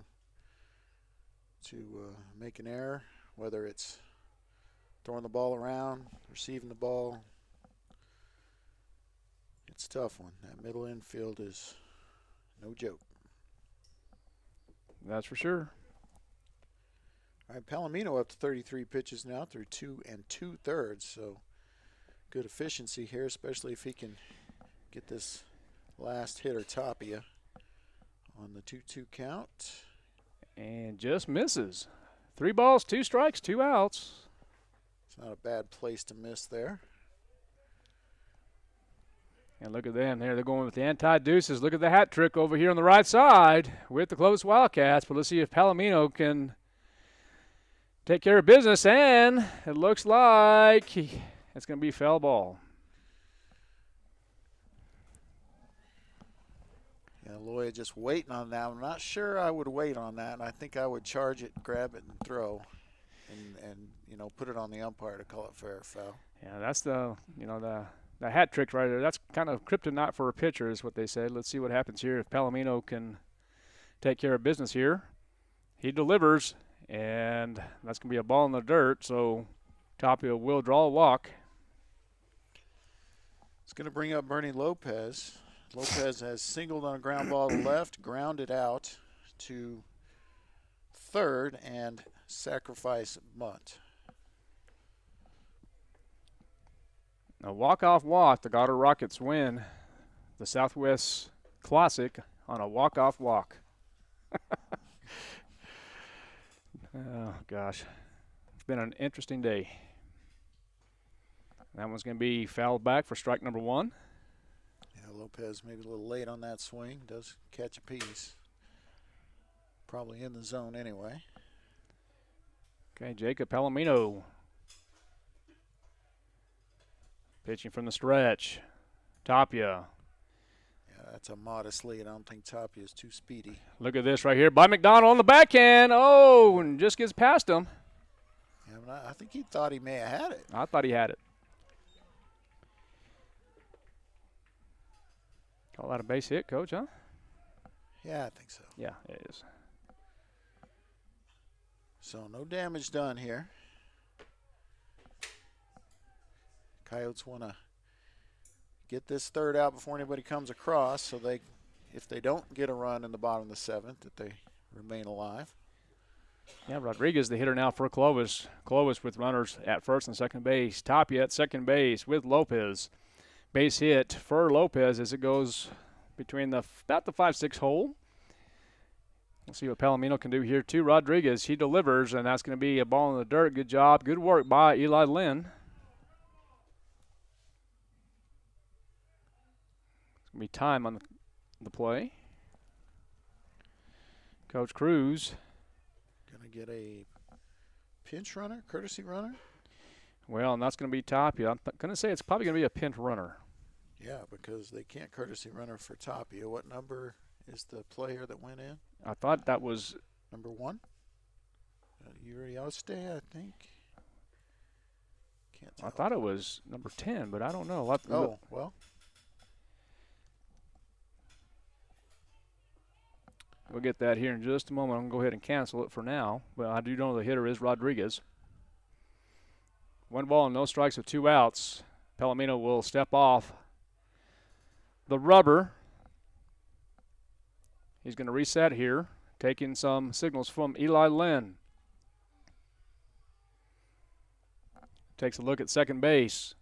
make an error, whether it's throwing the ball around, receiving the ball. It's a tough one. That middle infield is no joke. That's for sure. All right, Palomino up to 33 pitches now through 2 2/3. So good efficiency here, especially if he can get this last hitter, Tapia, on the 2-2 count. And just misses. 3 balls, 2 strikes, 2 outs. It's not a bad place to miss there. And look at them there. They're going with the anti-deuces. Look at the hat trick over here on the right side with the Clovis Wildcats. But let's see if Palomino can take care of business. And it looks like it's going to be foul ball. Yeah, Loya just waiting on that. I'm not sure I would wait on that. And I think I would charge it, grab it, and throw. And put it on the umpire to call it fair or foul. Yeah, that's the hat trick right there. That's kind of kryptonite for a pitcher is what they said. Let's see what happens here if Palomino can take care of business here. He delivers, and that's going to be a ball in the dirt, so Tapia will draw a walk. It's going to bring up Bernie Lopez. Lopez has singled on a ground ball to left, grounded out to third, and sacrifice bunt. A walk-off walk. The Goddard Rockets win the Southwest Classic on a walk-off walk. Oh, gosh. It's been an interesting day. That one's going to be fouled back for strike number 1. Yeah, Lopez maybe a little late on that swing. Does catch a piece. Probably in the zone anyway. Okay, Jacob Palomino pitching from the stretch. Tapia. Yeah, that's a modest lead. I don't think Tapia is too speedy. Look at this right here by McDonald on the backhand. Oh, and just gets past him. Yeah, but I think he thought he may have had it. I thought he had it. Call that a base hit, Coach, huh? Yeah, I think so. Yeah, it is. So no damage done here. Coyotes want to get this third out before anybody comes across, so if they don't get a run in the bottom of the 7th, that they remain alive. Yeah, Rodriguez the hitter now for Clovis. Clovis with runners at first and second base. Tapia at second base with Lopez. Base hit for Lopez as it goes between about the 5-6 hole. We'll see what Palomino can do here, too. Rodriguez, he delivers, and that's going to be a ball in the dirt. Good job. Good work by Eli Lynn. It's going to be time on the play. Coach Cruz. Going to get a pinch runner, courtesy runner? Well, and that's going to be Tapia. I'm going to say it's probably going to be a pinch runner. Yeah, because they can't courtesy runner for Tapia. What number is the player that went in? I thought that was number 1. Urioste, I think. Can't tell. I thought it was number 10, but I don't know. Well. We'll get that here in just a moment. I'm going to go ahead and cancel it for now. But I do know the hitter is Rodriguez. 1 ball and no strikes with 2 outs. Palomino will step off the rubber. He's going to reset here, taking some signals from Eli Lynn. Takes a look at second base.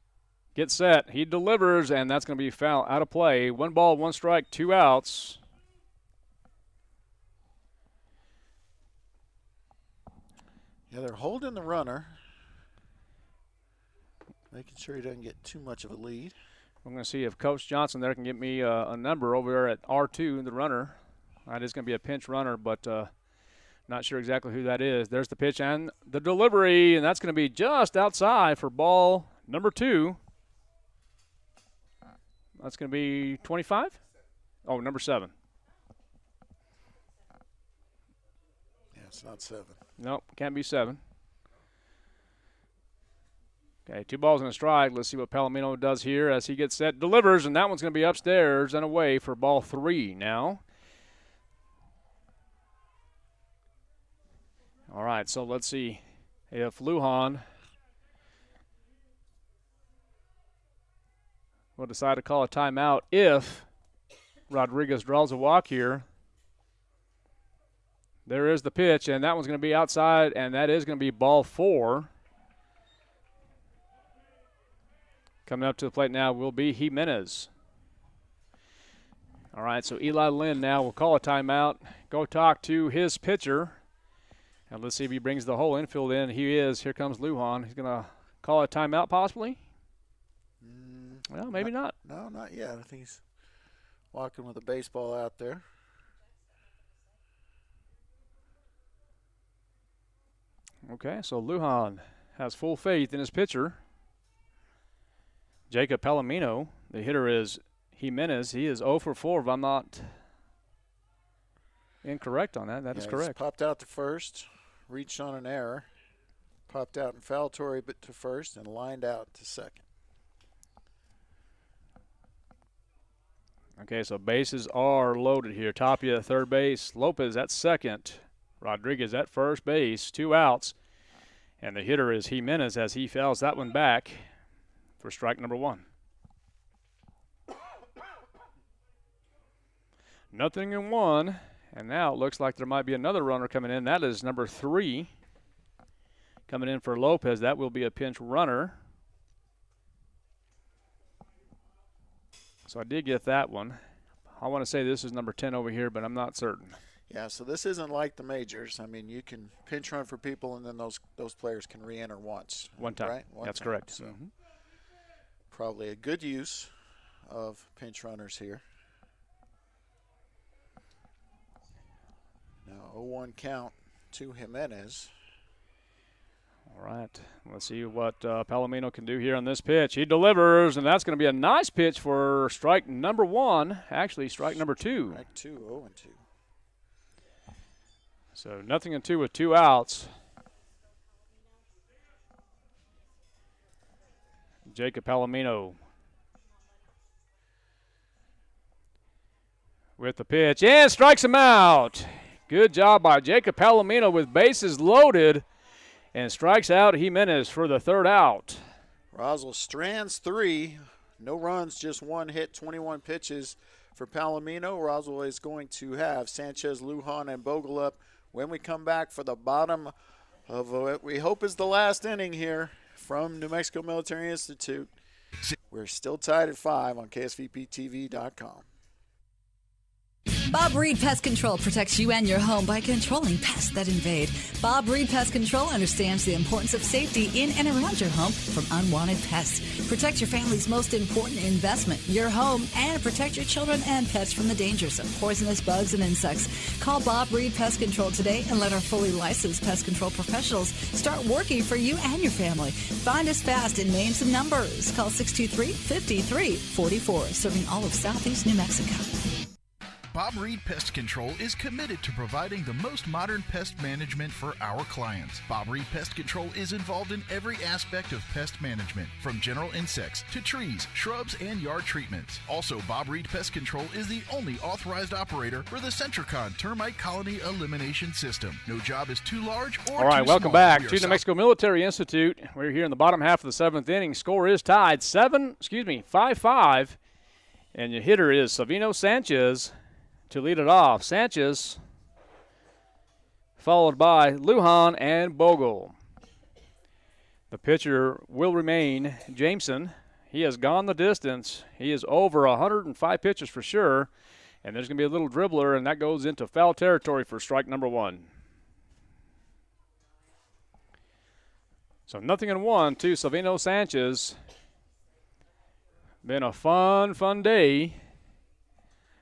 Gets set. He delivers, and that's going to be foul out of play. 1 ball, 1 strike, 2 outs. Yeah, they're holding the runner, making sure he doesn't get too much of a lead. I'm going to see if Coach Johnson there can get me a number over there at R2, the runner. That is going to be a pinch runner, but not sure exactly who that is. There's the pitch and the delivery, and that's going to be just outside for ball number 2. That's going to be 25? Oh, number 7. Yeah, it's not 7. Nope, can't be 7. Okay, 2 balls and a strike. Let's see what Palomino does here as he gets set, delivers, and that one's going to be upstairs and away for ball 3 now. All right, so let's see if Lujan will decide to call a timeout if Rodriguez draws a walk here. There is the pitch, and that one's going to be outside, and that is going to be ball 4. Coming up to the plate now will be Jimenez. All right, so Eli Lynn now will call a timeout, go talk to his pitcher, and let's see if he brings the whole infield in. He is. Here comes Lujan. He's going to call a timeout possibly? Well, maybe not. No, not yet. I think he's walking with a baseball out there. Okay, so Lujan has full faith in his pitcher. Jacob Palomino, the hitter is Jimenez. He is 0 for 4 if I'm not incorrect on that. That is correct. Popped out to first, reached on an error, popped out in foul territory but to first, and lined out to second. Okay, so bases are loaded here. Tapia at third base, Lopez at second, Rodriguez at first base, 2 outs. And the hitter is Jimenez as he fouls that one back for strike number 1. Nothing in 1, and now it looks like there might be another runner coming in. That is number 3 coming in for Lopez. That will be a pinch runner. So I did get that one. I want to say this is number 10 over here, but I'm not certain. Yeah, so this isn't like the majors. I mean, you can pinch run for people, and then those players can re-enter once. One time. Right? That's time. correct. So probably a good use of pinch runners here. Now 0-1 count to Jimenez. All right, let's see what Palomino can do here on this pitch. He delivers, and that's going to be a nice pitch for strike number 1. Actually, strike number 2. Strike 2, 0-2. So 0-2 with 2 outs. Jacob Palomino with the pitch, and strikes him out. Good job by Jacob Palomino with bases loaded, and strikes out Jimenez for the 3rd out. Roswell strands 3, no runs, just 1 hit, 21 pitches for Palomino. Roswell is going to have Sanchez, Lujan, and Bogle up when we come back for the bottom of what we hope is the last inning here from New Mexico Military Institute. We're still tied at 5 on KSVPTV.com. Bob Reed Pest Control protects you and your home by controlling pests that invade. Bob Reed Pest Control understands the importance of safety in and around your home from unwanted pests. Protect your family's most important investment, your home, and protect your children and pets from the dangers of poisonous bugs and insects. Call Bob Reed Pest Control today and let our fully licensed pest control professionals start working for you and your family. Find us fast in names and numbers. Call 623-5344, serving all of Southeast New Mexico. Bob Reed Pest Control is committed to providing the most modern pest management for our clients. Bob Reed Pest Control is involved in every aspect of pest management, from general insects to trees, shrubs, and yard treatments. Also, Bob Reed Pest Control is the only authorized operator for the Centricon Termite Colony Elimination System. No job is too large or too small. All right, welcome back to New Mexico Military Institute. We're here in the bottom half of the 7th inning. Score is tied 5-5, and your hitter is Savino Sanchez to lead it off. Sanchez, followed by Lujan and Bogle. The pitcher will remain Jameson. He has gone the distance. He is over 105 pitches for sure, and there's going to be a little dribbler, and that goes into foul territory for strike number 1. So 0-1 to Savino Sanchez. Been a fun day.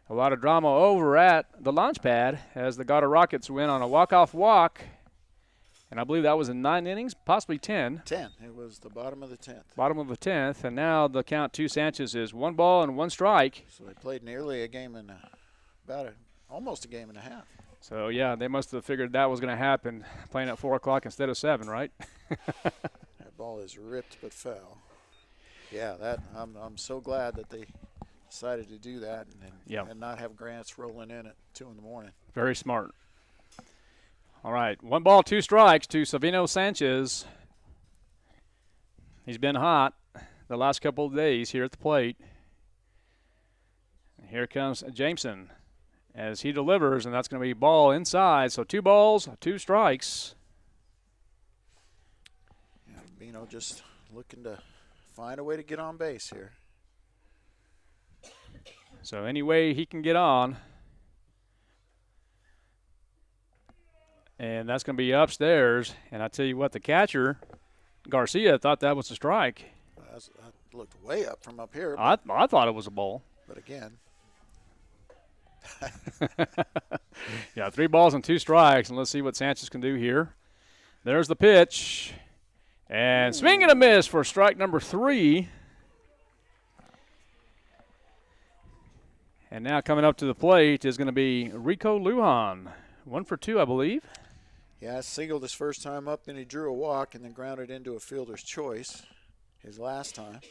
A lot of drama over at the launch pad as the Goddard Rockets win on a walk-off walk. And I believe that was in 9 innings, possibly 10. 10. It was the bottom of the 10th. Bottom of the 10th. And now the count to Sanchez is 1 ball and 1 strike. So they played nearly a game and almost a game and a half. So, yeah, they must have figured that was going to happen, playing at 4 o'clock instead of 7, right? That ball is ripped but foul. Yeah, I'm so glad that they decided to do that and not have Grants rolling in at 2 in the morning. Very smart. All right, 1 ball, 2 strikes to Savino Sanchez. He's been hot the last couple of days here at the plate. And here comes Jameson as he delivers, and that's going to be ball inside. So 2 balls, 2 strikes. Yeah, Bino just looking to find a way to get on base here. So any way he can get on. And that's going to be upstairs. And I tell you what, the catcher, Garcia, thought that was a strike. That looked way up from up here. I thought it was a ball. But again. Yeah, 3 balls and 2 strikes. And let's see what Sanchez can do here. There's the pitch. And swing and a miss for strike number 3. And now coming up to the plate is going to be Rico Lujan. 1 for 2, I believe. Yeah, singled his first time up, then he drew a walk and then grounded into a fielder's choice his last time.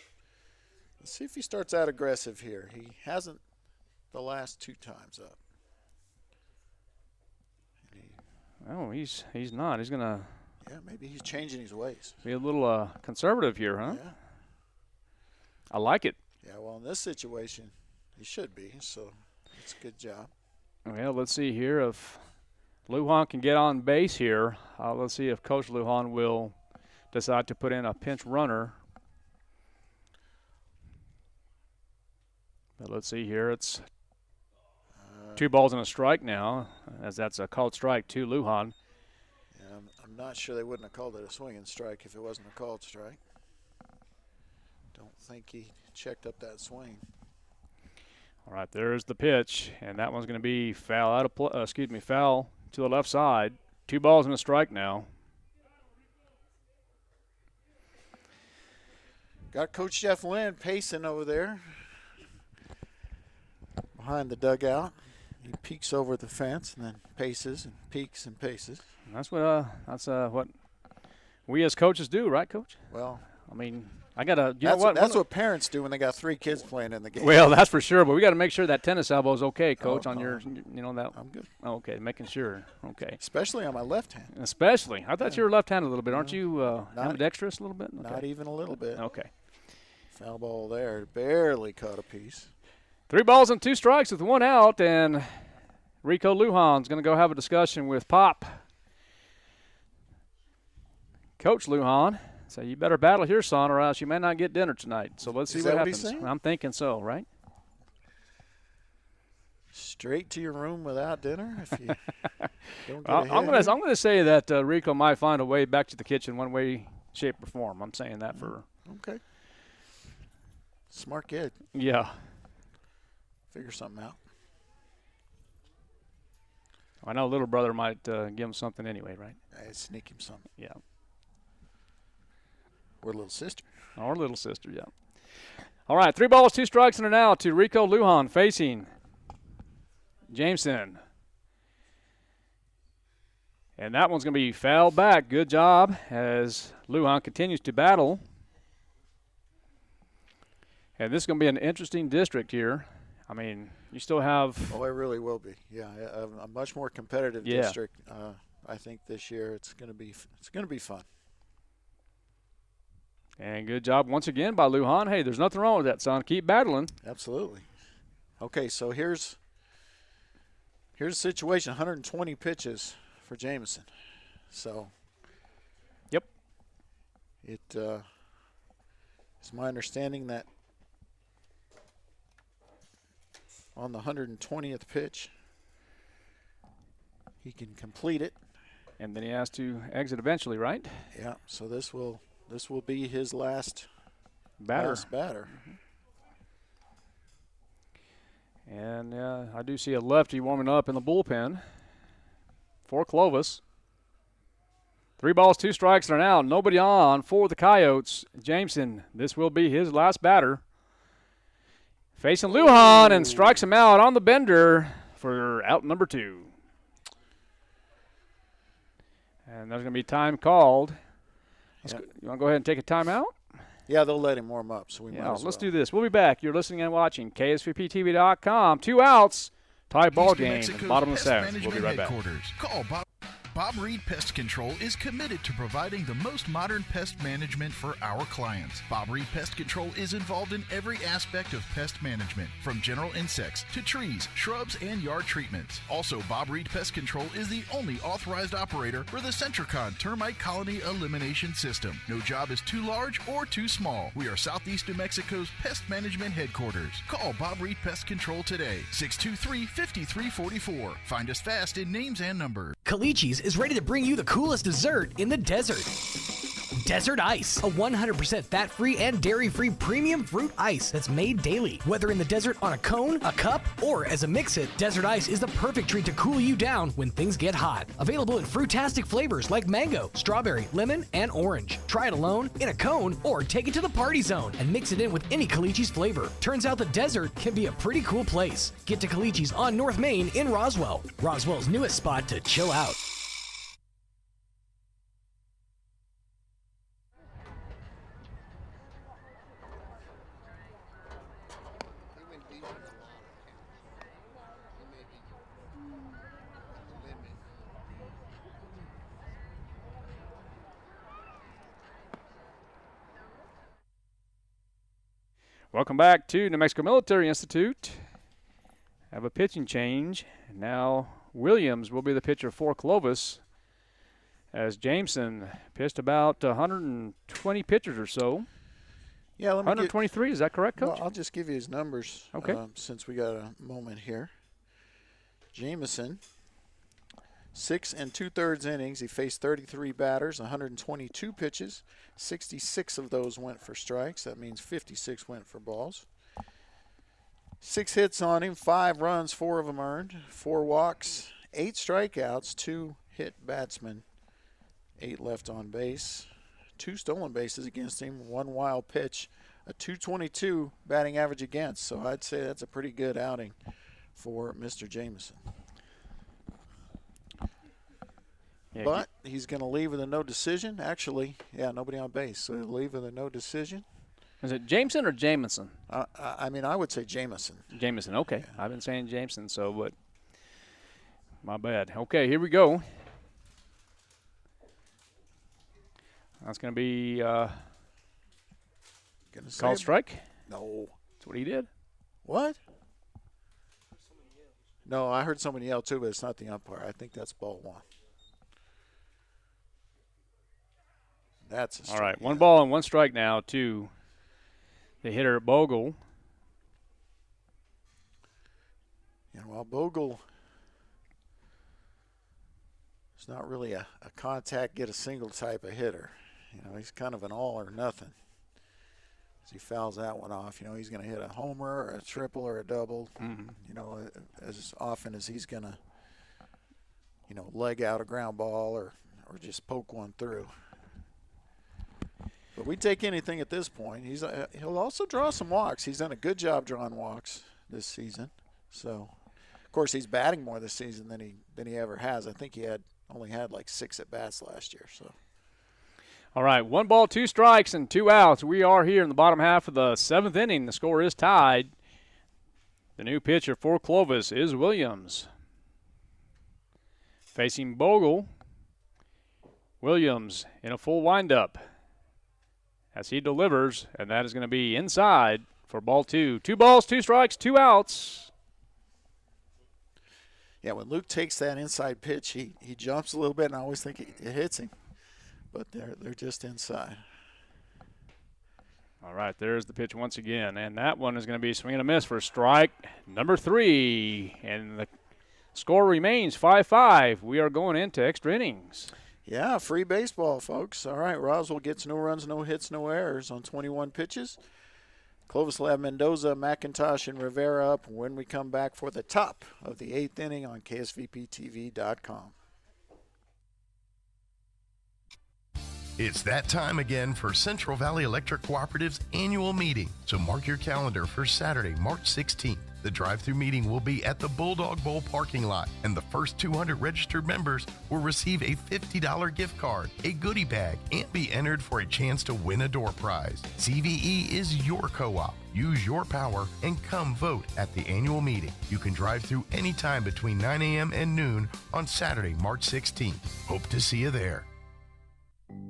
Let's see if he starts out aggressive here. He hasn't the last 2 times up. Oh, he's not. He's going to. Yeah, maybe he's changing his ways. Be a little conservative here, huh? Yeah. I like it. Yeah, well, in this situation, he should be, so it's a good job. Well, let's see here if Lujan can get on base here. Let's see if Coach Lujan will decide to put in a pinch runner. But let's see here. It's 2 balls and a strike now, as that's a called strike to Lujan. Yeah, I'm not sure they wouldn't have called it a swinging strike if it wasn't a called strike. Don't think he checked up that swing. All right, there's the pitch, and that one's going to be foul foul to the left side. 2 balls and a strike now. Got Coach Jeff Lynn pacing over there behind the dugout. He peeks over the fence and then paces and peeks and paces. And that's what we as coaches do, right, Coach? Well, I mean, I got to, that's what parents do when they got 3 kids playing in the game. Well, that's for sure, but we got to make sure that tennis elbow is okay, Coach, that. I'm good. Okay, making sure. Okay. Especially on my left hand. Especially. I thought you were left-handed a little bit. Aren't you ambidextrous a little bit? Okay. Not even a little bit. Okay. Foul ball there. Barely caught a piece. 3 balls and 2 strikes with 1 out, and Rico Lujan's going to go have a discussion with Pop. Coach Lujan. So you better battle here, son, or else you may not get dinner tonight. So let's see what happens. I'm thinking so, right? straight to your room without dinner if you don't get I'm going to say that Rico might find a way back to the kitchen one way, shape, or form. I'm saying that for. Okay. Smart kid. Yeah. Figure something out. I know little brother might give him something anyway, right? I'd sneak him something. Yeah. Or little sister. Or little sister, yeah. All right, 3 balls, 2 strikes, and an out to Rico Lujan facing Jameson. And that one's going to be fouled back. Good job as Lujan continues to battle. And this is going to be an interesting district here. I mean, you still have. Oh, it really will be. Yeah, a much more competitive district. I think this year it's going to be fun. And good job once again by Lujan. Hey, there's nothing wrong with that, son. Keep battling. Absolutely. Okay, so here's the situation. 120 pitches for Jameson. So. Yep. It is my understanding that on the 120th pitch, he can complete it. And then he has to exit eventually, right? Yeah, so this will be his last batter. And I do see a lefty warming up in the bullpen for Clovis. 3 balls, 2 strikes, and an out. Nobody on for the Coyotes. Jameson, this will be his last batter. Facing Lujan and strikes him out on the bender for out number 2. And there's going to be time called. You want to go ahead and take a timeout? Yeah, they'll let him warm up, so we might as well. Let's do this. We'll be back. You're listening and watching KSVPTV.com. 2 outs. Tie ball game at the bottom of the 7th. We'll be right back. Call Bob Reed Pest Control is committed to providing the most modern pest management for our clients. Bob Reed Pest Control is involved in every aspect of pest management, from general insects to trees, shrubs, and yard treatments. Also, Bob Reed Pest Control is the only authorized operator for the Centricon Termite Colony Elimination System. No job is too large or too small. We are Southeast New Mexico's pest management headquarters. Call Bob Reed Pest Control today, 623-5344. Find us fast in names and numbers. Calichi's is ready to bring you the coolest dessert in the desert. Desert Ice, a 100% fat-free and dairy-free premium fruit ice that's made daily. Whether in the desert on a cone, a cup, or as a mix-it, Desert Ice is the perfect treat to cool you down when things get hot. Available in fruitastic flavors like mango, strawberry, lemon, and orange. Try it alone, in a cone, or take it to the party zone and mix it in with any Calichi's flavor. Turns out the desert can be a pretty cool place. Get to Calichi's on North Main in Roswell. Roswell's newest spot to chill out. Welcome back to New Mexico Military Institute. Have a pitching change. Now Williams will be the pitcher for Clovis, as Jameson pitched about 120 pitchers or so. Yeah, 123, is that correct, Coach? Well, I'll just give you his numbers since we got a moment here. Jameson, 6 2/3 innings. He faced 33 batters, 122 pitches. 66 of those went for strikes. That means 56 went for balls. 6 hits on him, 5 runs, 4 of them earned, 4 walks, 8 strikeouts, 2 hit batsmen, 8 left on base, 2 stolen bases against him, 1 wild pitch, a .222 batting average against. So I'd say that's a pretty good outing for Mr. Jameson. Yeah, but he's going to leave with a no decision. Actually, nobody on base. So he'll leave with a no decision. Is it Jameson or Jameson? I mean, I would say Jameson. Jameson, okay. Yeah. I've been saying Jameson, but my bad. Okay, here we go. That's going to be called strike? No. That's what he did. What? No, I heard somebody yell too, but it's not the umpire. I think that's ball 1. That's a strike. All right, 1 ball and 1 strike now to the hitter Bogle. And Well, Bogle is not really a contact, get a single type of hitter. He's kind of an all or nothing. As he fouls that one off, he's going to hit a homer or a triple or a double, as often as he's going to, leg out a ground ball or just poke one through. But we'd take anything at this point. He'll also draw some walks. He's done a good job drawing walks this season. So, of course, he's batting more this season than he ever has. I think he only had like 6 at-bats last year. So. All right, 1 ball, 2 strikes, and 2 outs. We are here in the bottom half of the 7th inning. The score is tied. The new pitcher for Clovis is Williams. Facing Bogle, Williams in a full windup as he delivers, and that is going to be inside for ball 2. 2 balls, 2 strikes, 2 outs. Yeah, when Luke takes that inside pitch, he jumps a little bit, and I always think it hits him. But they're just inside. All right, there's the pitch once again, and that one is going to be swing and a miss for strike number 3. And the score remains 5-5. We are going into extra innings. Yeah, free baseball, folks. All right, Roswell gets no runs, no hits, no errors on 21 pitches. Clovis will have Mendoza, McIntosh, and Rivera up when we come back for the top of the 8th inning on KSVPTV.com. It's that time again for Central Valley Electric Cooperative's annual meeting, so mark your calendar for Saturday, March 16th. The drive-through meeting will be at the Bulldog Bowl parking lot, and the first 200 registered members will receive a $50 gift card, a goodie bag, and be entered for a chance to win a door prize. CVE is your co-op. Use your power and come vote at the annual meeting. You can drive through anytime between 9 a.m. and noon on Saturday, March 16th. Hope to see you there.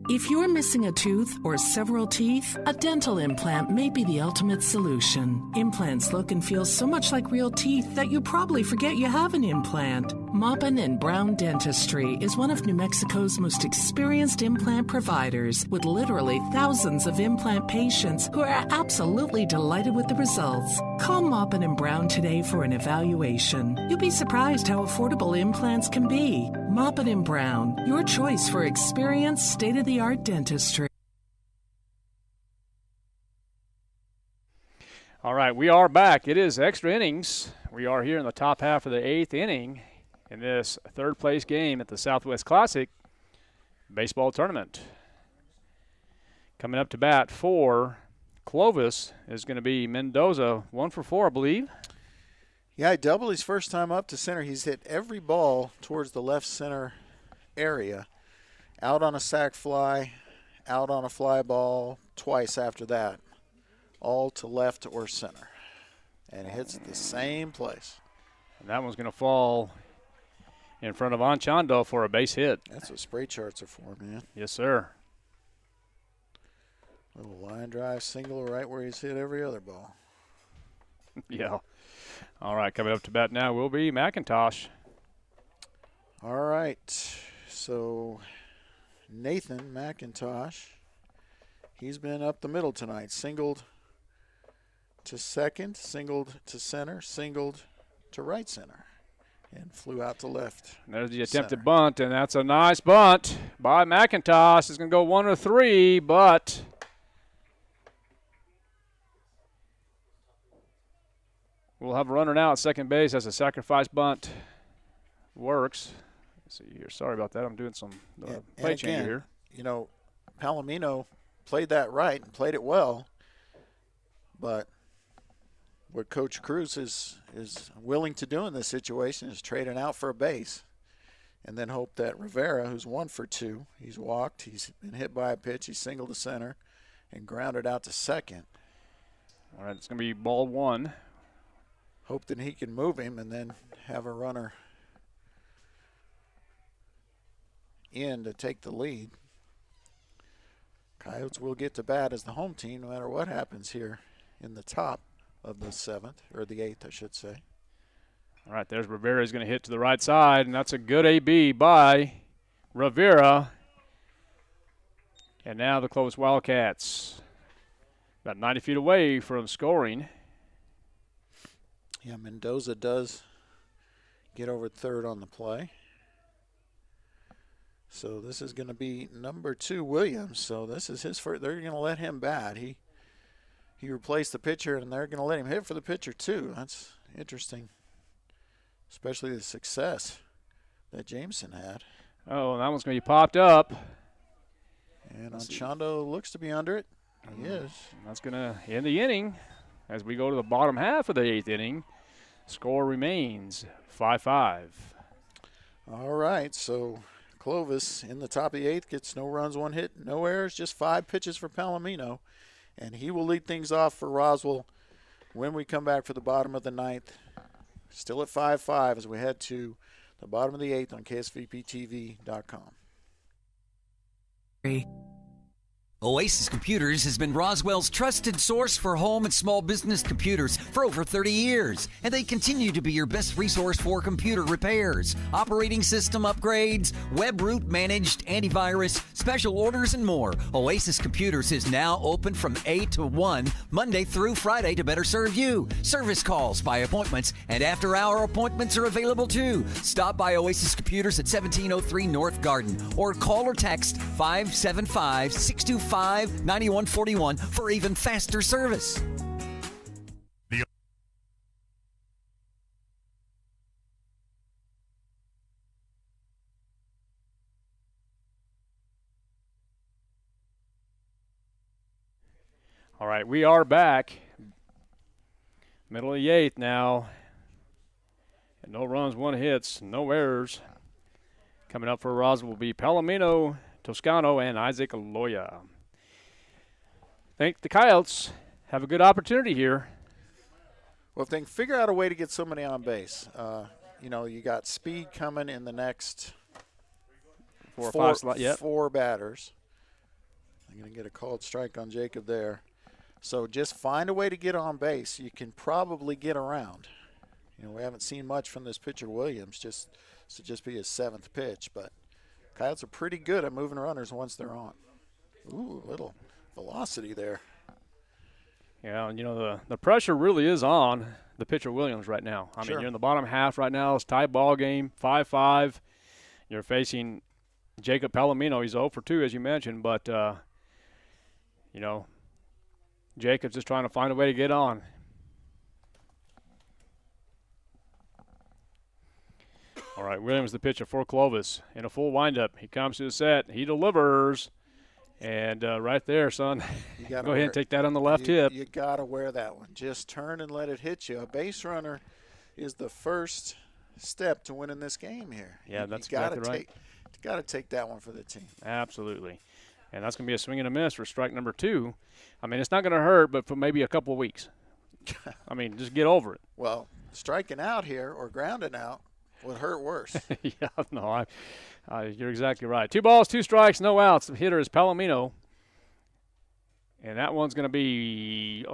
If you're missing a tooth or several teeth, a dental implant may be the ultimate solution. Implants look and feel so much like real teeth that you probably forget you have an implant. Maupin and Brown Dentistry is one of New Mexico's most experienced implant providers, with literally thousands of implant patients who are absolutely delighted with the results. Call Maupin and Brown today for an evaluation. You'll be surprised how affordable implants can be. Maupin and Brown, your choice for experienced, state-of-the-art dentistry. All right, we are back. It is extra innings. We are here in the top half of the 8th inning in this 3rd place game at the Southwest Classic baseball tournament. Coming up to bat for Clovis is going to be Mendoza, 1 for 4, I believe. Yeah, he doubled his first time up to center. He's hit every ball towards the left center area. Out on a sac fly, out on a fly ball, twice after that. All to left or center. And it hits the same place. And that one's going to fall in front of Anchondo for a base hit. That's what spray charts are for, man. Yes, sir. Little line drive single right where he's hit every other ball. Yeah. All right, coming up to bat now will be McIntosh. All right. So Nathan McIntosh, he's been up the middle tonight. Singled to second, singled to center, singled to right center, and flew out to left. There's the attempted bunt, and that's a nice bunt by McIntosh. It's going to go 1 or 3, but we'll have a runner now at second base as a sacrifice bunt works. Let's see here. Sorry about that. I'm doing some play change here. You know, Palomino played that right and played it well, but what Coach Cruz is willing to do in this situation is trade it out for a base and then hope that Rivera, who's 1 for 2, he's walked, he's been hit by a pitch, he's singled to center and grounded out to second. All right, it's going to be ball 1. Hope that he can move him and then have a runner in to take the lead. Coyotes will get to bat as the home team no matter what happens here in the top of the 7th, or the 8th, I should say. All right, there's Rivera. He's going to hit to the right side, and that's a good AB by Rivera. And now the Clovis Wildcats about 90 feet away from scoring. Yeah, Mendoza does get over third on the play. So this is going to be number 2, Williams. So this is his first. They're going to let him bat. He replaced the pitcher, and they're going to let him hit for the pitcher too. That's interesting, especially the success that Jameson had. Oh, that one's going to be popped up. And Anchondo looks to be under it. He is. That's going to end the inning. As we go to the bottom half of the 8th inning, score remains 5-5. All right, so Clovis in the top of the 8th gets no runs, 1 hit, no errors, just 5 pitches for Palomino. And he will lead things off for Roswell when we come back for the bottom of the 9th. Still at 5-5 as we head to the bottom of the 8th on KSVPTV.com. Oasis Computers has been Roswell's trusted source for home and small business computers for over 30 years, and they continue to be your best resource for computer repairs, operating system upgrades, web root managed antivirus, special orders, and more. Oasis Computers is now open from 8 to 1, Monday through Friday to better serve you. Service calls by appointments and after-hour appointments are available too. Stop by Oasis Computers at 1703 North Garden or call or text 575-625-9141 for even faster service. All right, we are back. Middle of the 8th now. And no runs, 1 hits, no errors. Coming up for Roswell will be Palomino, Toscano, and Isaac Loya. I think the Coyotes have a good opportunity here. Well, if they can figure out a way to get somebody on base, you got speed coming in the next 4 or 5 4 batters. I'm going to get a called strike on Jacob there. So just find a way to get on base. You can probably get around. We haven't seen much from this pitcher Williams, just be his 7th pitch, but Coyotes are pretty good at moving runners once they're on. Ooh, a little velocity there. Yeah, the pressure really is on the pitcher Williams right now. I mean, you're in the bottom half right now. It's tied ball game, 5-5. You're facing Jacob Palomino. He's 0 for 2, as you mentioned, but, Jacob's just trying to find a way to get on. All right, Williams the pitcher for Clovis in a full windup. He comes to the set. He delivers. And right there, son, go ahead and take that on the left hip. You got to wear that one. Just turn and let it hit you. A base runner is the first step to winning this game here. Yeah, that's exactly right. You got to take that one for the team. Absolutely. And that's going to be a swing and a miss for strike number 2. I mean, it's not going to hurt, but for maybe a couple of weeks. I mean, just get over it. Well, striking out here or grounding out would hurt worse. Yeah, no, you're exactly right. 2 balls, 2 strikes, no outs. The hitter is Palomino. And that one's going to be,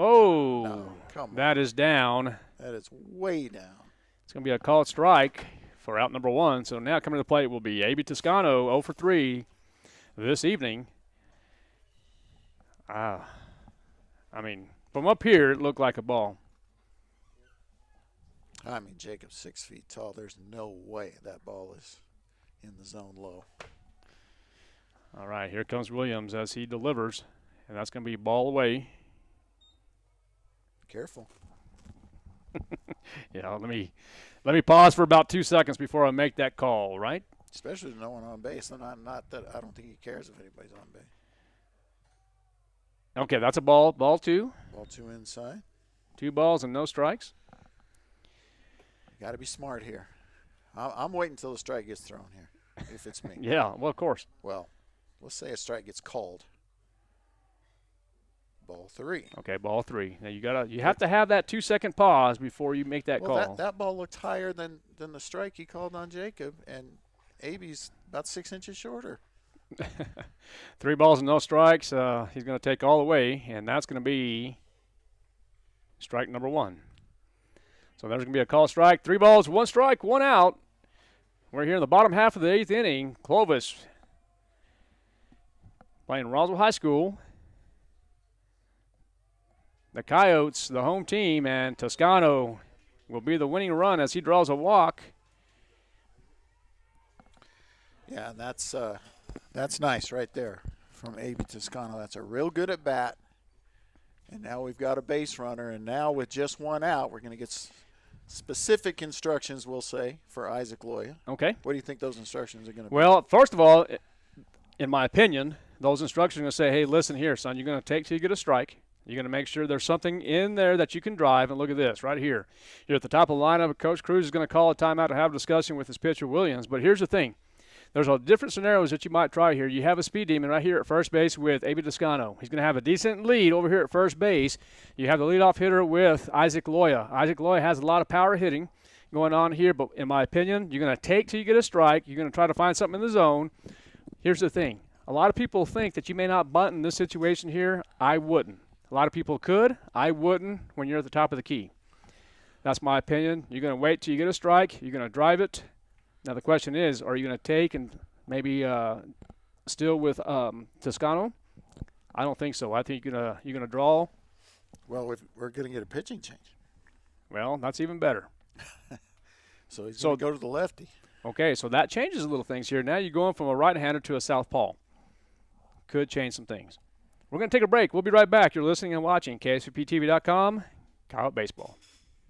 that is down. That is way down. It's going to be a called strike for out number 1. So now coming to the plate will be A.B. Toscano, 0 for 3 this evening. I mean, from up here, it looked like a ball. I mean, Jacob's 6 feet tall. There's no way that ball is in the zone low. All right, here comes Williams as he delivers, and that's going to be ball away. Careful. Yeah, let me pause for about 2 seconds before I make that call, right? Especially with no one on base. Not that I don't think he cares if anybody's on base. Okay, that's a ball. Ball 2. Ball 2 inside. 2 balls and no strikes. You got to be smart here. I'm waiting until the strike gets thrown here, if it's me. Yeah, well, of course. Well, let's say a strike gets called. Ball 3. Okay, ball 3. Now you have to have that 2-second pause before you make that call. That ball looked higher than the strike he called on Jacob, and AB's about 6 inches shorter. 3 balls and no strikes. He's going to take all the way, and that's going to be strike number 1. So there's going to be a call strike. 3 balls, 1 strike, 1 out. We're here in the bottom half of the 8th inning. Clovis playing Roswell High School. The Coyotes, the home team, and Toscano will be the winning run as he draws a walk. Yeah, that's nice right there from A.B. Toscano. That's a real good at bat. And now we've got a base runner. And now with just one out, we're going to get specific instructions, we'll say, for Isaac Loya. Okay. What do you think those instructions are going to be? Well, first of all, in my opinion, those instructions are going to say, hey, listen here, son, you're going to take till you get a strike. You're going to make sure there's something in there that you can drive. And look at this right here. You're at the top of the lineup. Coach Cruz is going to call a timeout to have a discussion with his pitcher, Williams. But here's the thing. There's a different scenarios that you might try here. You have a speed demon right here at first base with A.B. Toscano. He's going to have a decent lead over here at first base. You have the leadoff hitter with Isaac Loya. Isaac Loya has a lot of power hitting going on here, but in my opinion, you're going to take till you get a strike. You're going to try to find something in the zone. Here's the thing. A lot of people think that you may not bunt in this situation here. I wouldn't. A lot of people could. I wouldn't when you're at the top of the key. That's my opinion. You're going to wait till you get a strike. You're going to drive it. Now the question is, are you going to take and maybe steal with Toscano? I don't think so. I think you're going to draw. Well, we're going to get a pitching change. Well, that's even better. So he's going to go to the lefty. Okay, so that changes a little things here. Now you're going from a right-hander to a southpaw. Could change some things. We're going to take a break. We'll be right back. You're listening and watching KSVPTV.com, Coyote Baseball.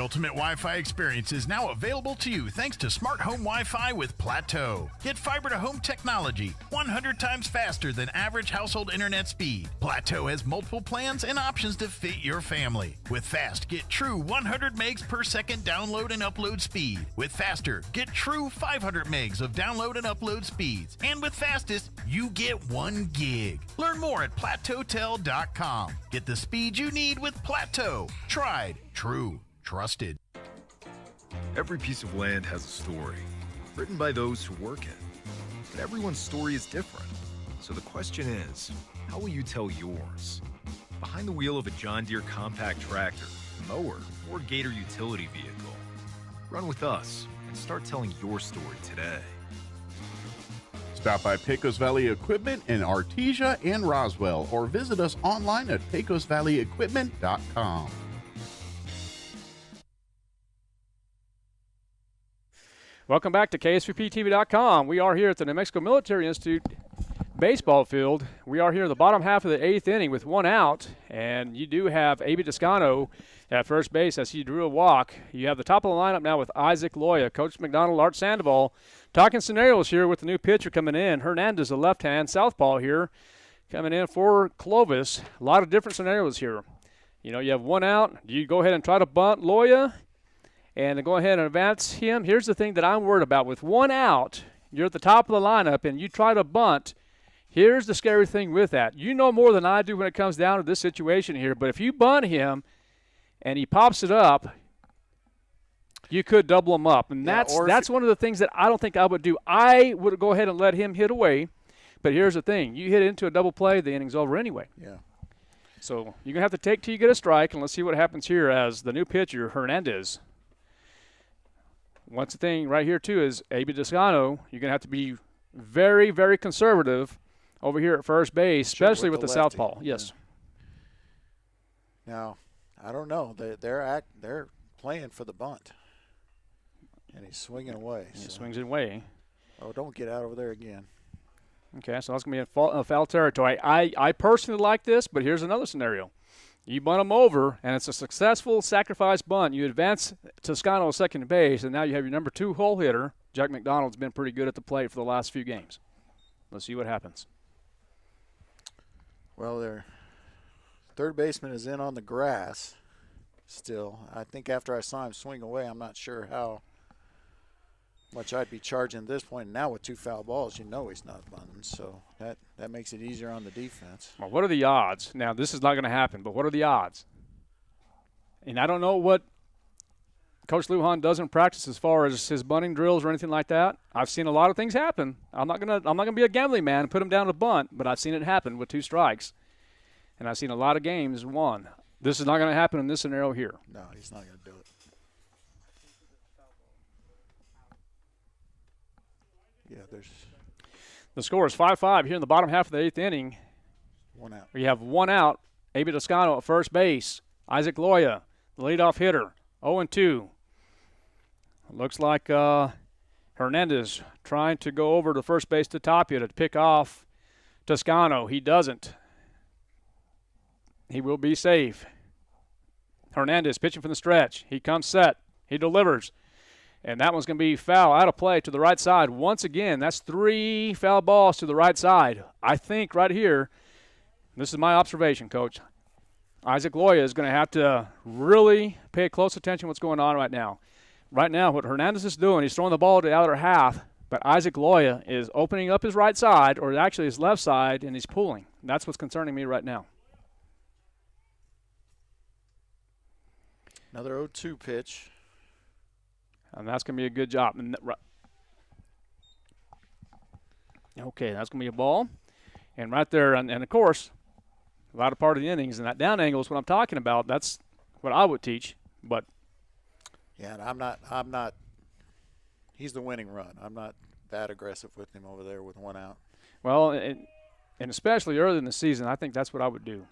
Ultimate Wi-Fi experience is now available to you thanks to Smart Home Wi-Fi with Plateau. Get fiber-to-home technology 100 times faster than average household internet speed. Plateau has multiple plans and options to fit your family. With Fast, get true 100 megs per second download and upload speed. With Faster, get true 500 megs of download and upload speeds. And with Fastest, you get 1 gig. Learn more at plateautel.com. Get the speed you need with Plateau. Tried, true, trusted. Every piece of land has a story, written by those who work it. But everyone's story is different. So the question is, how will you tell yours? Behind the wheel of a John Deere compact tractor, mower, or Gator utility vehicle. Run with us and start telling your story today. Stop by Pecos Valley Equipment in Artesia and Roswell, or visit us online at pecosvalleyequipment.com. Welcome back to KSVPTV.com. We are here at the New Mexico Military Institute baseball field. We are here in the bottom half of the 8th inning with 1 out, and you do have A.B. Toscano at first base as he drew a walk. You have the top of the lineup now with Isaac Loya, Coach McDonald, Art Sandoval, talking scenarios here with the new pitcher coming in. Hernandez, the left-hand southpaw here, coming in for Clovis. A lot of different scenarios here. You know, you have 1 out. Do you go ahead and try to bunt Loya and go ahead and advance him? Here's the thing that I'm worried about. With 1 out, you're at the top of the lineup, and you try to bunt. Here's the scary thing with that. You know more than I do when it comes down to this situation here, but if you bunt him and he pops it up, you could double him up. And that's one of the things that I don't think I would do. I would go ahead and let him hit away, but here's the thing. You hit into a double play, the inning's over anyway. Yeah. So you're going to have to take till you get a strike, and let's see what happens here as the new pitcher, Hernandez. One thing right here, too, is A.B. Toscano, you're going to have to be very, very conservative over here at first base, especially with the southpaw. Yes. Now, I don't know. They're playing for the bunt. And he's swinging away. He swings it away. Oh, don't get out over there again. Okay, so that's going to be a foul territory. I personally like this, but here's another scenario. You bunt him over, and it's a successful sacrifice bunt. You advance Toscano to second base, and now you have your number 2 hole hitter. Jack McDonald's been pretty good at the plate for the last few games. Let's see what happens. Well, their third baseman is in on the grass still. I think after I saw him swing away, I'm not sure how much I'd be charging at this point. Now with 2 foul balls, you know he's not bunting, so that makes it easier on the defense. Well, what are the odds? Now, this is not going to happen, but what are the odds? And I don't know what Coach Lujan doesn't practice as far as his bunting drills or anything like that. I've seen a lot of things happen. I'm not gonna be a gambling man and put him down to bunt, but I've seen it happen with 2 strikes, and I've seen a lot of games won. This is not going to happen in this scenario here. No, he's not going to do it. Yeah, the score is 5-5 here in the bottom half of the 8th inning. 1 out. We have 1 out. A.B. Toscano at first base. Isaac Loya, the leadoff hitter, 0-2. Looks like Hernandez trying to go over to first base to Tapia to pick off Toscano. He doesn't. He will be safe. Hernandez pitching from the stretch. He comes set. He delivers. And that one's going to be foul, out of play to the right side. Once again, that's 3 foul balls to the right side. I think right here, this is my observation, Coach, Isaac Loya is going to have to really pay close attention to what's going on right now. Right now, what Hernandez is doing, he's throwing the ball to the other half, but Isaac Loya is opening up his right side, or actually his left side, and he's pulling. That's what's concerning me right now. Another 0-2 pitch. And that's going to be a good job. Okay, that's going to be a ball. And right there, and of course, a lot of part of the innings, and that down angle is what I'm talking about. That's what I would teach. But yeah, and I'm not. He's the winning run. I'm not that aggressive with him over there with 1 out. Well, and especially early in the season, I think that's what I would do.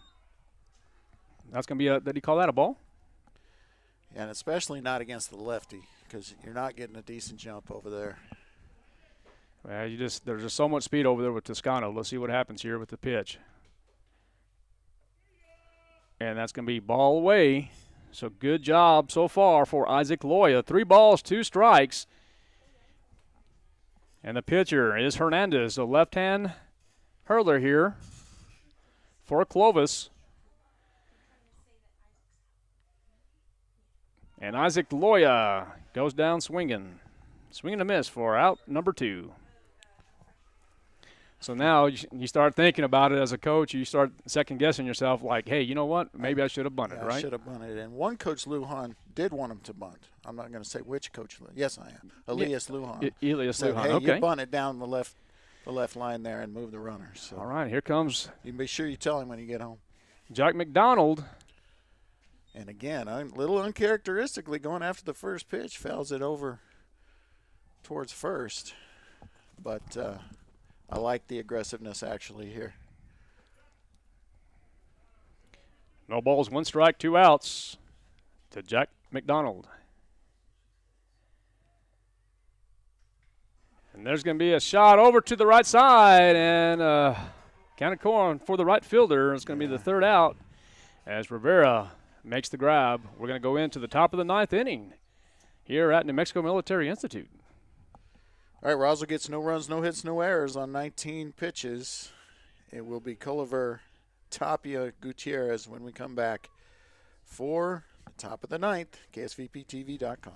That's going to be did he call that a ball? And especially not against the lefty, because you're not getting a decent jump over there. Well, there's just so much speed over there with Toscano. Let's see what happens here with the pitch. And that's going to be ball away. So good job so far for Isaac Loya. 3 balls, 2 strikes. And the pitcher is Hernandez, a left-hand hurler here for Clovis. And Isaac Loya goes down swinging. Swinging a miss for out number 2. So now you start thinking about it as a coach. You start second-guessing yourself like, hey, you know what? Maybe I should have bunted, right? I should have bunted. And one coach, Lujan, did want him to bunt. I'm not going to say which coach. Yes, I am. Elias Lujan. Elias said, Lujan, hey, okay. you bunt it down the left line there and move the runners. So all right, here comes. You be sure you tell him when you get home. Jack McDonald. And again, a little uncharacteristically going after the first pitch, fouls it over towards first. But I like the aggressiveness actually here. No balls, 1 strike, 2 outs to Jack McDonald. And there's going to be a shot over to the right side, and counted corn for the right fielder. It's going to be the 3rd out as Rivera makes the grab. We're going to go into the top of the 9th inning here at New Mexico Military Institute. All right, Roswell gets no runs, no hits, no errors on 19 pitches. It will be Culliver, Tapia, Gutierrez when we come back for the top of the 9th, KSVPTV.com.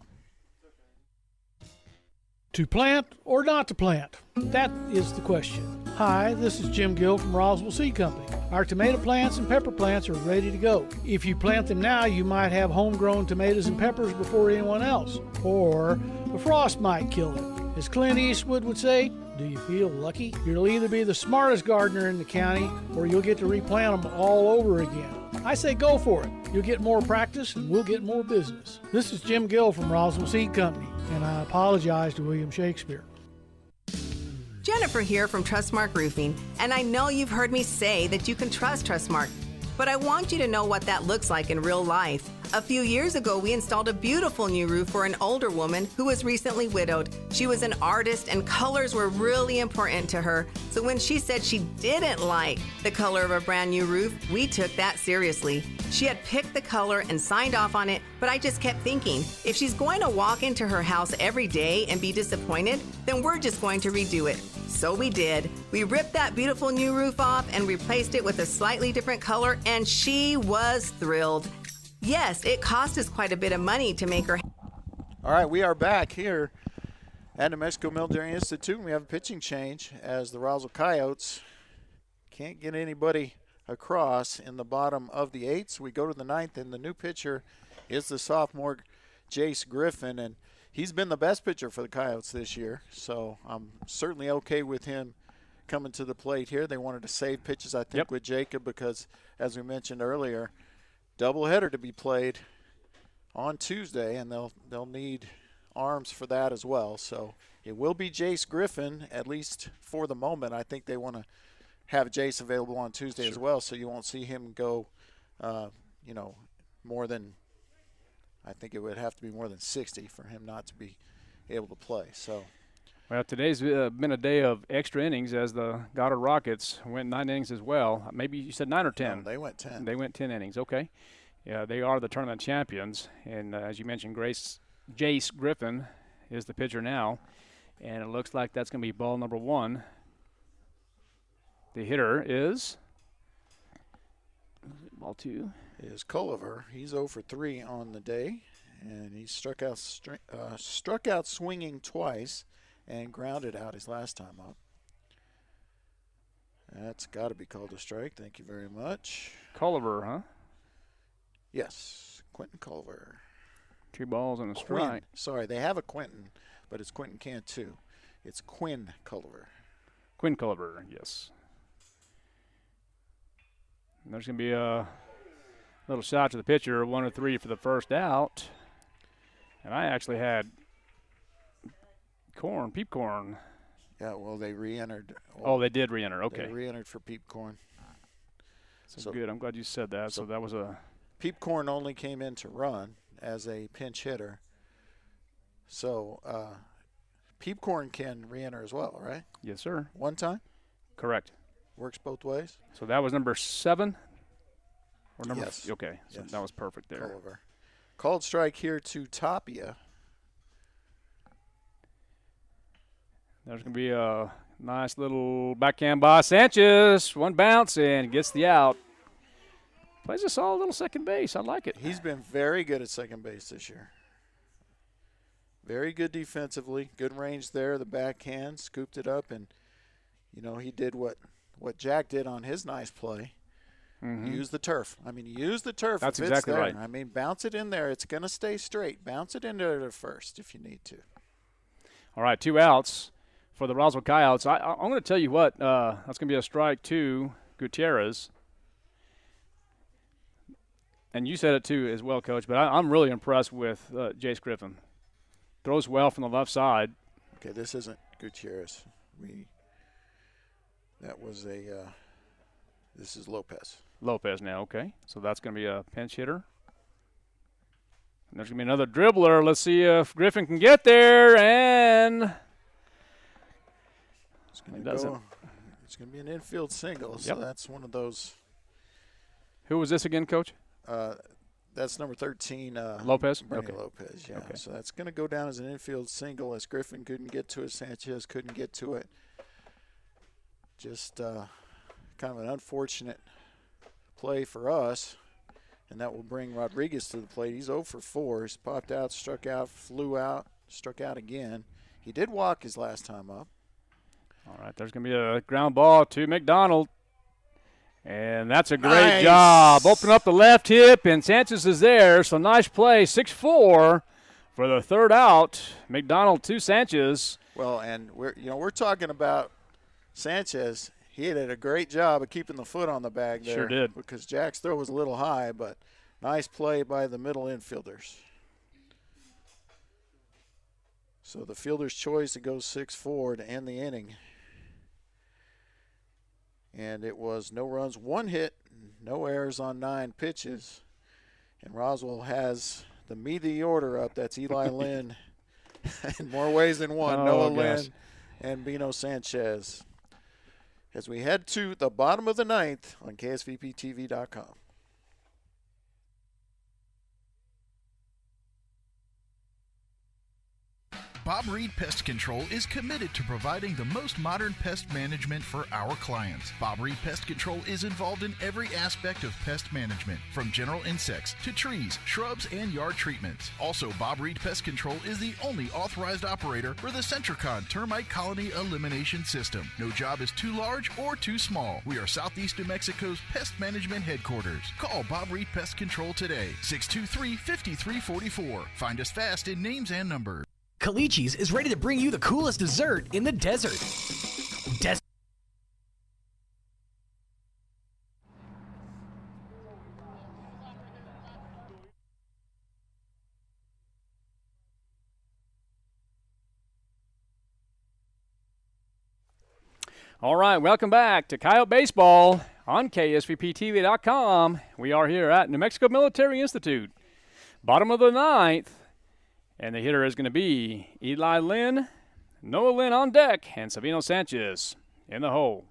To plant or not to plant? That is the question. Hi, this is Jim Gill from Roswell Seed Company. Our tomato plants and pepper plants are ready to go. If you plant them now, you might have homegrown tomatoes and peppers before anyone else, or the frost might kill them. As Clint Eastwood would say, do you feel lucky? You'll either be the smartest gardener in the county, or you'll get to replant them all over again. I say go for it. You'll get more practice and we'll get more business. This is Jim Gill from Roswell Seed Company, and I apologize to William Shakespeare. Jennifer here from Trustmark Roofing, and I know you've heard me say that you can trust Trustmark, but I want you to know what that looks like in real life. A few years ago, we installed a beautiful new roof for an older woman who was recently widowed. She was an artist and colors were really important to her. So when she said she didn't like the color of a brand new roof, we took that seriously. She had picked the color and signed off on it, but I just kept thinking, if she's going to walk into her house every day and be disappointed, then we're just going to redo it. So we did. We ripped that beautiful new roof off and replaced it with a slightly different color, and she was thrilled. Yes, it cost us quite a bit of money to make her. All right, we are back here at New Mexico Military Institute. We have a pitching change as the Roswell Coyotes can't get anybody across in the bottom of the 8th. So we go to the 9th, and the new pitcher is the sophomore Jace Griffin, and he's been the best pitcher for the Coyotes this year. So I'm certainly okay with him coming to the plate here. They wanted to save pitches, I think, with Jacob because, as we mentioned earlier, doubleheader to be played on Tuesday, and they'll need arms for that as well. So it will be Jace Griffin, at least for the moment. I think they want to have Jace available on Tuesday as well, so you won't see him go, more than, I think it would have to be more than 60 for him not to be able to play. So Well, today's been a day of extra innings as the Goddard Rockets went 9 innings as well. Maybe you said 9 or 10? No, they went 10. They went 10 innings, okay. Yeah, they are the tournament champions. And as you mentioned, Jace Griffin is the pitcher now. And it looks like that's going to be ball number 1. The hitter is ball 2. Is Culliver. He's 0 for 3 on the day. And he struck out swinging twice and grounded out his last time up. That's got to be called a strike. Thank you very much. Culliver, huh? Yes, Quentin Culliver. 2 balls and a strike. Quinn. Sorry, they have a Quentin, but it's Quentin Cantu. It's Quinn Culliver. Quinn Culliver, yes. And there's going to be a little shot to the pitcher, 1-3 for the first out. And I actually had Peep Corn. Yeah, well, they re-entered. Oh, they did re-enter, okay. They re-entered for Peep Corn. So good, I'm glad you said that. So that was a... Peep Corn only came in to run as a pinch hitter. So Peep Corn can re-enter as well, right? Yes, sir. One time? Correct. Works both ways? So that was number 7? Or number yes. Okay, so that was perfect there. Culliver. Called strike here to Tapia. There's going to be a nice little backhand by Sanchez. One bounce and gets the out. Plays a solid little second base. I like it. He's been very good at second base this year. Very good defensively. Good range there. The backhand scooped it up, and, he did what Jack did on his nice play. Mm-hmm. Use the turf. Use the turf. That's if exactly it's there. right. Bounce it in there. It's going to stay straight. Bounce it into the first if you need to. All right, 2 outs for the Roswell Coyotes. I'm going to tell you what. That's going to be a strike to Gutierrez. And you said it too as well, Coach, but I'm really impressed with Jace Griffin. Throws well from the left side. Okay, this isn't Gutierrez. This is Lopez. Lopez now, okay. So that's going to be a pinch hitter. And there's going to be another dribbler. Let's see if Griffin can get there, and he doesn't. It's going to be an infield single, so that's one of those. Who was this again, Coach? That's number 13. Lopez? Bernie Okay. Lopez, yeah. Okay. So that's going to go down as an infield single as Griffin couldn't get to it. Sanchez couldn't get to it. Just kind of an unfortunate play for us, and that will bring Rodriguez to the plate. He's 0 for 4. He's popped out, struck out, flew out, struck out again. He did walk his last time up. All right, there's going to be a ground ball to McDonald. And that's a great job. Open up the left hip, and Sanchez is there. So nice play, 6-4 for the third out. McDonald to Sanchez. Well, and we're talking about Sanchez. He did a great job of keeping the foot on the bag there. Sure did. Because Jack's throw was a little high, but nice play by the middle infielders. So the fielder's choice, it goes 6-4 to end the inning. And it was no runs, 1 hit, no errors on 9 pitches. And Roswell has the meat of the order up. That's Eli Lynn in more ways than one. Noah Lynn and Bino Sanchez. As we head to the bottom of the 9th on KSVPTV.com. Bob Reed Pest Control is committed to providing the most modern pest management for our clients. Bob Reed Pest Control is involved in every aspect of pest management, from general insects to trees, shrubs, and yard treatments. Also, Bob Reed Pest Control is the only authorized operator for the Centricon Termite Colony Elimination System. No job is too large or too small. We are southeast New Mexico's pest management headquarters. Call Bob Reed Pest Control today, 623-5344. Find us fast in names and numbers. Calichi's is ready to bring you the coolest dessert in the desert. All right, welcome back to Coyote Baseball on KSVPTV.com. We are here at New Mexico Military Institute. Bottom of the 9th. And the hitter is going to be Eli Lynn. Noah Lynn on deck, and Savino Sanchez in the hole.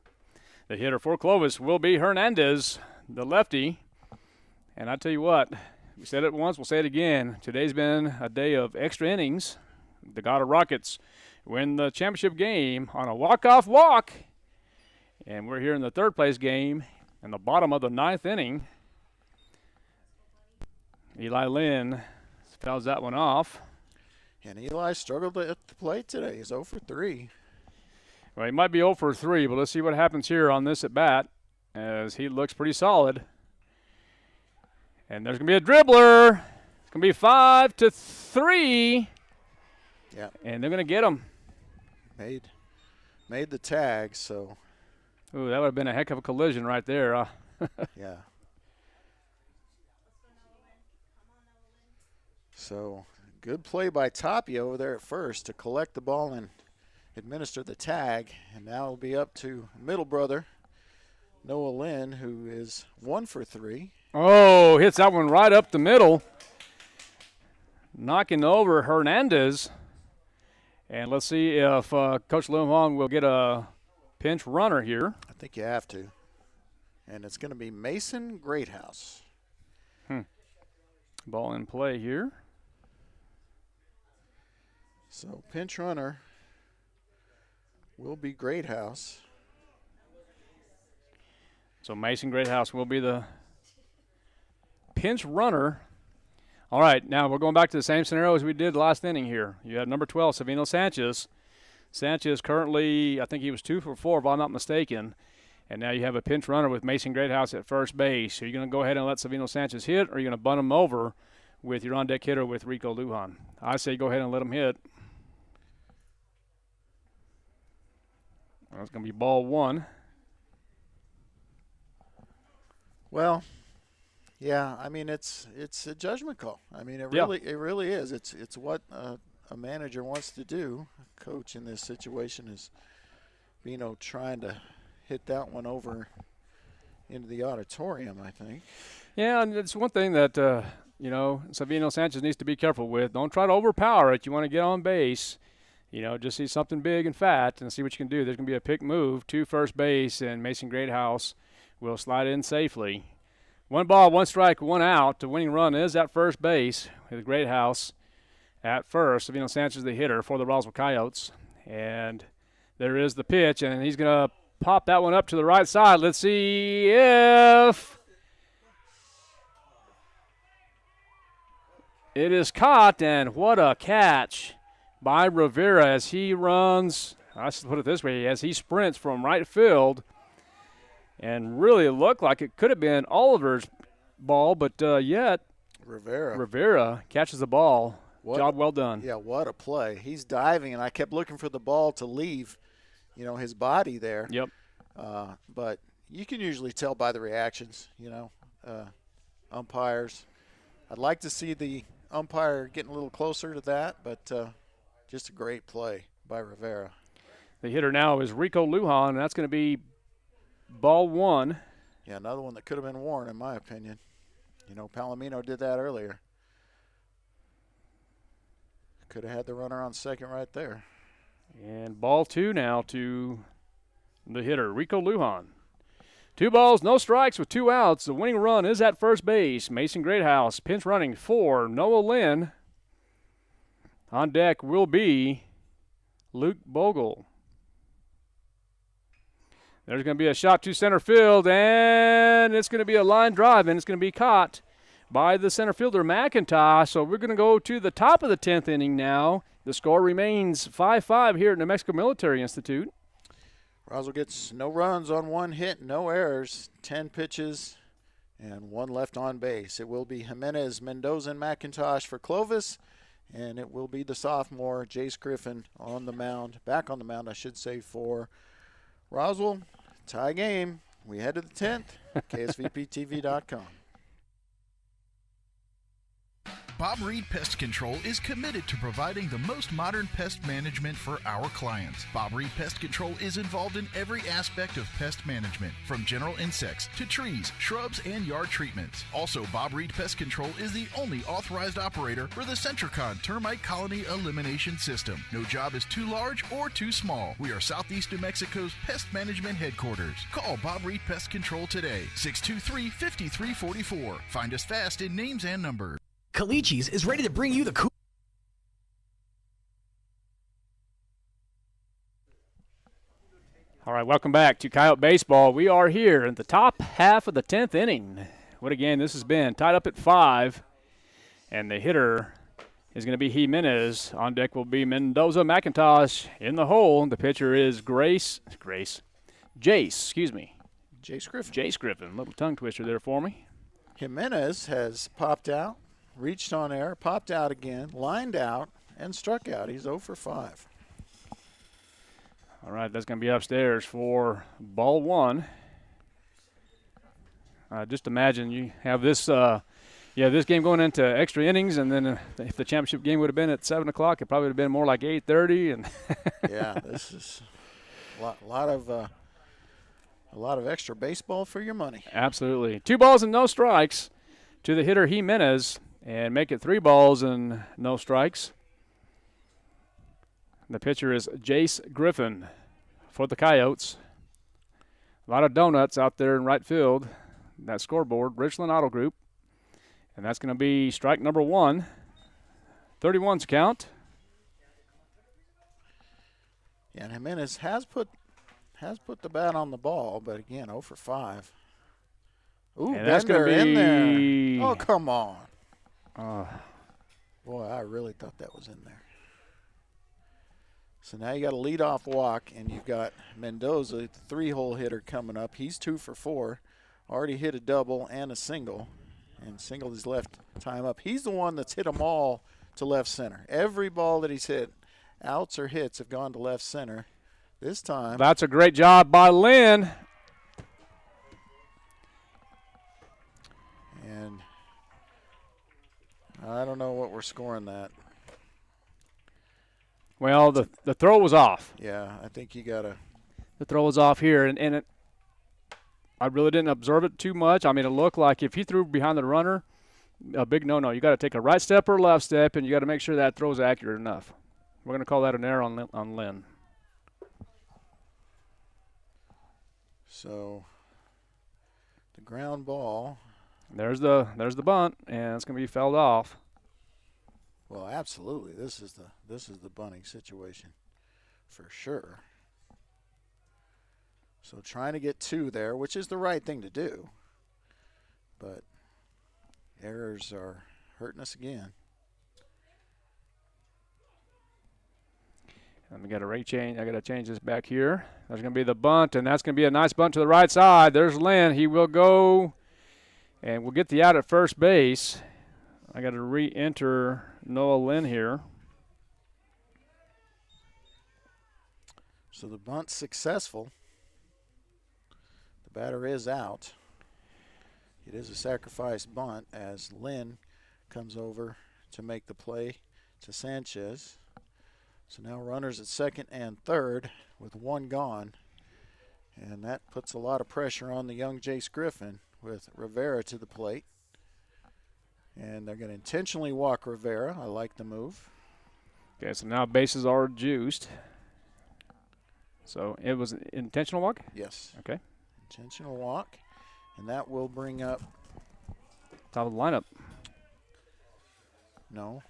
The hitter for Clovis will be Hernandez, the lefty. And I tell you what, we said it once, we'll say it again. Today's been a day of extra innings. The Goddard Rockets win the championship game on a walk-off walk. And we're here in the third place game in the bottom of the ninth inning. Eli Lynn fouls that one off. And Eli struggled at the plate today. He's 0 for 3. Well, he might be 0 for 3, but let's see what happens here on this at bat as he looks pretty solid. And there's going to be a dribbler. It's going to be 5-3. Yeah. And they're going to get him. Made the tag, so. Ooh, that would have been a heck of a collision right there. Yeah. So, good play by Tapia over there at first to collect the ball and administer the tag. And now it'll be up to middle brother, Noah Lynn, who is 1 for 3. Oh, hits that one right up the middle. Knocking over Hernandez. And let's see if Coach Lujan will get a pinch runner here. I think you have to. And it's going to be Mason Greathouse. Ball in play here. So pinch runner will be Greathouse. So Mason Greathouse will be the pinch runner. All right, now we're going back to the same scenario as we did last inning here. You had number 12, Savino Sanchez. Sanchez currently, I think he was 2 for 4 if I'm not mistaken. And now you have a pinch runner with Mason Greathouse at first base. Are you going to go ahead and let Savino Sanchez hit, or are you going to bunt him over with your on-deck hitter with Rico Lujan? I say go ahead and let him hit. That's going to be ball 1. Well, yeah, I mean it's a judgment call. I mean it really is. It's what a manager wants to do. A coach in this situation is, trying to hit that one over into the auditorium, I think. Yeah, and it's one thing that Savino Sanchez needs to be careful with. Don't try to overpower it. You want to get on base. Just see something big and fat and see what you can do. There's going to be a pick move to first base, and Mason Greathouse will slide in safely. 1 ball, 1 strike, 1 out. The winning run is at first base with Greathouse at first. Savino Sanchez, the hitter for the Roswell Coyotes. And there is the pitch, and he's going to pop that one up to the right side. Let's see if it is caught, and what a catch by Rivera as he runs, I should put it this way, as he sprints from right field. And really it looked like it could have been Oliver's ball, but yet Rivera catches the ball. Job well done. Yeah, what a play. He's diving, and I kept looking for the ball to leave, his body there. Yep. But you can usually tell by the reactions, umpires. I'd like to see the umpire getting a little closer to that, but just a great play by Rivera. The hitter now is Rico Lujan, and that's going to be ball 1. Yeah, another one that could have been Warren, in my opinion. Palomino did that earlier. Could have had the runner on second right there. And ball 2 now to the hitter, Rico Lujan. 2 balls, no strikes with 2 outs. The winning run is at first base. Mason Greathouse pinch running for Noah Lynn. On deck will be Luke Bogle. There's going to be a shot to center field, and it's going to be a line drive, and it's going to be caught by the center fielder, McIntosh. So we're going to go to the top of the 10th inning now. The score remains 5-5 here at New Mexico Military Institute. Roswell gets no runs on 1 hit, no errors, 10 pitches, and 1 left on base. It will be Jimenez, Mendoza, and McIntosh for Clovis, and it will be the sophomore, Jace Griffin, on the mound, back on the mound, I should say, for Roswell. Tie game. We head to the 10th, KSVPTV.com. Bob Reed Pest Control is committed to providing the most modern pest management for our clients. Bob Reed Pest Control is involved in every aspect of pest management, from general insects to trees, shrubs, and yard treatments. Also, Bob Reed Pest Control is the only authorized operator for the Centricon Termite Colony Elimination System. No job is too large or too small. We are Southeast New Mexico's pest management headquarters. Call Bob Reed Pest Control today, 623-5344. Find us fast in names and numbers. Calichi's is ready to bring you the cool. All right, welcome back to Coyote Baseball. We are here in the top half of the 10th inning. What a game this has been. Tied up at 5, and the hitter is going to be Jimenez. On deck will be Mendoza. McIntosh in the hole. The pitcher is Jace Griffin. Jace Griffin. Little tongue twister there for me. Jimenez has popped out, reached on air, popped out again, lined out, and struck out. He's 0 for 5. All right, that's going to be upstairs for ball 1. Just imagine you have this this game going into extra innings, and then if the championship game would have been at 7 o'clock, it probably would have been more like 8:30. And yeah, this is a lot of extra baseball for your money. Absolutely. 2 balls and no strikes to the hitter Jimenez, and make it 3 balls and no strikes. The pitcher is Jace Griffin for the Coyotes. A lot of donuts out there in right field. That scoreboard, Richland Auto Group. And that's going to be strike number 1. 31's count. Yeah, and Jimenez has put the bat on the ball, but again, 0 for 5. Ooh, and that's Bender gonna be... in there. Oh, come on. Boy, I really thought that was in there. So now you got a leadoff walk, and you've got Mendoza, the 3-hole hitter, coming up. He's 2 for 4. Already hit a double and a single, and singled his left time up. He's the one that's hit them all to left center. Every ball that he's hit, outs or hits, have gone to left center. This time. That's a great job by Lynn. And I don't know what we're scoring that. Well, the throw was off. Yeah, I think you got to. The throw was off here, and I really didn't observe it too much. I mean, it looked like if he threw behind the runner, a big no-no. You got to take a right step or left step, and you got to make sure that throw's accurate enough. We're going to call that an error on Lynn. So the ground ball. There's the bunt, and it's going to be fouled off. Well, absolutely. This is the bunting situation for sure. So trying to get 2 there, which is the right thing to do. But errors are hurting us again. And we got to change. I got to change this back here. There's going to be the bunt, and that's going to be a nice bunt to the right side. There's Lynn. He will go, and we'll get the out at first base. I got to re-enter Noah Lynn here. So the bunt's successful. The batter is out. It is a sacrifice bunt as Lynn comes over to make the play to Sanchez. So now runners at second and third with 1 gone. And that puts a lot of pressure on the young Jace Griffin with Rivera to the plate. And they're going to intentionally walk Rivera. I like the move. Okay, so now bases are juiced. So it was an intentional walk? Yes. Okay. Intentional walk. And that will bring up. Top of the lineup. No.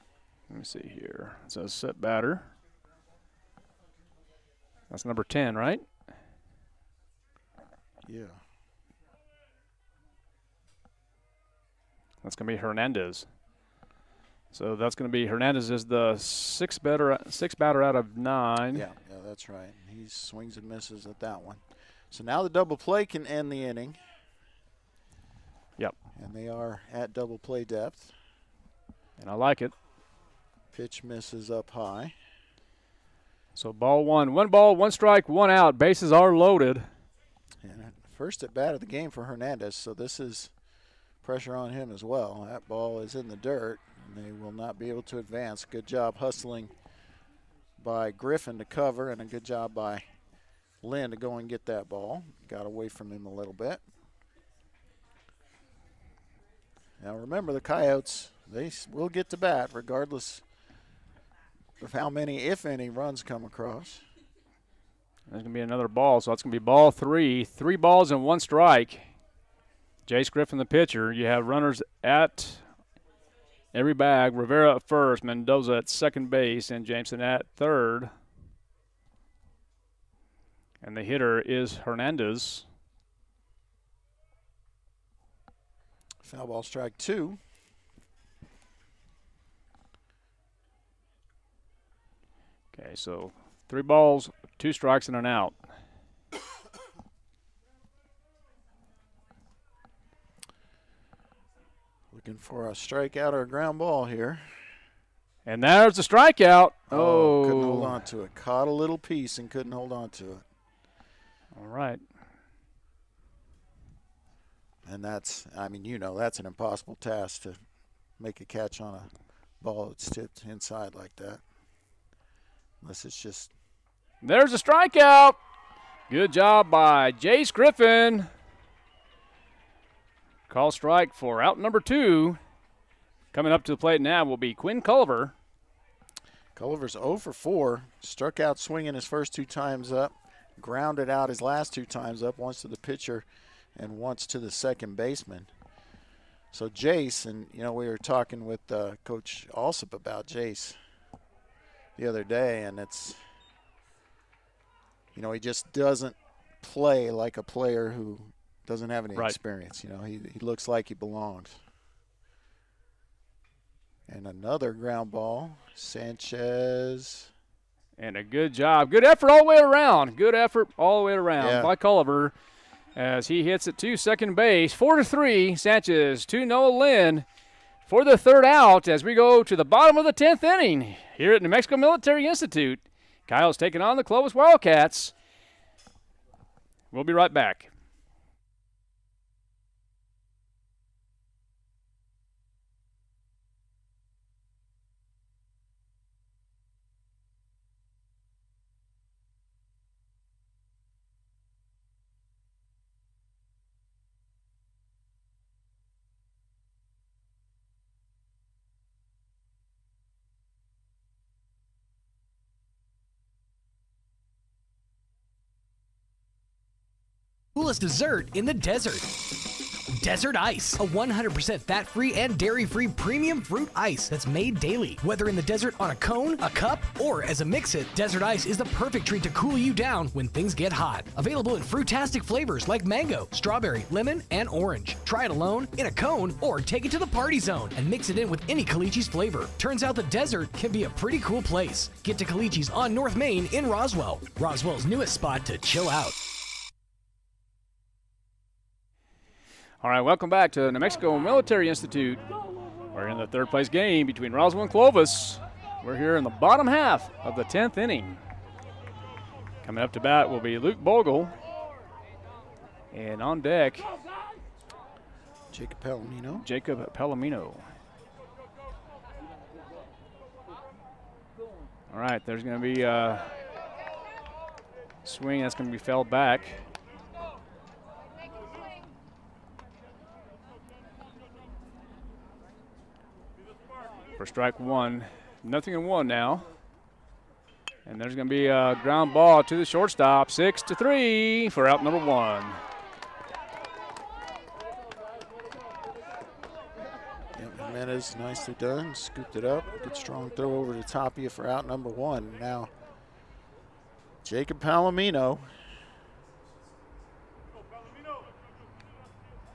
Let me see here. It says set batter. That's number 10, right? Yeah. That's going to be Hernandez. So that's going to be Hernandez is the sixth batter out of 9. Yeah, that's right. He swings and misses at that one. So now the double play can end the inning. Yep. And they are at double play depth. And I like it. Pitch misses up high. So ball 1. 1 ball, 1 strike, 1 out. Bases are loaded. And first at bat of the game for Hernandez. So this is pressure on him as well. That ball is in the dirt. And they will not be able to advance. Good job hustling by Griffin to cover, and a good job by Lynn to go and get that ball. Got away from him a little bit. Now remember, the Coyotes, they will get to bat regardless of how many, if any, runs come across. There's going to be another ball, so it's going to be ball 3. 3 balls and 1 strike. Jace Griffin, the pitcher. You have runners at every bag. Rivera at first, Mendoza at second base, and Jameson at third. And the hitter is Hernandez. Foul ball, strike 2. Okay, so 3 balls, 2 strikes, and an out. Looking for a strikeout or a ground ball here. And there's the strikeout. Oh. Couldn't hold on to it. Caught a little piece and couldn't hold on to it. All right. And that's, I mean, you know, that's an impossible task to make a catch on a ball that's tipped inside like that. Unless it's just. There's a strikeout. Good job by Jace Griffin. Call strike for out number 2. Coming up to the plate now will be Quinn Culver. Culver's 0 for 4. Struck out swinging his first 2 times up. Grounded out his last 2 times up, once to the pitcher and once to the second baseman. So Jace, and you know, we were talking with Coach Alsop about Jace the other day, and it's, you know, he just doesn't play like a player who doesn't have any experience. You know, he looks like he belongs. And another ground ball, Sanchez. And a good job. Good effort all the way around. Good effort all the way around by Culver as he hits it to second base. 4-3, Sanchez to Noah Lynn for the third out as we go to the bottom of the 10th inning here at New Mexico Military Institute. Kyle's taking on the Clovis Wildcats. We'll be right back. Coolest dessert in the desert. Desert Ice, a 100% fat-free and dairy-free premium fruit ice that's made daily. Whether in the desert on a cone, a cup, or as a mix-it, Desert Ice is the perfect treat to cool you down when things get hot. Available in fruitastic flavors like mango, strawberry, lemon, and orange. Try it alone, in a cone, or take it to the party zone and mix it in with any Calichi's flavor. Turns out the desert can be a pretty cool place. Get to Calichi's on North Main in Roswell. Roswell's newest spot to chill out. All right, welcome back to New Mexico Military Institute. We're in the third place game between Roswell and Clovis. We're here in the bottom half of the 10th inning. Coming up to bat will be Luke Bogle. And on deck, Jacob Palomino. All right, there's going to be a swing that's going to be fouled back. For strike 1, 0-1 now. And there's going to be a ground ball to the shortstop, 6-3 for out number 1. Jimenez, nicely done, scooped it up. Good strong throw over the top of you for out number 1. Now, Jacob Palomino,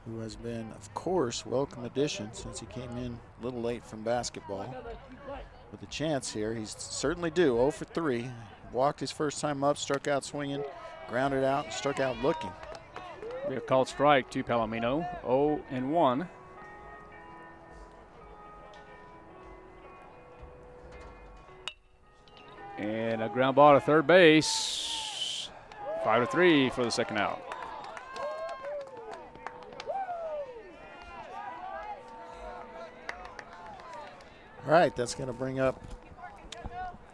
who has been, of course, welcome addition since he came in a little late from basketball. With a chance here, he's certainly due. 0 for 3. Walked his first time up, struck out swinging, grounded out, and struck out looking. We have called strike to Palomino, 0-1. And a ground ball to third base, 5-3 for the second out. All right, that's going to bring up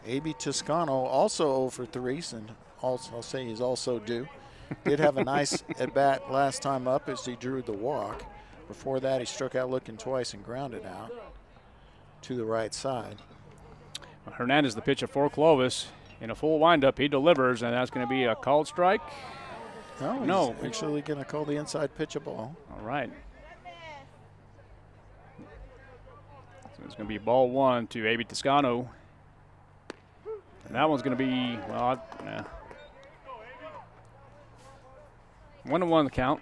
A.B. Toscano, also 0 for 3, and also I'll say he's also due. Did have a nice at-bat last time up as he drew the walk. Before that, he struck out looking twice and grounded out to the right side. Hernandez, the pitcher for Clovis. In a full windup, he delivers, and that's going to be a called strike. No, he's actually going to call the inside pitch a ball. All right. So it's going to be ball 1 to A.B. Toscano. And that one's going to be, well, 1-1 the count.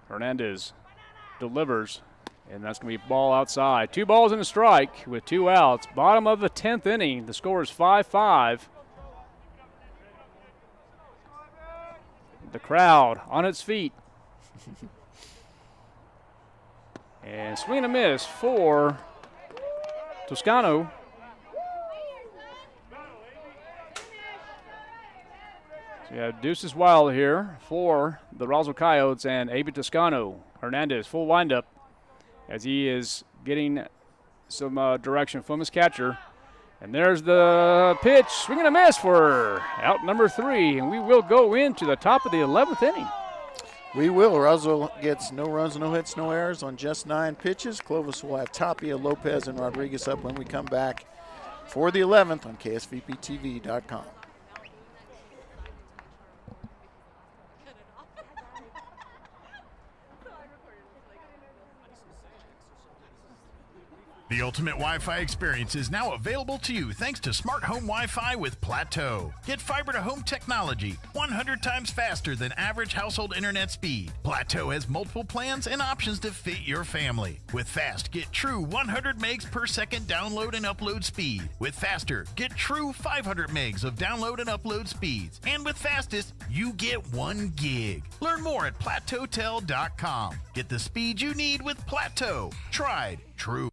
Hernandez delivers, and that's going to be ball outside. 2 balls and a strike with 2 outs. Bottom of the 10th inning. The score is 5-5. The crowd on its feet. And swing and a miss for Toscano. So you have Deuces Wild here for the Roswell Coyotes and A.B. Toscano. Hernandez, full windup as he is getting some direction from his catcher. And there's the pitch, swing and a miss for out number 3. And we will go into the top of the 11th inning. We will. Roswell gets no runs, no hits, no errors on just 9 pitches. Clovis will have Tapia, Lopez, and Rodriguez up when we come back for the 11th on KSVPTV.com. The ultimate Wi-Fi experience is now available to you thanks to Smart Home Wi-Fi with Plateau. Get fiber-to-home technology 100 times faster than average household internet speed. Plateau has multiple plans and options to fit your family. With Fast, get true 100 megs per second download and upload speed. With Faster, get true 500 megs of download and upload speeds. And with Fastest, you get 1 gig. Learn more at plateautel.com. Get the speed you need with Plateau. Tried, true,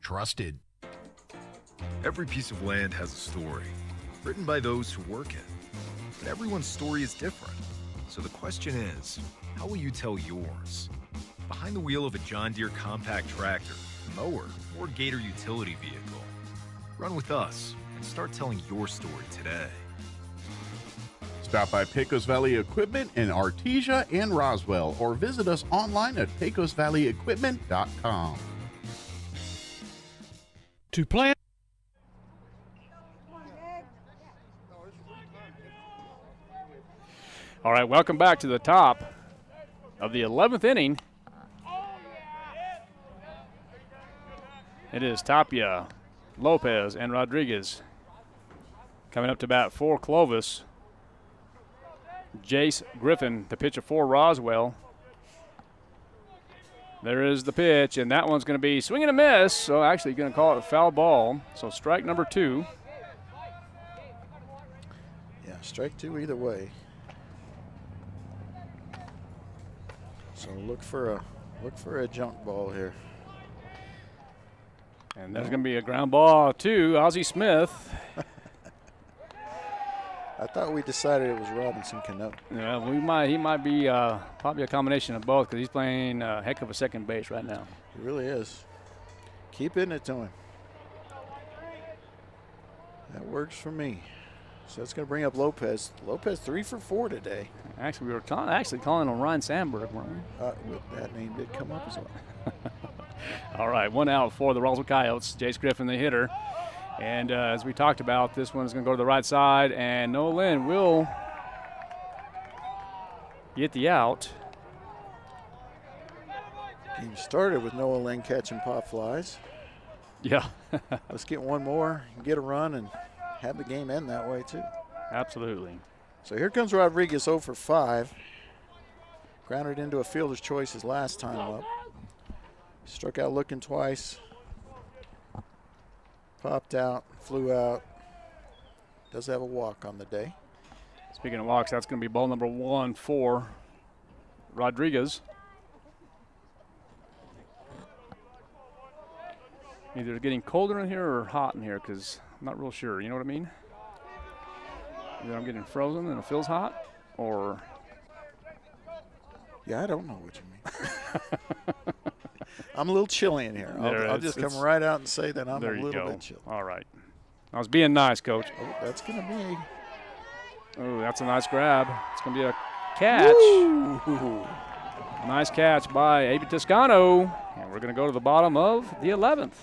trusted. Every piece of land has a story, written by those who work it. But everyone's story is different. So the question is, how will you tell yours? Behind the wheel of a John Deere compact tractor, mower, or Gator utility vehicle. Run with us and start telling your story today. Stop by Pecos Valley Equipment in Artesia and Roswell, or visit us online at pecosvalleyequipment.com. To plant. All right, welcome back to the top of the 11th inning. It is Tapia, Lopez, and Rodriguez coming up to bat for Clovis. Jace Griffin, the pitcher for Roswell. There is the pitch, and that one's going to be swing and a miss. So actually going to call it a foul ball. So strike number 2. Yeah, strike 2 either way. So look for a junk ball here. And there's going to be a ground ball to Ozzie Smith. I thought we decided it was Robinson Cano. Yeah, he might be probably a combination of both because he's playing a heck of a second base right now. He really is. Keep hitting it to him. That works for me. So that's going to bring up Lopez. Lopez 3 for 4 today. Actually, we were calling on Ryan Sandberg, weren't we? That name did come up as well. All right, 1 out for the Roswell Coyotes. Jace Griffin, the hitter. And as we talked about, this one is going to go to the right side, and Noah Lynn will get the out. Game started with Noah Lynn catching pop flies. Yeah. Let's get one more, get a run, and have the game end that way too. Absolutely. So here comes Rodriguez 0 for 5. Grounded into a fielder's choice his last time up. Struck out looking twice. Popped out, flew out. Does have a walk on the day. Speaking of walks, that's going to be ball number 1 for Rodriguez. Either getting colder in here or hot in here because I'm not real sure. You know what I mean? Either I'm getting frozen and it feels hot, or Yeah, I don't know what you mean. I'm a little chilly in here. I'll just come right out and say that I'm a little bit chilly. All right. I was being nice, Coach. Oh, that's going to be. Oh, that's a nice grab. It's going to be a catch. Woo! Nice catch by A.B. Toscano. And we're going to go to the bottom of the 11th.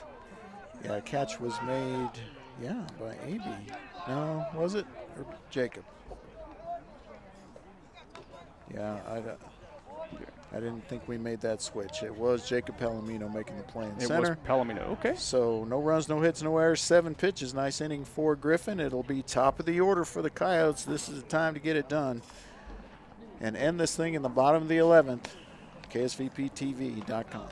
Yeah, a catch was made, by A.B. No, was it? Or Jacob? Yeah, I didn't think we made that switch. It was Jacob Palomino making the play in center. It was Palomino, okay. So no runs, no hits, no errors, 7 pitches. Nice inning for Griffin. It'll be top of the order for the Coyotes. This is the time to get it done and end this thing in the bottom of the 11th. KSVPTV.com.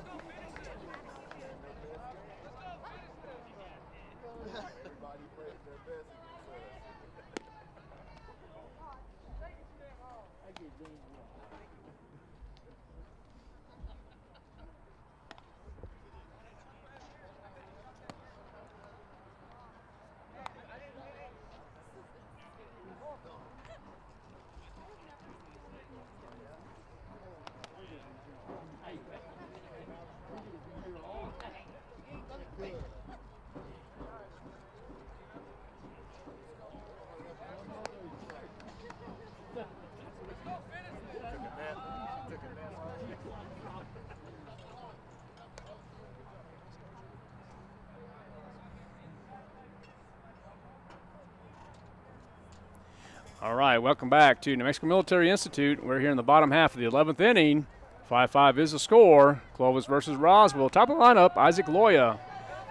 All right, welcome back to New Mexico Military Institute. We're here in the bottom half of the 11th inning. 5-5 is the score. Clovis versus Roswell. Top of the lineup, Isaac Loya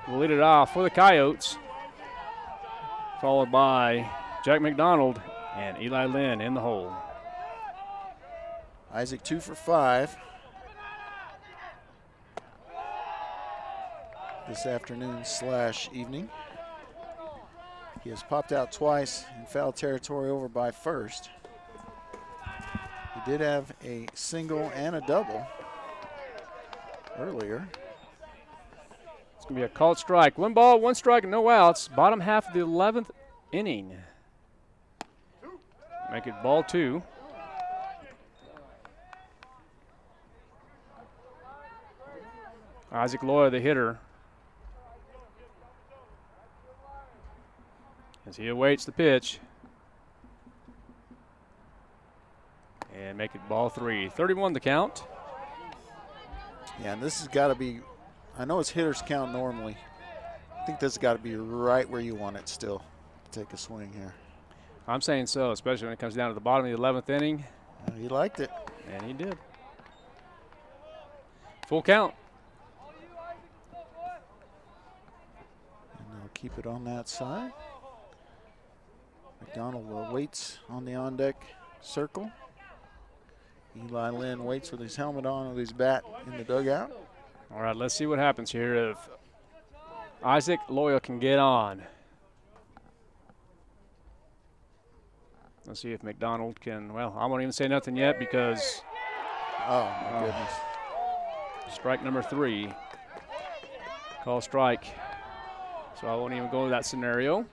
will lead it off for the Coyotes, followed by Jack McDonald and Eli Lynn in the hole. Isaac 2 for 5 this afternoon/evening. He has popped out twice in foul territory over by first. He did have a single and a double earlier. It's going to be a called strike. 1 ball, 1 strike, and no outs. Bottom half of the 11th inning. Make it ball 2. Isaac Loya, the hitter, as he awaits the pitch. And make it ball 3. 31 the count. Yeah, and this has got to be, I know it's hitter's count normally. I think this has got to be right where you want it still to take a swing here. I'm saying so, especially when it comes down to the bottom of the 11th inning. He liked it. And he did. Full count. And they'll keep it on that side. McDonald waits on the on-deck circle. Eli Lynn waits with his helmet on, with his bat in the dugout. All right, let's see what happens here if Isaac Loya can get on. Let's see if McDonald can, well, I won't even say nothing yet because. Oh, my goodness. Strike number 3. Call strike. So I won't even go to that scenario.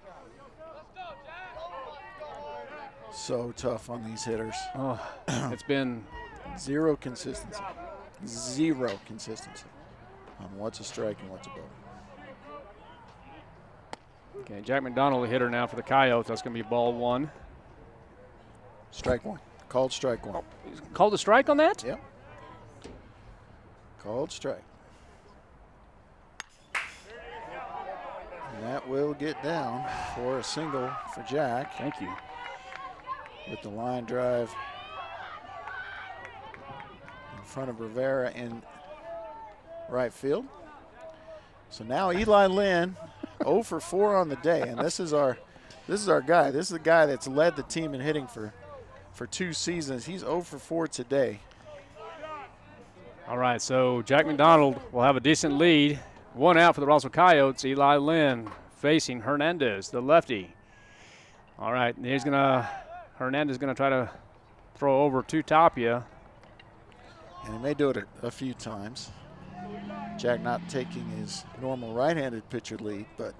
So tough on these hitters. Oh, it's been zero consistency. Zero consistency on what's a strike and what's a ball. Okay, Jack McDonald, the hitter now for the Coyotes. That's going to be ball 1. Strike 1. Called strike 1. Oh, called a strike on that? Yep. Called strike. And that will get down for a single for Jack. Thank you. With the line drive in front of Rivera in right field. So now Eli Lynn 0 for 4 on the day, and this is our guy. This is the guy that's led the team in hitting for 2 seasons. He's 0 for 4 today. All right, so Jack McDonald will have a decent lead. 1 out for the Roswell Coyotes. Eli Lynn facing Hernandez, the lefty. All right, Hernandez is going to try to throw over to Tapia. And he may do it a few times. Jack not taking his normal right-handed pitcher lead, but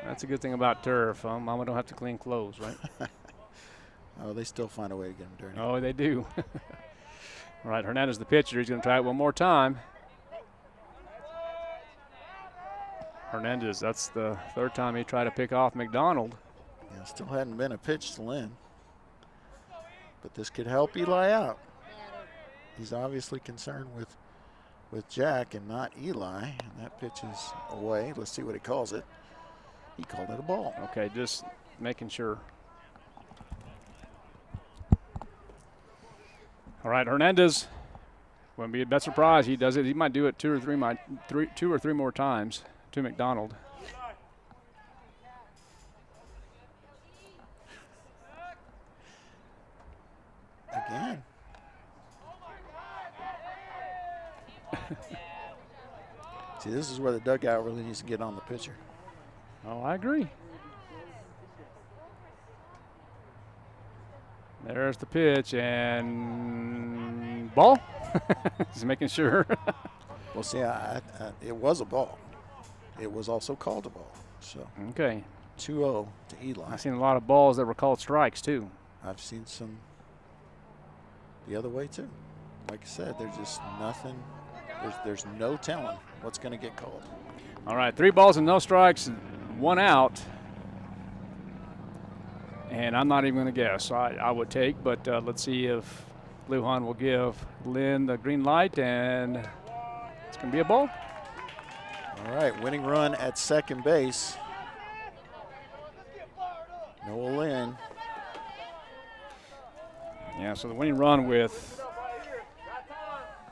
that's a good thing about turf. Mama don't have to clean clothes, right? Oh, they still find a way to get him dirty. Oh, they do. All right, Hernandez, the pitcher. He's going to try it one more time. Hernandez, that's the third time he tried to pick off McDonald. Yeah, still hadn't been a pitch to Lynn. But this could help Eli out. He's obviously concerned with Jack and not Eli. And that pitch is away. Let's see what he calls it. He called it a ball. Okay, just making sure. All right, Hernandez. Wouldn't be a bit surprised. He does it. He might do it two or three more times to McDonald. Again. See, this is where the dugout really needs to get on the pitcher. Oh, I agree. There's the pitch and ball. Just making sure. Well, see, it was a ball. It was also called a ball. So okay, 2-0 to Eli. I've seen a lot of balls that were called strikes too. I've seen some the other way too. Like I said, there's just nothing. There's no telling what's going to get called. All right, 3 balls and no strikes, 1 out. And I'm not even going to guess. I would take, but let's see if Lujan will give Lynn the green light, and it's going to be a ball. All right, winning run at second base. Noah Lynn. Yeah, so the winning run with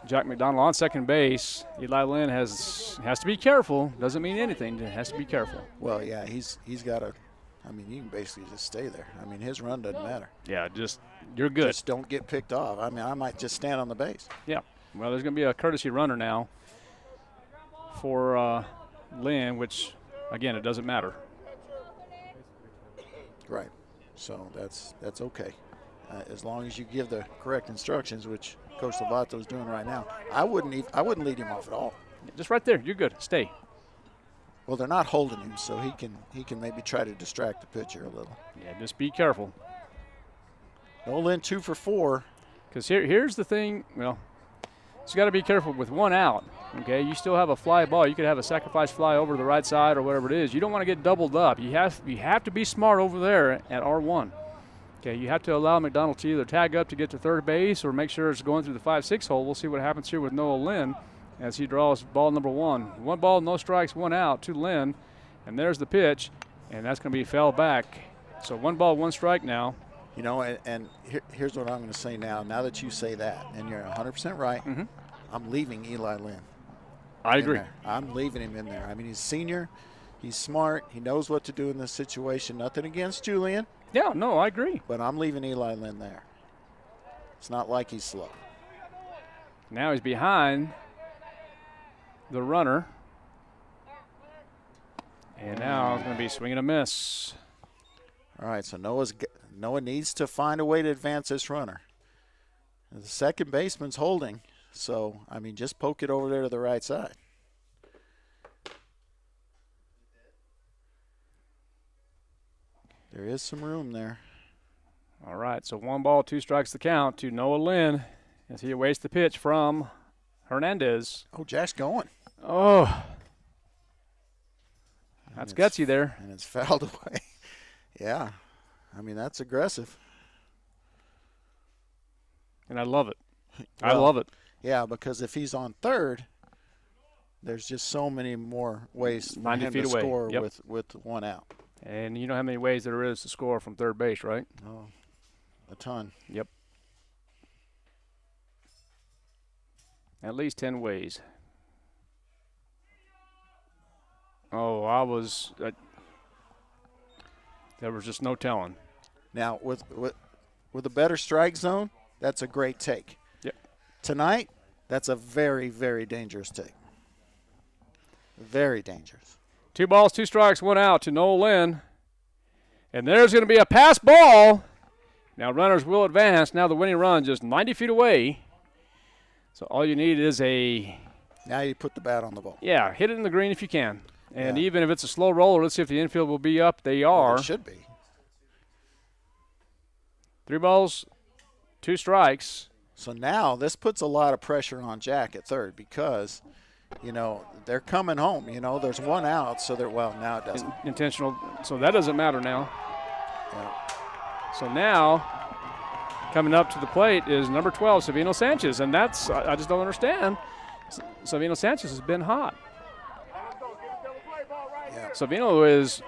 Jack McDonald on second base. Eli Lynn has to be careful. Doesn't mean anything. Has to be careful. Well, yeah, he's got to. I mean, you can basically just stay there. I mean, his run doesn't matter. Yeah, just you're good. Just don't get picked off. I mean, I might just stand on the base. Yeah. Well, there's going to be a courtesy runner now for Lynn, which, again, it doesn't matter. Right. So that's okay. As long as you give the correct instructions, which Coach Lovato is doing right now. I wouldn't lead him off at all. Just right there. You're good. Stay. Well, they're not holding him, so he can maybe try to distract the pitcher a little. Yeah, just be careful. Nolan 2 for 4. Because here's the thing. Well, you got to be careful with 1 out. Okay, you still have a fly ball. You could have a sacrifice fly over the right side or whatever it is. You don't want to get doubled up. You have to be smart over there at R1. Okay, you have to allow McDonald to either tag up to get to third base or make sure it's going through the 5-6 hole. We'll see what happens here with Noah Lynn as he draws ball number 1. 1 ball, no strikes, 1 out to Lynn. And there's the pitch, and that's going to be foul back. So 1 ball, 1 strike now. You know, and here's what I'm going to say now. Now that you say that, and you're 100% right, I'm leaving Eli Lynn. I agree. I'm leaving him in there. I mean, he's senior. He's smart. He knows what to do in this situation. Nothing against Julian. Yeah, no, I agree. But I'm leaving Eli Lynn there. It's not like he's slow. Now he's behind the runner. And now it's going to be swing and a miss. All right, so Noah needs to find a way to advance this runner. The second baseman's holding. So, I mean, just poke it over there to the right side. There is some room there. All right, so 1 ball, 2 strikes the count to Noah Lynn as he awaits the pitch from Hernandez. Oh, Jack's going. Oh. That's gutsy there. And it's fouled away. Yeah. I mean, that's aggressive. And I love it. I love it. Yeah, because if he's on third, there's just so many more ways for 90 him feet to away. score Yep. with 1 out. And you know how many ways there is to score from third base, right? Oh, a ton. Yep. At least 10 ways. Oh, there was just no telling. Now, with a better strike zone, that's a great take. Yep. Tonight, that's a very, very dangerous take. Very dangerous. 2 balls, 2 strikes, 1 out to Noah Lynn. And there's going to be a pass ball. Now runners will advance. Now the winning run just 90 feet away. So all you need is Now you put the bat on the ball. Yeah, hit it in the green if you can. And even if it's a slow roller, let's see if the infield will be up. They are. Well, it should be. 3 balls, 2 strikes. So now this puts a lot of pressure on Jack at third because, you know, they're coming home. You know, there's 1 out, so they're, well, now it doesn't. Intentional. So that doesn't matter now. Yeah. So now coming up to the plate is number 12, Savino Sanchez, and that's, I just don't understand. Savino Sanchez has been hot. Yeah. Savino is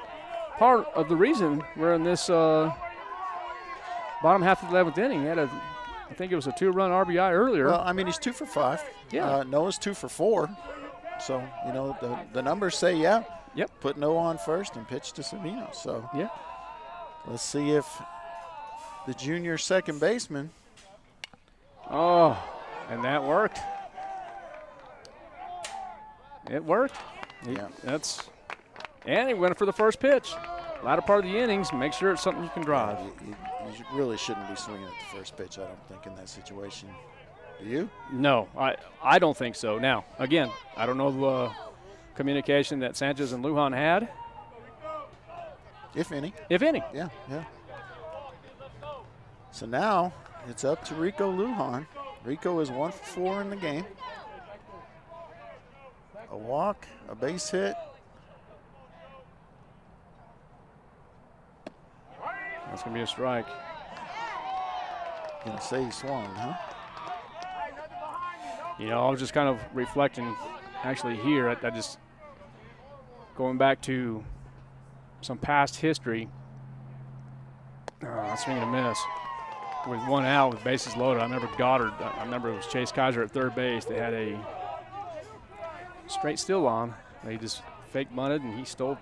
part of the reason we're in this bottom half of the 11th inning. He had I think it was a 2-run RBI earlier. Well, I mean, he's 2 for 5. Yeah. Noah's 2 for 4. So, you know, the numbers say, yeah. Yep. Put Noah on first and pitch to Savino. So, yeah. Let's see if the junior second baseman. Oh, and that worked. It worked. Yeah. And he went for the first pitch. Latter part of the innings, make sure it's something you can drive. You really shouldn't be swinging at the first pitch, I don't think, in that situation. Do you? No, I don't think so. Now, again, I don't know the communication that Sanchez and Lujan had. If any. If any. Yeah. So now it's up to Rico Lujan. Rico is 1 for 4 in the game. A walk, a base hit. That's going to be a strike. Gonna say he swung, huh? You know, I was just kind of reflecting actually here. I just going back to some past history. Swing and a miss. With 1 out with bases loaded. I remember Goddard. I remember it was Chase Kaiser at third base. They had a straight steal on. They just fake bunted and he stole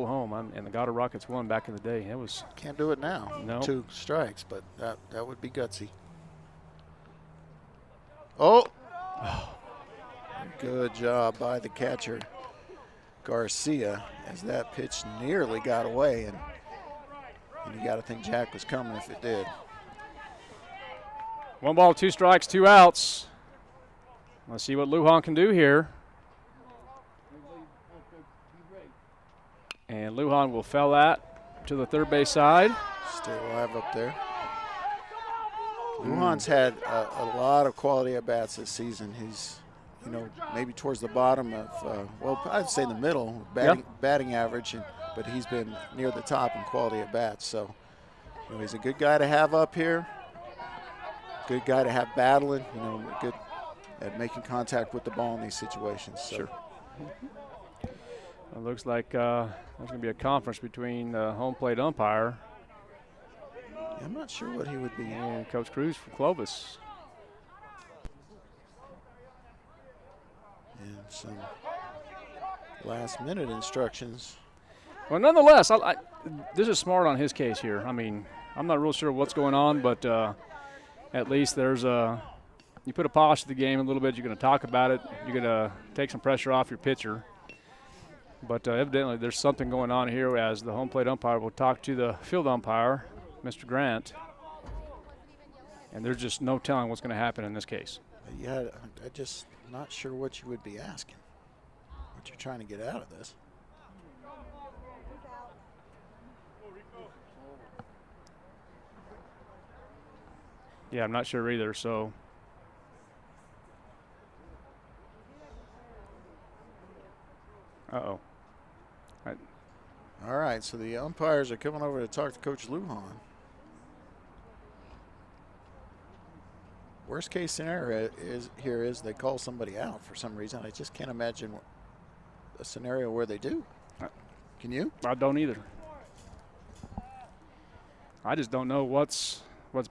home. And the Goddard Rockets won back in the day. It was can't do it now. No. 2 strikes, but that would be gutsy. Oh. Good job by the catcher Garcia as that pitch nearly got away, and you got to think Jack was coming if it did. 1 ball, 2 strikes, 2 outs. Let's see what Lujan can do here. And Lujan will foul that to the third base side. Stay alive up there. Lujan's had a lot of quality at bats this season. He's, you know, maybe towards the bottom of, well, I'd say the middle, batting average, but he's been near the top in quality at bats. So, you know, he's a good guy to have up here. Good guy to have battling, you know, good at making contact with the ball in these situations. So. Sure. It looks like there's going to be a conference between the home plate umpire. I'm not sure what he would be. And Coach Cruz from Clovis. And some last-minute instructions. Well, nonetheless, this is smart on his case here. I mean, I'm not real sure what's going on, but at least there's you put a polish to the game a little bit. You're going to talk about it. You're going to take some pressure off your pitcher. But evidently there's something going on here as the home plate umpire will talk to the field umpire, Mr. Grant. And there's just no telling what's going to happen in this case. Yeah, I'm just not sure what you would be asking, what you're trying to get out of this. Yeah, I'm not sure either, so. Uh-oh. All right, so the umpires are coming over to talk to Coach Lujan. Worst case scenario is they call somebody out for some reason. I just can't imagine a scenario where they do. Can you? I don't either. I just don't know what's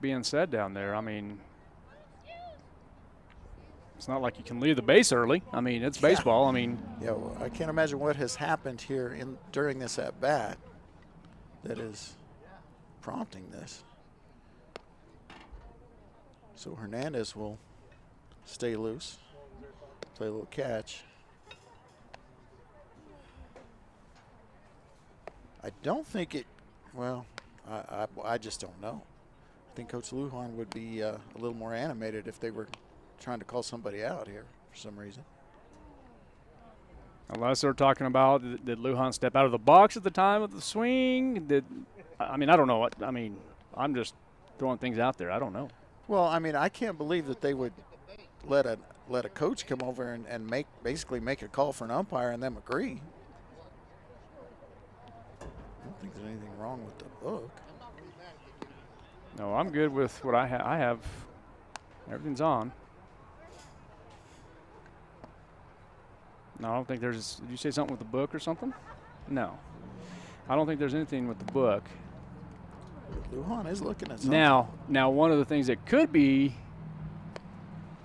being said down there. I mean, it's not like you can leave the base early. I mean, it's baseball. I mean, yeah. Well, I can't imagine what has happened here during this at bat that is prompting this. So Hernandez will stay loose, play a little catch. I don't think it. Well, I just don't know. I think Coach Lujan would be a little more animated if they were trying to call somebody out here for some reason. Unless they're talking about did Lujan step out of the box at the time of the swing? I mean, I don't know. I'm just throwing things out there. I don't know. Well, I mean, I can't believe that they would let a coach come over and basically make a call for an umpire and them agree. I don't think there's anything wrong with the book. No, I'm good with what I have. Everything's on. No, I don't think there's. Did you say something with the book or something? No. I don't think there's anything with the book. Lujan is looking at something. Now, one of the things that could be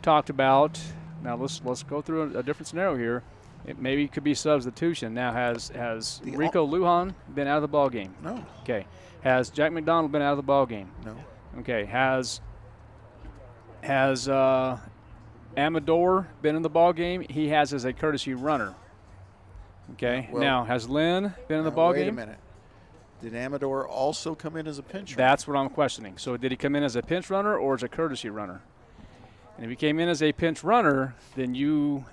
talked about. Now let's go through a different scenario here. It maybe could be substitution. Now, has Rico Lujan been out of the ball game? No. Okay. Has Jack McDonald been out of the ball game? No. Okay. Has Amador been in the ball game? He has as a courtesy runner. Okay. Well, now, has Lynn been in the ball game? Wait a minute. Did Amador also come in as a pinch runner? That's what I'm questioning. So did he come in as a pinch runner or as a courtesy runner? And if he came in as a pinch runner, then you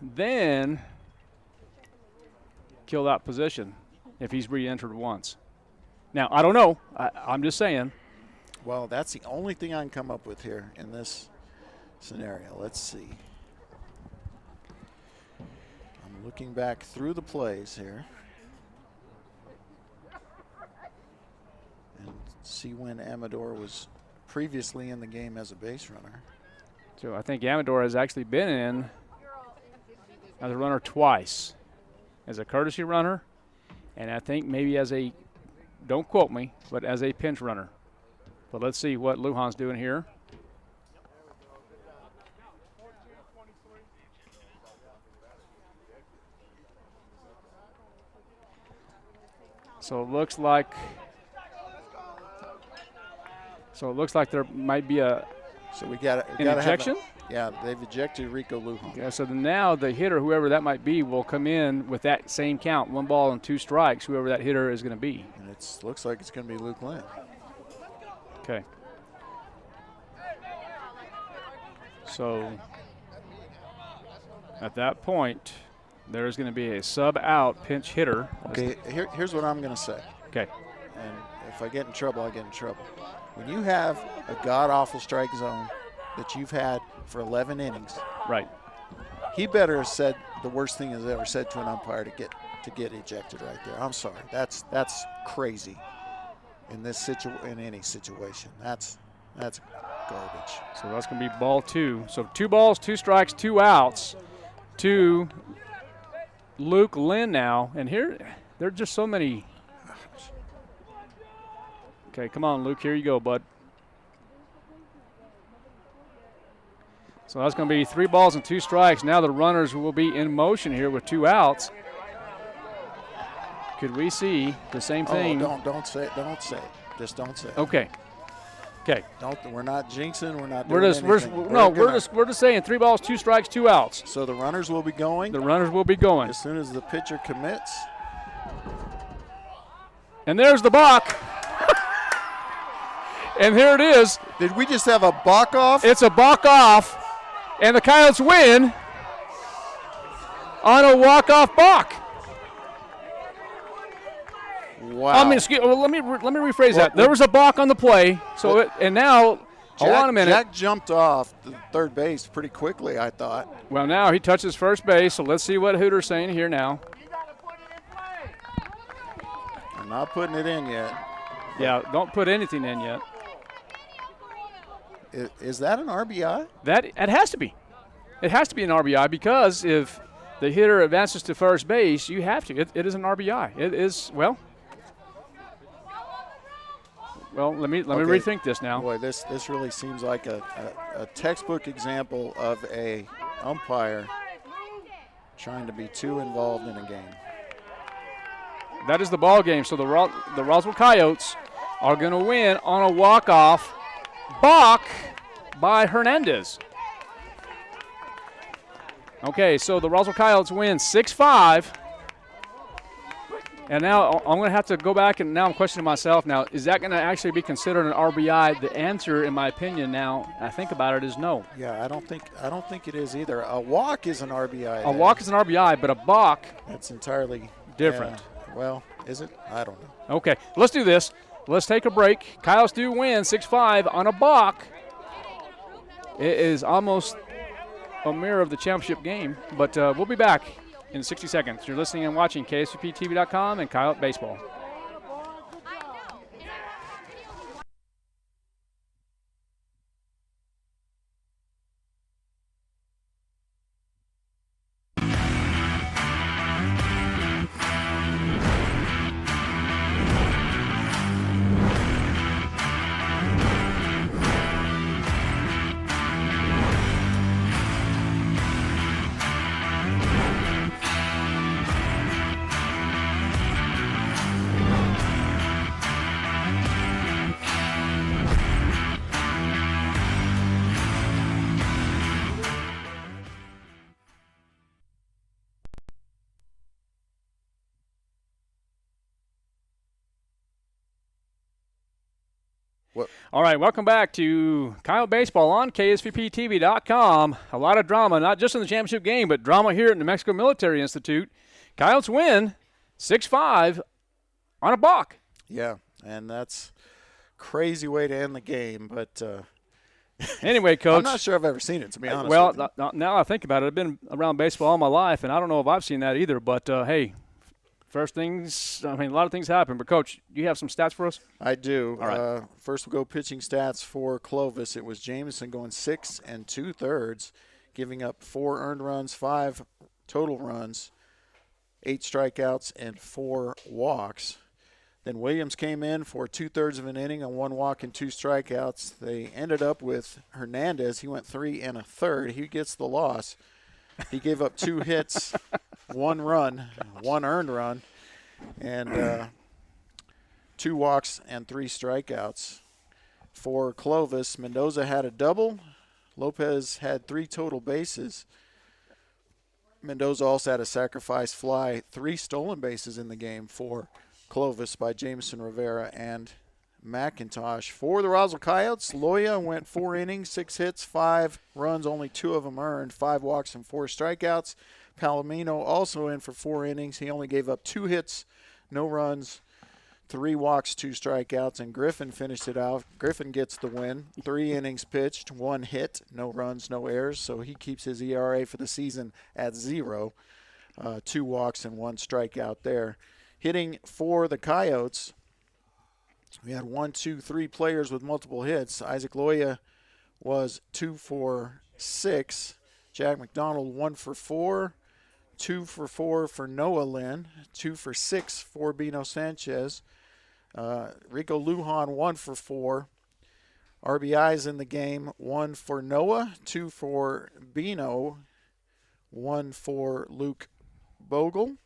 kill that position if he's re-entered once. Now, I don't know. I'm just saying. Well, that's the only thing I can come up with here in this scenario. Let's see. I'm looking back through the plays here and see when Amador was previously in the game as a base runner. So I think Amador has actually been in as a runner twice, as a courtesy runner, and I think maybe as a, don't quote me, but as a pinch runner. But let's see what Lujan's doing here. So it looks like there might be an ejection. Yeah, they've ejected Rico Lujan. Yeah, so now the hitter, whoever that might be, will come in with that same count, 1 ball and 2 strikes, whoever that hitter is going to be. And it looks like it's going to be Luke Lynn. Okay. So at that point, there's going to be a sub-out pinch hitter. Okay, here's what I'm going to say. Okay. And if I get in trouble, I get in trouble. When you have a god-awful strike zone that you've had for 11 innings, right? He better have said the worst thing he's ever said to an umpire to get ejected right there. I'm sorry, that's crazy. In any situation, that's garbage. So that's going to be ball 2. So 2 balls, 2 strikes, 2 outs to Luke Lynn now. And here, there are just so many. Okay, come on, Luke. Here you go, bud. So that's going to be 3 balls and 2 strikes. Now the runners will be in motion here with 2 outs. Could we see the same thing? Don't say it. Don't say it. Just don't say it. Okay. Okay. We're not jinxing. We're not. We're just saying 3 balls, 2 strikes, 2 outs. So the runners will be going. The runners will be going as soon as the pitcher commits. And there's the balk. And here it is. Did we just have a balk off? It's a balk off, and the Coyotes win on a walk-off balk. Wow. I mean, let me rephrase that. There was a balk on the play, and now hold on a minute. Jack jumped off the third base pretty quickly, I thought. Well, now he touches first base, so let's see what Hooter's saying here now. I'm not putting it in yet. Yeah, don't put anything in yet. Is that an RBI? It has to be. It has to be an RBI because if the hitter advances to first base, you have to. It is an RBI. It is, well, let me rethink this now. Boy, this really seems like a textbook example of a umpire trying to be too involved in a game. That is the ball game. So the Roswell Coyotes are going to win on a walk-off balk by Hernandez. Okay, so the Roswell Coyotes win 6-5. And now I'm going to have to go back, and now I'm questioning myself. Now, is that going to actually be considered an RBI? The answer, in my opinion, now I think about it, is no. Yeah, I don't think it is either. A walk is an RBI. A walk is an RBI, but a balk, that's entirely different. Yeah. Well, is it? I don't know. Okay, let's do this. let's take a break. Coyotes do win 6-5 on a balk. It is almost a mirror of the championship game, but we'll be back in 60 seconds. You're listening and watching KSVPTV.com and Coyote Baseball. All right, welcome back to Coyote Baseball on KSVPTV.com. A lot of drama, not just in the championship game, but drama here at New Mexico Military Institute. Coyotes win 6-5 on a balk. Yeah, and that's crazy way to end the game, but anyway, Coach. I'm not sure I've ever seen it, to be honest well, with you. Now I think about it, I've been around baseball all my life, and I don't know if I've seen that either, but hey, first things, a lot of things happen. But, Coach, you have some stats for us? I do. All right. First, we'll go pitching stats for Clovis. It was Jameson going 6 2/3, giving up 4 earned runs, 5 total runs, 8 strikeouts, and 4 walks. Then Williams came in for 2/3 of an inning on 1 walk and 2 strikeouts. They ended up with Hernandez. He went 3 1/3. He gets the loss. He gave up 2 hits, 1 run, 1 earned run, and 2 walks and 3 strikeouts. For Clovis, Mendoza had a double. Lopez had 3 total bases. Mendoza also had a sacrifice fly, 3 stolen bases in the game for Clovis by Jameson Rivera and McIntosh. For the Roswell Coyotes, Loya went 4 innings, 6 hits, 5 runs, only 2 of them earned, 5 walks and 4 strikeouts. Palomino also in for 4 innings. He only gave up 2 hits, no runs, 3 walks, 2 strikeouts, and Griffin finished it out. Griffin gets the win. 3 innings pitched, 1 hit, no runs, no errors, so he keeps his ERA for the season at 0. 2 walks and 1 strikeout there. Hitting for the Coyotes, we had 1, 2, 3 players with multiple hits. Isaac Loya was 2 for 6. Jack McDonald 1 for 4. 2 for 4 for Noah Lynn. 2 for 6 for Bino Sanchez. Rico Lujan 1 for 4. RBIs in the game, 1 for Noah, 2 for Bino, 1 for Luke Bogle.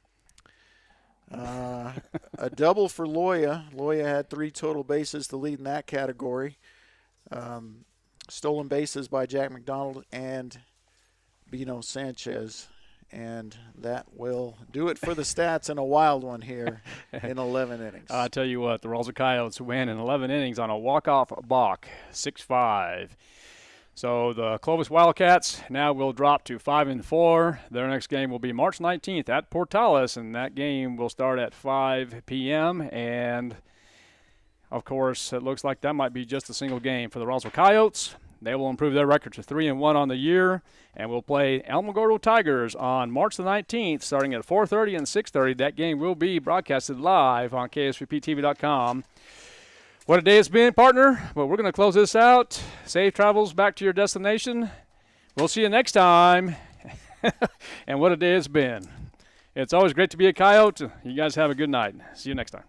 A double for Loya. Loya had 3 total bases to lead in that category. Stolen bases by Jack McDonald and Bino Sanchez. And that will do it for the stats in a wild one here in 11 innings. I tell you what, the Roswell Coyotes win in 11 innings on a walk-off balk, 6-5. So the Clovis Wildcats now will drop to 5-4. Their next game will be March 19th at Portales, and that game will start at 5 p.m. And, of course, it looks like that might be just a single game for the Roswell Coyotes. They will improve their record to 3-1 on the year, and will play Alamogordo Tigers on March the 19th, starting at 4:30 and 6:30. That game will be broadcasted live on KSVPTV.com. What a day it's been, partner. Well, we're going to close this out. Safe travels back to your destination. We'll see you next time. And what a day it's been. It's always great to be a Coyote. You guys have a good night. See you next time.